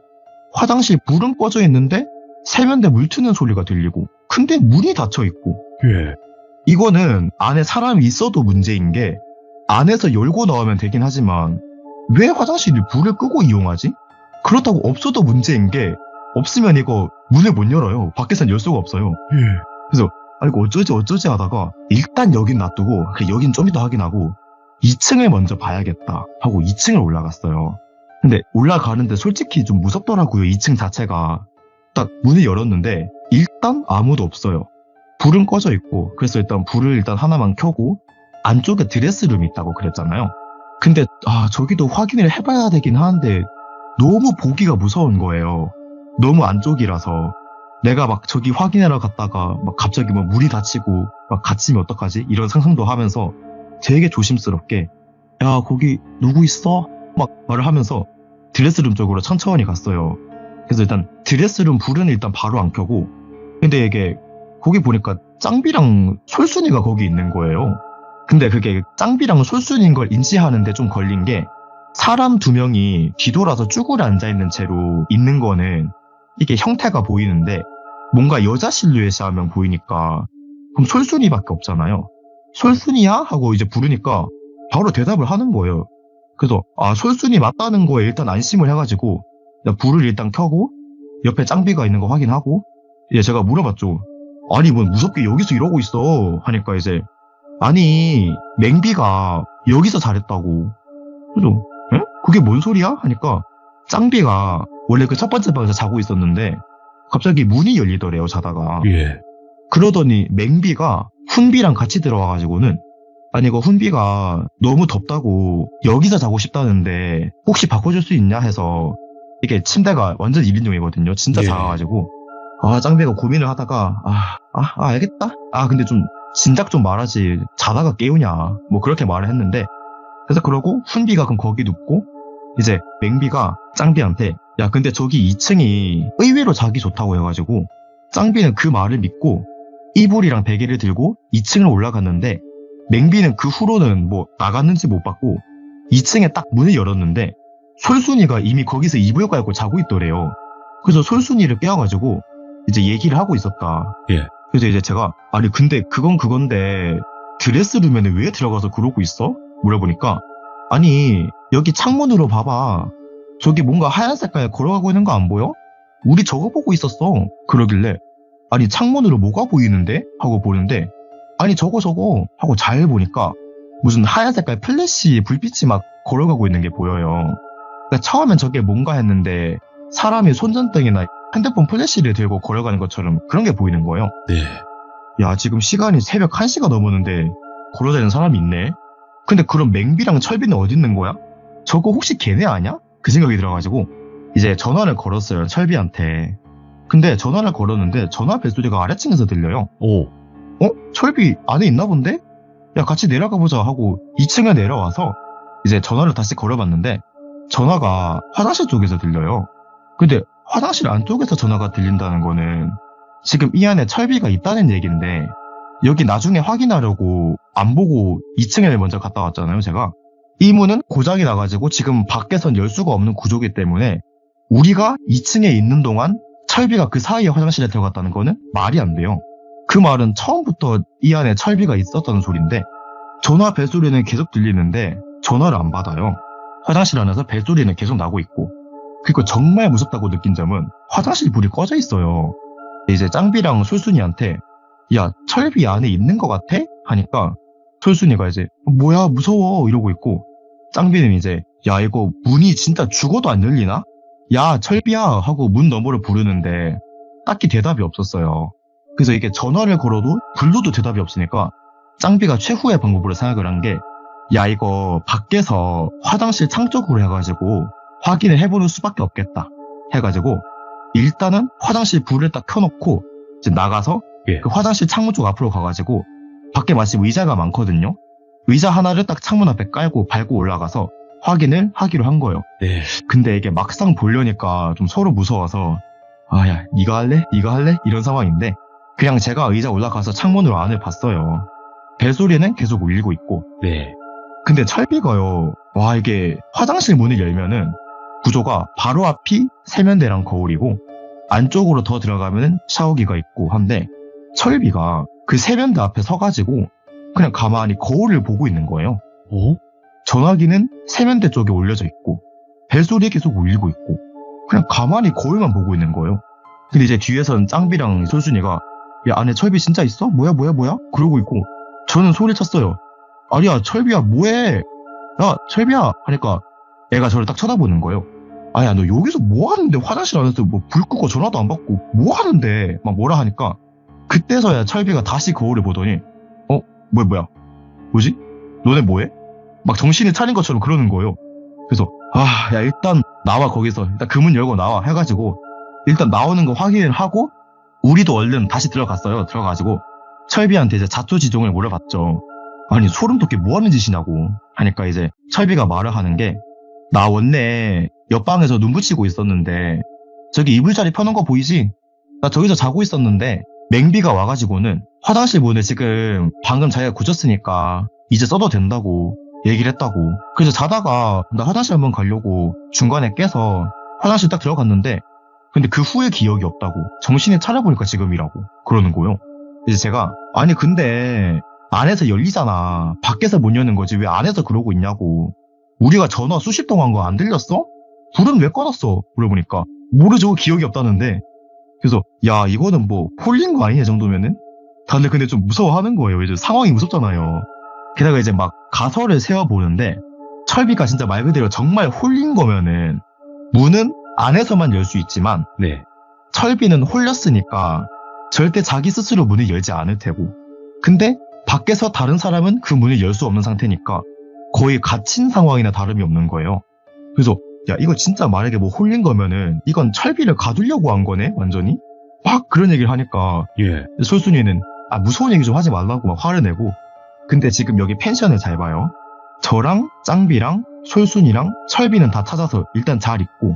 화장실 불은 꺼져 있는데 세면대 물 트는 소리가 들리고 근데 문이 닫혀 있고. 예. 이거는 안에 사람이 있어도 문제인 게 안에서 열고 나오면 되긴 하지만 왜 화장실이 불을 끄고 이용하지? 그렇다고 없어도 문제인 게 없으면 이거 문을 못 열어요. 밖에선 열 수가 없어요. 예. 그래서 이거 어쩌지 하다가 일단 여긴 놔두고 여긴 좀 이따 확인하고 2층을 먼저 봐야겠다 하고 2층을 올라갔어요. 근데 올라가는데 솔직히 좀 무섭더라고요. 2층 자체가 딱 문을 열었는데 일단 아무도 없어요. 불은 꺼져 있고 그래서 일단 불을 일단 하나만 켜고 안쪽에 드레스룸이 있다고 그랬잖아요. 근데 저기도 확인을 해봐야 되긴 하는데 너무 보기가 무서운 거예요. 너무 안쪽이라서 내가 막 저기 확인하러 갔다가 막 갑자기 뭐 문이 닫히고 막 갇히면 어떡하지? 이런 상상도 하면서 되게 조심스럽게 야 거기 누구 있어? 막 말을 하면서 드레스룸 쪽으로 천천히 갔어요. 그래서 일단 드레스룸 불은 일단 바로 안 켜고 근데 이게 거기 보니까 짱비랑 솔순이가 거기 있는 거예요. 근데 그게 짱비랑 솔순이인 걸 인지하는데 좀 걸린 게 사람 2명이 뒤돌아서 쭈그려 앉아있는 채로 있는 거는 이게 형태가 보이는데 뭔가 여자 실루엣이 한 명 보이니까 그럼 솔순이밖에 없잖아요. 솔순이야? 하고 이제 부르니까 바로 대답을 하는 거예요. 그래서 솔순이 맞다는 거에 일단 안심을 해가지고 불을 일단 켜고 옆에 짱비가 있는 거 확인하고 이제 제가 물어봤죠. 아니 뭐 무섭게 여기서 이러고 있어 하니까 이제 아니 맹비가 여기서 잘했다고. 그래서 에? 그게 뭔 소리야? 하니까 짱비가 원래 그 첫 번째 방에서 자고 있었는데 갑자기 문이 열리더래요 자다가. 예. 그러더니 맹비가 훈비랑 같이 들어와가지고는 아니 이거 훈비가 너무 덥다고 여기서 자고 싶다는데 혹시 바꿔줄 수 있냐 해서 이게 침대가 완전 1인용이거든요. 진짜 예. 작아가지고 짱비가 고민을 하다가 알겠다. 근데 좀 진작 좀 말하지 자다가 깨우냐 뭐 그렇게 말을 했는데 그래서 그러고 훈비가 그럼 거기 눕고 이제 맹비가 짱비한테 야 근데 저기 2층이 의외로 자기 좋다고 해가지고 짱비는 그 말을 믿고 이불이랑 베개를 들고 2층을 올라갔는데 맹비는 그 후로는 뭐 나갔는지 못 봤고 2층에 딱 문을 열었는데 솔순이가 이미 거기서 이불 깔고 자고 있더래요. 그래서 솔순이를 깨워가지고 이제 얘기를 하고 있었다. 예. 그래서 이제 제가 아니 근데 그건 그건데 드레스룸에는 왜 들어가서 그러고 있어? 물어보니까 아니 여기 창문으로 봐봐. 저기 뭔가 하얀 색깔 걸어가고 있는 거 안 보여? 우리 저거 보고 있었어. 그러길래 아니 창문으로 뭐가 보이는데? 하고 보는데 아니 저거 하고 잘 보니까 무슨 하얀 색깔 플래시 불빛이 막 걸어가고 있는 게 보여요. 그러니까 처음엔 저게 뭔가 했는데 사람이 손전등이나 핸드폰 플래시를 들고 걸어가는 것처럼 그런 게 보이는 거예요. 네. 야 지금 시간이 새벽 1시가 넘었는데 걸어다니는 사람이 있네. 근데 그럼 맹비랑 철비는 어디 있는 거야? 저거 혹시 걔네 아냐? 그 생각이 들어가지고 이제 전화를 걸었어요 철비한테. 근데 전화를 걸었는데 전화 벨소리가 아래층에서 들려요. 오. 철비 안에 있나 본데? 야 같이 내려가 보자 하고 2층에 내려와서 이제 전화를 다시 걸어봤는데 전화가 화장실 쪽에서 들려요. 근데 화장실 안쪽에서 전화가 들린다는 거는 지금 이 안에 철비가 있다는 얘기인데 여기 나중에 확인하려고 안 보고 2층에 먼저 갔다 왔잖아요 제가. 이 문은 고장이 나가지고 지금 밖에선 열 수가 없는 구조기 때문에 우리가 2층에 있는 동안 철비가 그 사이에 화장실에 들어갔다는 거는 말이 안 돼요. 그 말은 처음부터 이 안에 철비가 있었다는 소리인데 전화 벨소리는 계속 들리는데 전화를 안 받아요. 화장실 안에서 벨소리는 계속 나고 있고 그리고 정말 무섭다고 느낀 점은 화장실 불이 꺼져 있어요. 이제 짱비랑 솔순이한테 야 철비 안에 있는 것 같아? 하니까 솔순이가 이제 뭐야 무서워 이러고 있고 짱비는 이제 야 이거 문이 진짜 죽어도 안 열리나? 야 철비야 하고 문 너머를 부르는데 딱히 대답이 없었어요. 그래서 이게 전화를 걸어도 불러도 대답이 없으니까 짱비가 최후의 방법으로 생각을 한 게 야 이거 밖에서 화장실 창 쪽으로 해가지고 확인을 해보는 수밖에 없겠다 해가지고 일단은 화장실 불을 딱 켜놓고 이제 나가서 예. 그 화장실 창문 쪽 앞으로 가가지고 밖에 마침 의자가 많거든요. 의자 하나를 딱 창문 앞에 깔고 밟고 올라가서 확인을 하기로 한 거예요. 네. 근데 이게 막상 보려니까 좀 서로 무서워서 야 이거 할래? 이거 할래? 이런 상황인데 그냥 제가 의자 올라가서 창문으로 안을 봤어요. 벨소리는 계속 울리고 있고 네. 근데 철비가요. 와 이게 화장실 문을 열면은 구조가 바로 앞이 세면대랑 거울이고 안쪽으로 더 들어가면은 샤워기가 있고 한데 철비가 그 세면대 앞에 서가지고 그냥 가만히 거울을 보고 있는 거예요. 전화기는 세면대 쪽에 올려져 있고 벨소리 계속 울리고 있고 그냥 가만히 거울만 보고 있는 거예요. 근데 이제 뒤에선 짱비랑 솔순이가 야 안에 철비 진짜 있어? 뭐야 그러고 있고 저는 소리를 쳤어요. 아니야 철비야 뭐해? 야 철비야 하니까 애가 저를 딱 쳐다보는 거예요. 아야 너 여기서 뭐 하는데 화장실 안에서 뭐 불 끄고 전화도 안 받고 뭐 하는데 막 뭐라 하니까 그때서야 철비가 다시 거울을 보더니 뭐야 뭐지? 너네 뭐해? 막 정신이 차린 것처럼 그러는 거예요. 그래서 야 일단 나와 거기서 일단 그 문 열고 나와 해가지고 일단 나오는 거 확인을 하고 우리도 얼른 다시 들어갔어요. 들어가지고 철비한테 이제 자초지종을 물어봤죠. 아니 소름 돋게 뭐 하는 짓이냐고 하니까 이제 철비가 말을 하는 게 나 원래 옆방에서 눈 붙이고 있었는데 저기 이불자리 펴놓은 거 보이지? 나 저기서 자고 있었는데 맹비가 와가지고는 화장실 문을 지금 방금 자기가 굳혔으니까 이제 써도 된다고 얘기를 했다고. 그래서 자다가 나 화장실 한번 가려고 중간에 깨서 화장실 딱 들어갔는데 근데 그 후에 기억이 없다고. 정신이 차려보니까 지금이라고 그러는 거예요. 이제 제가 아니 근데 안에서 열리잖아. 밖에서 못 여는 거지 왜 안에서 그러고 있냐고. 우리가 전화 수십 통 한 거 안 들렸어? 불은 왜 꺼놨어? 물어보니까 모르죠 기억이 없다는데. 그래서 야 이거는 뭐 홀린 거 아니냐 정도면은. 다들 근데 좀 무서워하는 거예요. 이제 상황이 무섭잖아요. 게다가 이제 막 가설을 세워보는데 철비가 진짜 말 그대로 정말 홀린 거면은 문은 안에서만 열 수 있지만 네. 철비는 홀렸으니까 절대 자기 스스로 문을 열지 않을 테고 근데 밖에서 다른 사람은 그 문을 열 수 없는 상태니까 거의 갇힌 상황이나 다름이 없는 거예요. 그래서 야 이거 진짜 만약에 뭐 홀린 거면은 이건 철비를 가두려고 한 거네 완전히? 막 그런 얘기를 하니까 예. 솔순이는 무서운 얘기 좀 하지 말라고 막 화를 내고 근데 지금 여기 펜션을 잘 봐요. 저랑 짱비랑 솔순이랑 철비는 다 찾아서 일단 잘 있고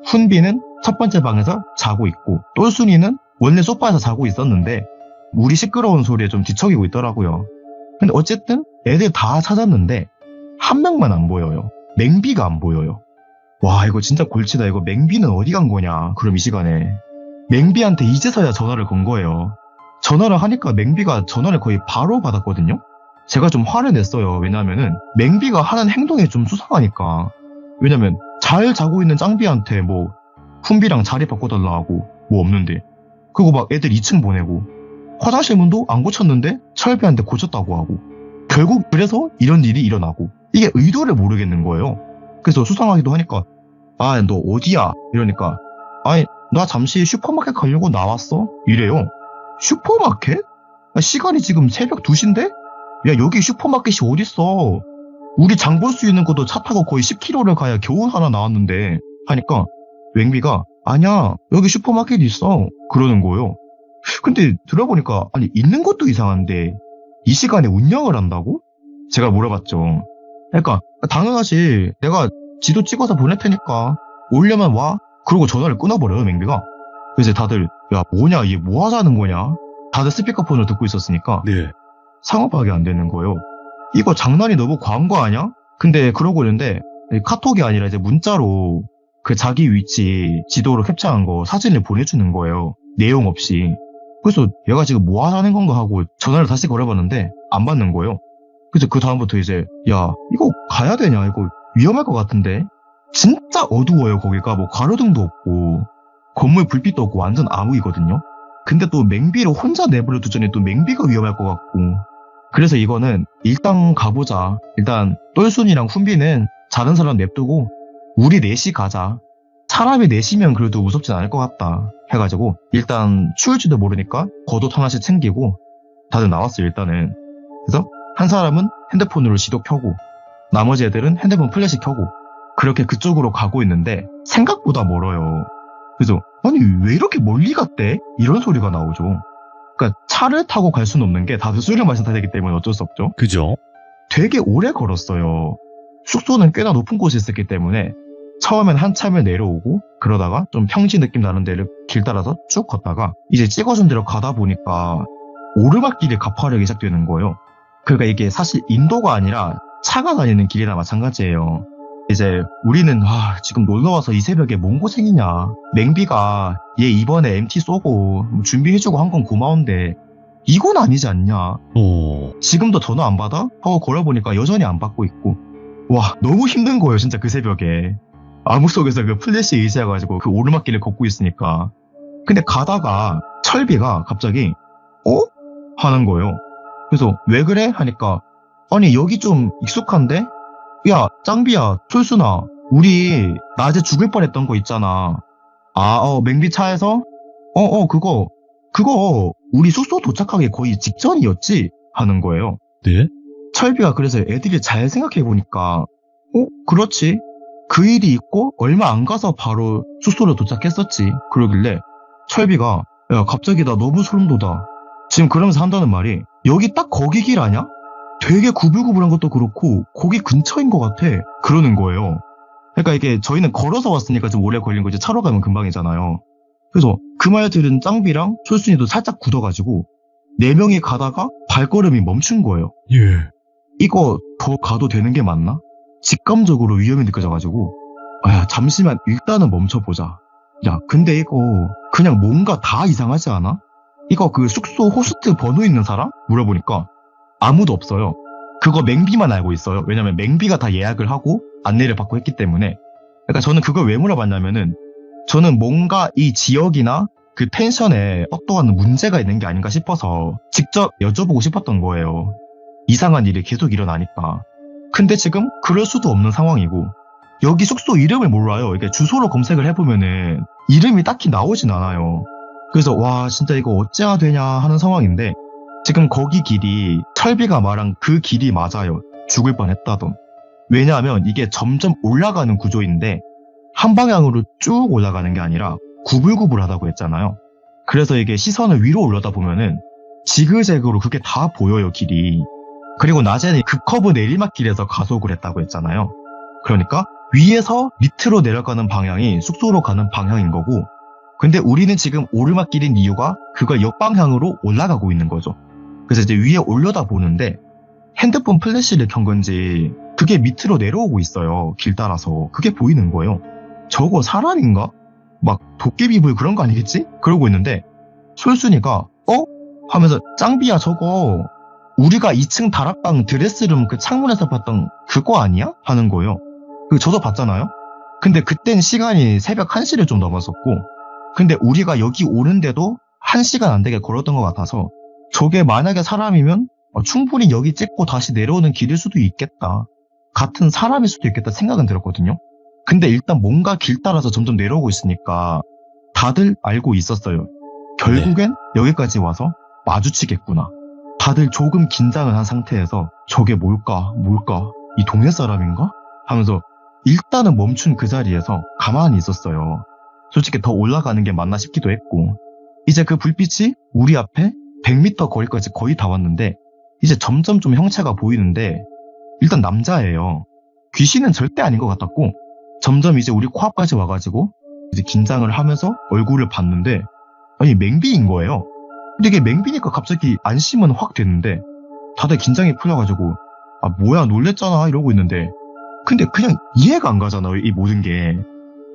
훈비는 첫 번째 방에서 자고 있고 똘순이는 원래 소파에서 자고 있었는데 우리 시끄러운 소리에 좀 뒤척이고 있더라고요. 근데 어쨌든 애들 다 찾았는데 한 명만 안 보여요. 맹비가 안 보여요. 와 이거 진짜 골치다. 이거 맹비는 어디 간 거냐 그럼 이 시간에. 맹비한테 이제서야 전화를 건 거예요. 전화를 하니까 맹비가 전화를 거의 바로 받았거든요. 제가 좀 화를 냈어요. 왜냐면은 맹비가 하는 행동이 좀 수상하니까. 왜냐면 잘 자고 있는 짱비한테 뭐 훈비랑 자리 바꿔달라 하고 뭐 없는데 그리고 막 애들 2층 보내고 화장실 문도 안 고쳤는데 철비한테 고쳤다고 하고 결국 그래서 이런 일이 일어나고 이게 의도를 모르겠는 거예요. 그래서 수상하기도 하니까 너 어디야? 이러니까 아니 나 잠시 슈퍼마켓 가려고 나왔어? 이래요. 슈퍼마켓? 시간이 지금 새벽 2시인데? 야 여기 슈퍼마켓이 어딨어? 우리 장 볼 수 있는 것도 차 타고 거의 10km를 가야 겨우 하나 나왔는데 하니까 맹비가 아니야 여기 슈퍼마켓 있어 그러는 거예요. 근데 들어보니까 아니 있는 것도 이상한데 이 시간에 운영을 한다고? 제가 물어봤죠. 그러니까 당연하지 내가 지도 찍어서 보낼 테니까 오려면 와. 그러고 전화를 끊어버려요 맹비가. 그래서 다들 야 뭐냐 이게 뭐 하자는 거냐. 다들 스피커폰을 듣고 있었으니까 네. 상업하게 안 되는 거예요. 이거 장난이 너무 과한 거 아니야? 근데 그러고 있는데 카톡이 아니라 이제 문자로 그 자기 위치 지도로 캡처한 거 사진을 보내주는 거예요. 내용 없이. 그래서 얘가 지금 뭐 하자는 건가 하고 전화를 다시 걸어봤는데 안 받는 거예요. 그래서 그 다음부터 이제 야 이거 가야 되냐 이거 위험할 것 같은데. 진짜 어두워요 거기가. 뭐 가로등도 없고 건물 불빛도 없고 완전 암흑이거든요. 근데 또 맹비를 혼자 내버려 두자니 또 맹비가 위험할 것 같고. 그래서 이거는 일단 가보자. 일단 똘순이랑 훈비는 자는 사람 냅두고 우리 넷이 가자. 사람이 넷이면 그래도 무섭진 않을 것 같다 해가지고 일단 추울지도 모르니까 겉옷 하나씩 챙기고 다들 나왔어요 일단은. 그래서 한 사람은 핸드폰으로 지도 켜고 나머지 애들은 핸드폰 플래시 켜고 그렇게 그쪽으로 가고 있는데 생각보다 멀어요. 그래서 아니 왜 이렇게 멀리 갔대? 이런 소리가 나오죠. 그러니까 차를 타고 갈 수는 없는 게 다들 술을 마신 타되기 때문에 어쩔 수 없죠. 그죠? 되게 오래 걸었어요. 숙소는 꽤나 높은 곳에 있었기 때문에 처음엔 한참을 내려오고 그러다가 좀 평지 느낌 나는 데를 길 따라서 쭉 걷다가 이제 찍어준 대로 가다 보니까 오르막길이 가파르게 시작되는 거예요. 그러니까 이게 사실 인도가 아니라 차가 다니는 길이나 마찬가지예요. 이제 우리는 지금 놀러와서 이 새벽에 뭔 고생이냐. 맹비가 얘 이번에 MT 쏘고 준비해주고 한 건 고마운데 이건 아니지 않냐. 지금도 전화 안 받아? 하고 걸어보니까 여전히 안 받고 있고. 와 너무 힘든 거예요 진짜 그 새벽에. 암흑 속에서 그 플래시에 의지해가지고 그 오르막길을 걷고 있으니까. 근데 가다가 철비가 갑자기 하는 거예요. 그래서 왜 그래? 하니까 아니 여기 좀 익숙한데? 야 짱비야 솔순아 우리 낮에 죽을 뻔했던 거 있잖아. 맹비 차에서 그거 우리 숙소 도착하기 거의 직전이었지? 하는 거예요. 네? 철비가 그래서 애들이 잘 생각해보니까 그렇지. 그 일이 있고 얼마 안 가서 바로 숙소로 도착했었지. 그러길래 철비가 야 갑자기 나 너무 소름 돋아. 지금 그러면서 한다는 말이 여기 딱 거기 길 아냐? 되게 구불구불한 것도 그렇고 거기 근처인 것 같아. 그러는 거예요. 그러니까 이게 저희는 걸어서 왔으니까 좀 오래 걸린 거지 차로 가면 금방이잖아요. 그래서 그 말 들은 짱비랑 솔순이도 살짝 굳어가지고 4명이 가다가 발걸음이 멈춘 거예요. 예. 이거 더 가도 되는 게 맞나? 직감적으로 위험이 느껴져가지고 야 잠시만 일단은 멈춰보자. 야 근데 이거 그냥 뭔가 다 이상하지 않아? 이거 그 숙소 호스트 번호 있는 사람? 물어보니까 아무도 없어요. 그거 맹비만 알고 있어요. 왜냐면 맹비가 다 예약을 하고 안내를 받고 했기 때문에. 그러니까 저는 그걸 왜 물어봤냐면은 저는 뭔가 이 지역이나 그 펜션에 떡도하는 문제가 있는 게 아닌가 싶어서 직접 여쭤보고 싶었던 거예요. 이상한 일이 계속 일어나니까. 근데 지금 그럴 수도 없는 상황이고 여기 숙소 이름을 몰라요. 이게 주소로 검색을 해보면은 이름이 딱히 나오진 않아요. 그래서 와 진짜 이거 어째야 되냐 하는 상황인데 지금 거기 길이 철비가 말한 그 길이 맞아요. 죽을 뻔했다던. 왜냐하면 이게 점점 올라가는 구조인데 한 방향으로 쭉 올라가는 게 아니라 구불구불하다고 했잖아요. 그래서 이게 시선을 위로 올려다 보면은 지그재그로 그게 다 보여요, 길이. 그리고 낮에는 급커브 내리막길에서 가속을 했다고 했잖아요. 그러니까 위에서 밑으로 내려가는 방향이 숙소로 가는 방향인 거고 근데 우리는 지금 오르막길인 이유가 그걸 역방향으로 올라가고 있는 거죠. 그래서 이제 위에 올려다 보는데 핸드폰 플래시를 켠 건지 그게 밑으로 내려오고 있어요. 길 따라서. 그게 보이는 거예요. 저거 사람인가? 막 도깨비불 그런 거 아니겠지? 그러고 있는데 솔순이가 하면서 짱비야 저거 우리가 2층 다락방 드레스룸 그 창문에서 봤던 그거 아니야? 하는 거예요. 저도 봤잖아요. 근데 그땐 시간이 새벽 1시를 좀 넘었었고 근데 우리가 여기 오는데도 1시간 안 되게 걸었던 것 같아서 저게 만약에 사람이면 충분히 여기 찍고 다시 내려오는 길일 수도 있겠다. 같은 사람일 수도 있겠다 생각은 들었거든요. 근데 일단 뭔가 길 따라서 점점 내려오고 있으니까 다들 알고 있었어요. 결국엔 여기까지 와서 마주치겠구나. 다들 조금 긴장을 한 상태에서 저게 뭘까 이 동네 사람인가? 하면서 일단은 멈춘 그 자리에서 가만히 있었어요. 솔직히 더 올라가는 게 맞나 싶기도 했고 이제 그 불빛이 우리 앞에 100m 거리까지 거의 다 왔는데 이제 점점 좀 형체가 보이는데 일단 남자예요. 귀신은 절대 아닌 것 같았고 점점 이제 우리 코앞까지 와가지고 이제 긴장을 하면서 얼굴을 봤는데 아니 맹비인 거예요. 근데 이게 맹비니까 갑자기 안심은 확 됐는데 다들 긴장이 풀려가지고 뭐야 놀랬잖아 이러고 있는데 근데 그냥 이해가 안 가잖아요. 이 모든 게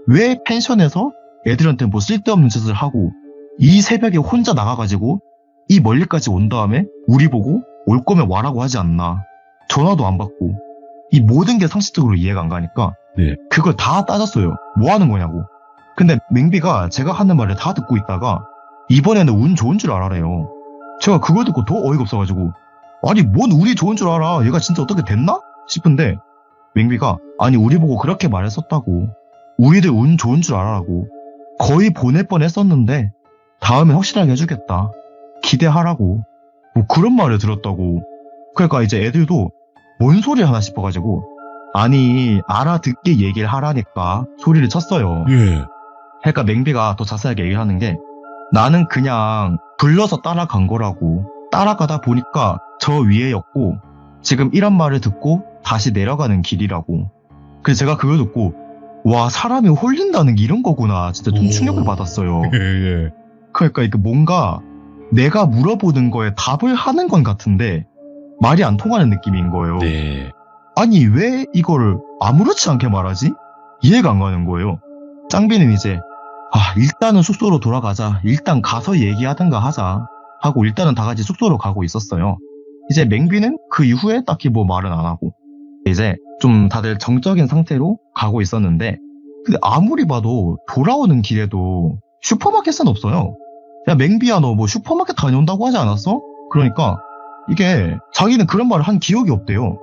왜 펜션에서 애들한테 뭐 쓸데없는 짓을 하고 이 새벽에 혼자 나가가지고 이 멀리까지 온 다음에 우리 보고 올 거면 와라고 하지 않나. 전화도 안 받고 이 모든 게 상식적으로 이해가 안 가니까 그걸 다 따졌어요. 뭐 하는 거냐고. 근데 맹비가 제가 하는 말을 다 듣고 있다가 이번에는 운 좋은 줄 알아래요. 제가 그걸 듣고 더 어이가 없어가지고 아니 뭔 운이 좋은 줄 알아. 얘가 진짜 어떻게 됐나? 싶은데 맹비가 아니 우리 보고 그렇게 말했었다고. 우리들 운 좋은 줄 알아라고. 거의 보낼 뻔했었는데 다음에 확실하게 해주겠다. 기대하라고. 뭐 그런 말을 들었다고. 그러니까 이제 애들도 뭔 소리 하나 싶어가지고 아니 알아듣게 얘기를 하라니까 소리를 쳤어요. 그러니까 맹비가 더 자세하게 얘기를 하는 게 나는 그냥 불러서 따라간 거라고. 따라가다 보니까 저 위에였고 지금 이런 말을 듣고 다시 내려가는 길이라고. 그래서 제가 그걸 듣고 와 사람이 홀린다는 게 이런 거구나. 진짜 좀 충격을 받았어요. 그러니까 이게 뭔가 내가 물어보는 거에 답을 하는 건 같은데 말이 안 통하는 느낌인 거예요. 아니 왜 이거를 아무렇지 않게 말하지? 이해가 안 가는 거예요. 짱비는 이제 일단은 숙소로 돌아가자. 일단 가서 얘기하든가 하자 하고 일단은 다 같이 숙소로 가고 있었어요. 이제 맹비는 그 이후에 딱히 뭐 말은 안 하고 이제 좀 다들 정적인 상태로 가고 있었는데 근데 아무리 봐도 돌아오는 길에도 슈퍼마켓은 없어요. 야 맹비야 너 뭐 슈퍼마켓 다녀온다고 하지 않았어? 그러니까 이게 자기는 그런 말을 한 기억이 없대요.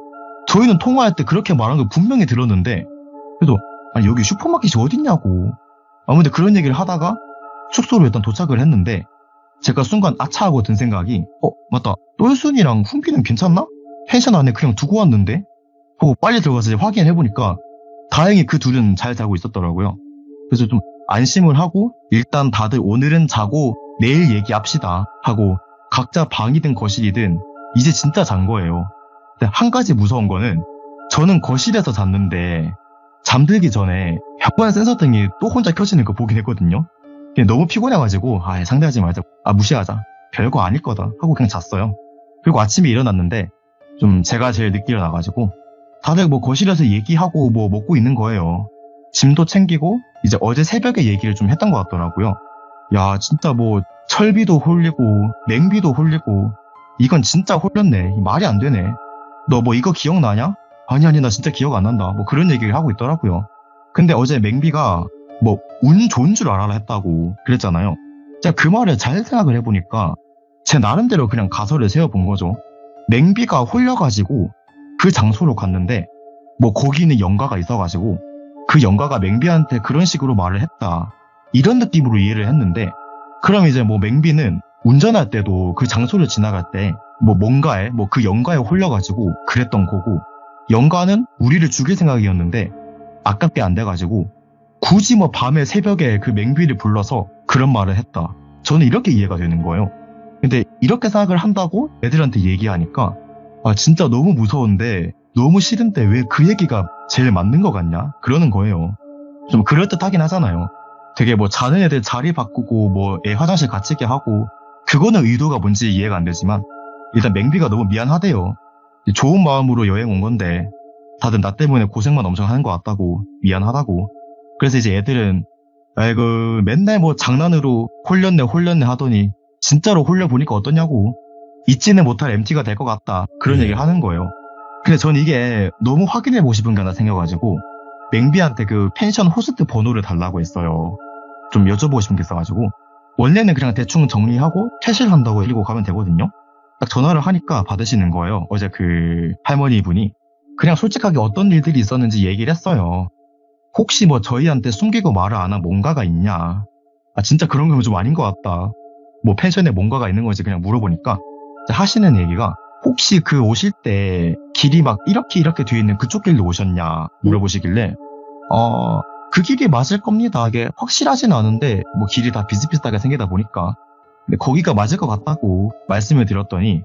저희는 통화할 때 그렇게 말한 걸 분명히 들었는데 그래도 아니 여기 슈퍼마켓이 어딨냐고. 아무튼 그런 얘기를 하다가 숙소로 일단 도착을 했는데 제가 순간 아차하고 든 생각이 맞다. 똘순이랑 훈비는 괜찮나? 펜션 안에 그냥 두고 왔는데? 하고 빨리 들어가서 이제 확인해보니까 다행히 그 둘은 잘 자고 있었더라고요. 그래서 좀 안심을 하고 일단 다들 오늘은 자고 내일 얘기합시다 하고 각자 방이든 거실이든 이제 진짜 잔 거예요. 근데 한 가지 무서운 거는 저는 거실에서 잤는데 잠들기 전에 벽관 센서등이 또 혼자 켜지는 거 보긴 했거든요. 근데 너무 피곤해가지고 상대하지 말자. 무시하자. 별거 아닐 거다 하고 그냥 잤어요. 그리고 아침에 일어났는데 좀 제가 제일 늦게 일어나가지고 다들 뭐 거실에서 얘기하고 뭐 먹고 있는 거예요. 짐도 챙기고 이제 어제 새벽에 얘기를 좀 했던 것 같더라고요. 야 진짜 뭐 철비도 홀리고 냉비도 홀리고 이건 진짜 홀렸네. 말이 안 되네. 너 뭐 이거 기억나냐? 아니 나 진짜 기억 안 난다. 뭐 그런 얘기를 하고 있더라고요. 근데 어제 맹비가 뭐 운 좋은 줄 알아라 했다고 그랬잖아요. 제가 그 말을 잘 생각을 해보니까 제 나름대로 그냥 가설을 세워본 거죠. 맹비가 홀려가지고 그 장소로 갔는데 뭐 거기는 영가가 있어가지고 그 영가가 맹비한테 그런 식으로 말을 했다. 이런 느낌으로 이해를 했는데 그럼 이제 뭐 맹비는 운전할 때도 그 장소를 지나갈 때 뭐 뭔가에 뭐 그 영가에 홀려가지고 그랬던 거고 영가는 우리를 죽일 생각이었는데 아깝게 안 돼가지고 굳이 뭐 밤에 새벽에 그 맹비를 불러서 그런 말을 했다. 저는 이렇게 이해가 되는 거예요. 근데 이렇게 생각을 한다고 애들한테 얘기하니까 진짜 너무 무서운데 너무 싫은데 왜 그 얘기가 제일 맞는 것 같냐? 그러는 거예요. 좀 그럴듯하긴 하잖아요. 되게 뭐 자는 애들 자리 바꾸고 뭐 애 화장실 갇히게 하고 그거는 의도가 뭔지 이해가 안 되지만 일단 맹비가 너무 미안하대요. 좋은 마음으로 여행 온 건데 다들 나 때문에 고생만 엄청 하는 것 같다고 미안하다고. 그래서 이제 애들은 아이고 맨날 뭐 장난으로 홀렸네 하더니 진짜로 홀려보니까 어떠냐고. 잊지는 못할 MT가 될 것 같다. 그런 얘기를 하는 거예요. 근데 전 이게 너무 확인해보고 싶은 게 하나 생겨가지고 맹비한테 그 펜션 호스트 번호를 달라고 했어요. 좀 여쭤보고 싶은 게 있어가지고 원래는 그냥 대충 정리하고 퇴실한다고 읽고 가면 되거든요. 딱 전화를 하니까 받으시는 거예요. 어제 그 할머니 분이 그냥 솔직하게 어떤 일들이 있었는지 얘기를 했어요. 혹시 뭐 저희한테 숨기고 말을 안 한 뭔가가 있냐. 진짜 그런 건 좀 아닌 것 같다. 뭐 펜션에 뭔가가 있는 건지 그냥 물어보니까 하시는 얘기가 혹시 그 오실 때 길이 막 이렇게 뒤에 있는 그쪽 길로 오셨냐 물어보시길래 그 길이 맞을 겁니다. 이게 확실하진 않은데 뭐 길이 다 비슷비슷하게 생기다 보니까 근데 거기가 맞을 것 같다고 말씀을 드렸더니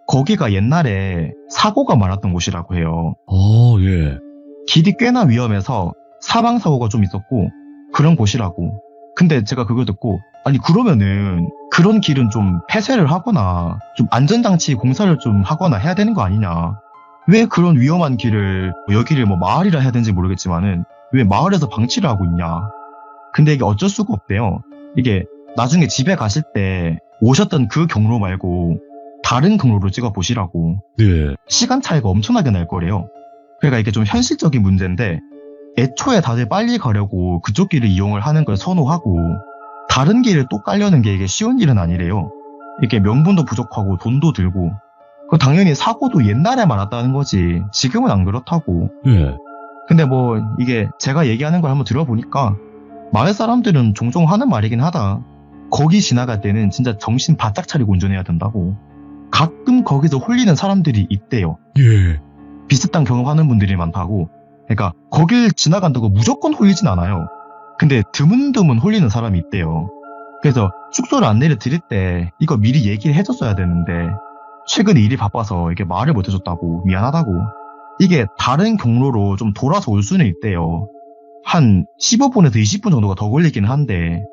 거기가 옛날에 사고가 많았던 곳이라고 해요. 예. 길이 꽤나 위험해서 사망사고가 좀 있었고 그런 곳이라고. 근데 제가 그걸 듣고 아니 그러면은 그런 길은 좀 폐쇄를 하거나 좀 안전장치 공사를 좀 하거나 해야 되는 거 아니냐. 왜 그런 위험한 길을 여기를 뭐 마을이라 해야 되는지 모르겠지만은 왜 마을에서 방치를 하고 있냐. 근데 이게 어쩔 수가 없대요. 이게 나중에 집에 가실 때 오셨던 그 경로 말고 다른 경로로 찍어 보시라고. 네. 시간 차이가 엄청나게 날 거래요. 그러니까 이게 좀 현실적인 문제인데 애초에 다들 빨리 가려고 그쪽 길을 이용을 하는 걸 선호하고 다른 길을 또 깔려는 게 이게 쉬운 일은 아니래요. 이게 명분도 부족하고 돈도 들고 당연히 사고도 옛날에 많았다는 거지 지금은 안 그렇다고. 예. 근데 뭐 이게 제가 얘기하는 걸 한번 들어보니까 마을 사람들은 종종 하는 말이긴 하다. 거기 지나갈 때는 진짜 정신 바짝 차리고 운전해야 된다고. 가끔 거기서 홀리는 사람들이 있대요. 예. 비슷한 경험하는 분들이 많다고. 그러니까 거길 지나간다고 무조건 홀리진 않아요. 근데 드문드문 홀리는 사람이 있대요. 그래서 숙소를 안내를 드릴 때 이거 미리 얘기를 해줬어야 되는데 최근에 일이 바빠서 이게 말을 못 해줬다고 미안하다고. 이게 다른 경로로 좀 돌아서 올 수는 있대요. 한 15분에서 20분 정도가 더 걸리긴 한데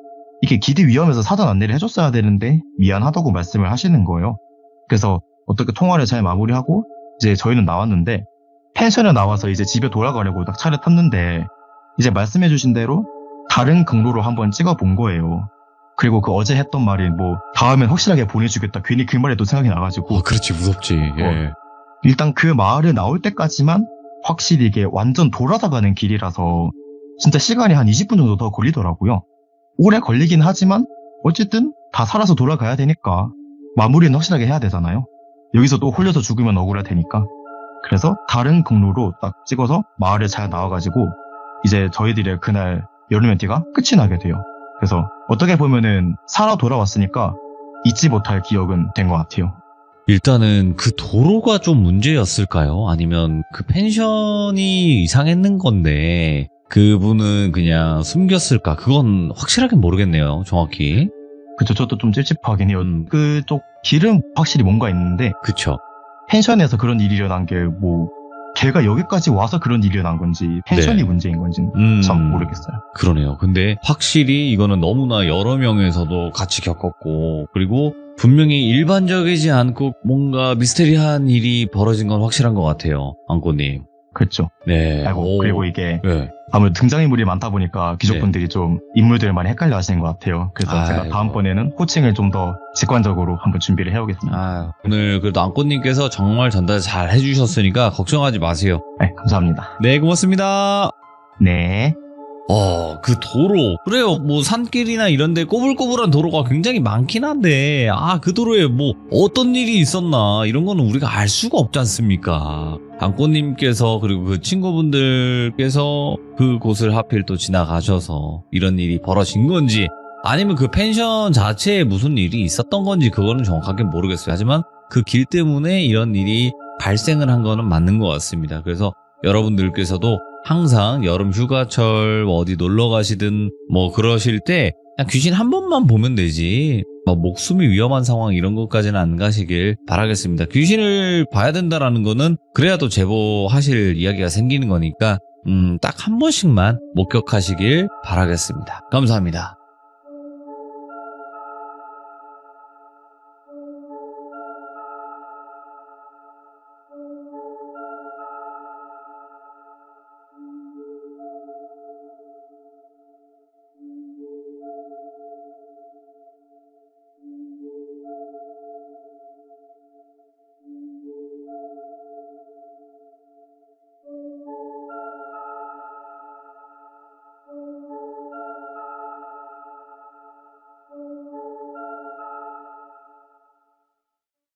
이게 길이 위험해서 사전 안내를 해줬어야 되는데 미안하다고 말씀을 하시는 거예요. 그래서 어떻게 통화를 잘 마무리하고 이제 저희는 나왔는데 펜션에 나와서 이제 집에 돌아가려고 딱 차를 탔는데 이제 말씀해주신 대로 다른 경로로 한번 찍어본 거예요. 그리고 그 어제 했던 말이 뭐 다음엔 확실하게 보내주겠다. 괜히 그 말이 또 생각이 나가지고. 그렇지 무섭지. 예. 일단 그 마을에 나올 때까지만 확실히 이게 완전 돌아서 가는 길이라서 진짜 시간이 한 20분 정도 더 걸리더라고요. 오래 걸리긴 하지만 어쨌든 다 살아서 돌아가야 되니까 마무리는 확실하게 해야 되잖아요. 여기서 또 홀려서 죽으면 억울할 테니까. 그래서 다른 경로로 딱 찍어서 마을에 잘 나와가지고 이제 저희들의 그날 여름 연티가 끝이 나게 돼요. 그래서 어떻게 보면은 살아 돌아왔으니까 잊지 못할 기억은 된 것 같아요. 일단은 그 도로가 좀 문제였을까요? 아니면 그 펜션이 이상했는 건데 그분은 그냥 숨겼을까? 그건 확실하게 모르겠네요. 정확히. 그쵸, 저도 좀 찝찝하긴 해요. 그쪽 길은 확실히 뭔가 있는데 그쵸. 펜션에서 그런 일이 일어난 게 뭐 걔가 여기까지 와서 그런 일이 일어난 건지 펜션이 네. 문제인 건지는 참 모르겠어요. 그러네요. 근데 확실히 이거는 너무나 여러 명에서도 같이 겪었고 그리고 분명히 일반적이지 않고 뭔가 미스테리한 일이 벌어진 건 확실한 것 같아요. 안꼬님. 그렇죠. 네. 아이고, 그리고 이게 네. 아무래도 등장인물이 많다 보니까 귀족분들이 좀 인물들을 많이 헷갈려 하시는 것 같아요. 그래서 제가 아이고. 다음번에는 호칭을 좀 더 직관적으로 한번 준비를 해오겠습니다. 아, 오늘 그래도 안꼬님께서 정말 전달 잘 해주셨으니까 걱정하지 마세요. 네, 감사합니다. 네, 고맙습니다. 네. 그 도로. 그래요. 뭐 산길이나 이런데 꼬불꼬불한 도로가 굉장히 많긴 한데, 그 도로에 뭐 어떤 일이 있었나 이런 거는 우리가 알 수가 없지 않습니까? 안꼬님께서 그리고 그 친구분들께서 그곳을 하필 또 지나가셔서 이런 일이 벌어진 건지 아니면 그 펜션 자체에 무슨 일이 있었던 건지 그거는 정확하게 모르겠어요. 하지만 그 길 때문에 이런 일이 발생을 한 거는 맞는 것 같습니다. 그래서 여러분들께서도 항상 여름 휴가철 어디 놀러 가시든 뭐 그러실 때 그냥 귀신 한 번만 보면 되지 뭐 목숨이 위험한 상황 이런 것까지는 안 가시길 바라겠습니다. 귀신을 봐야 된다라는 거는 그래야 또 제보하실 이야기가 생기는 거니까 딱 한 번씩만 목격하시길 바라겠습니다. 감사합니다.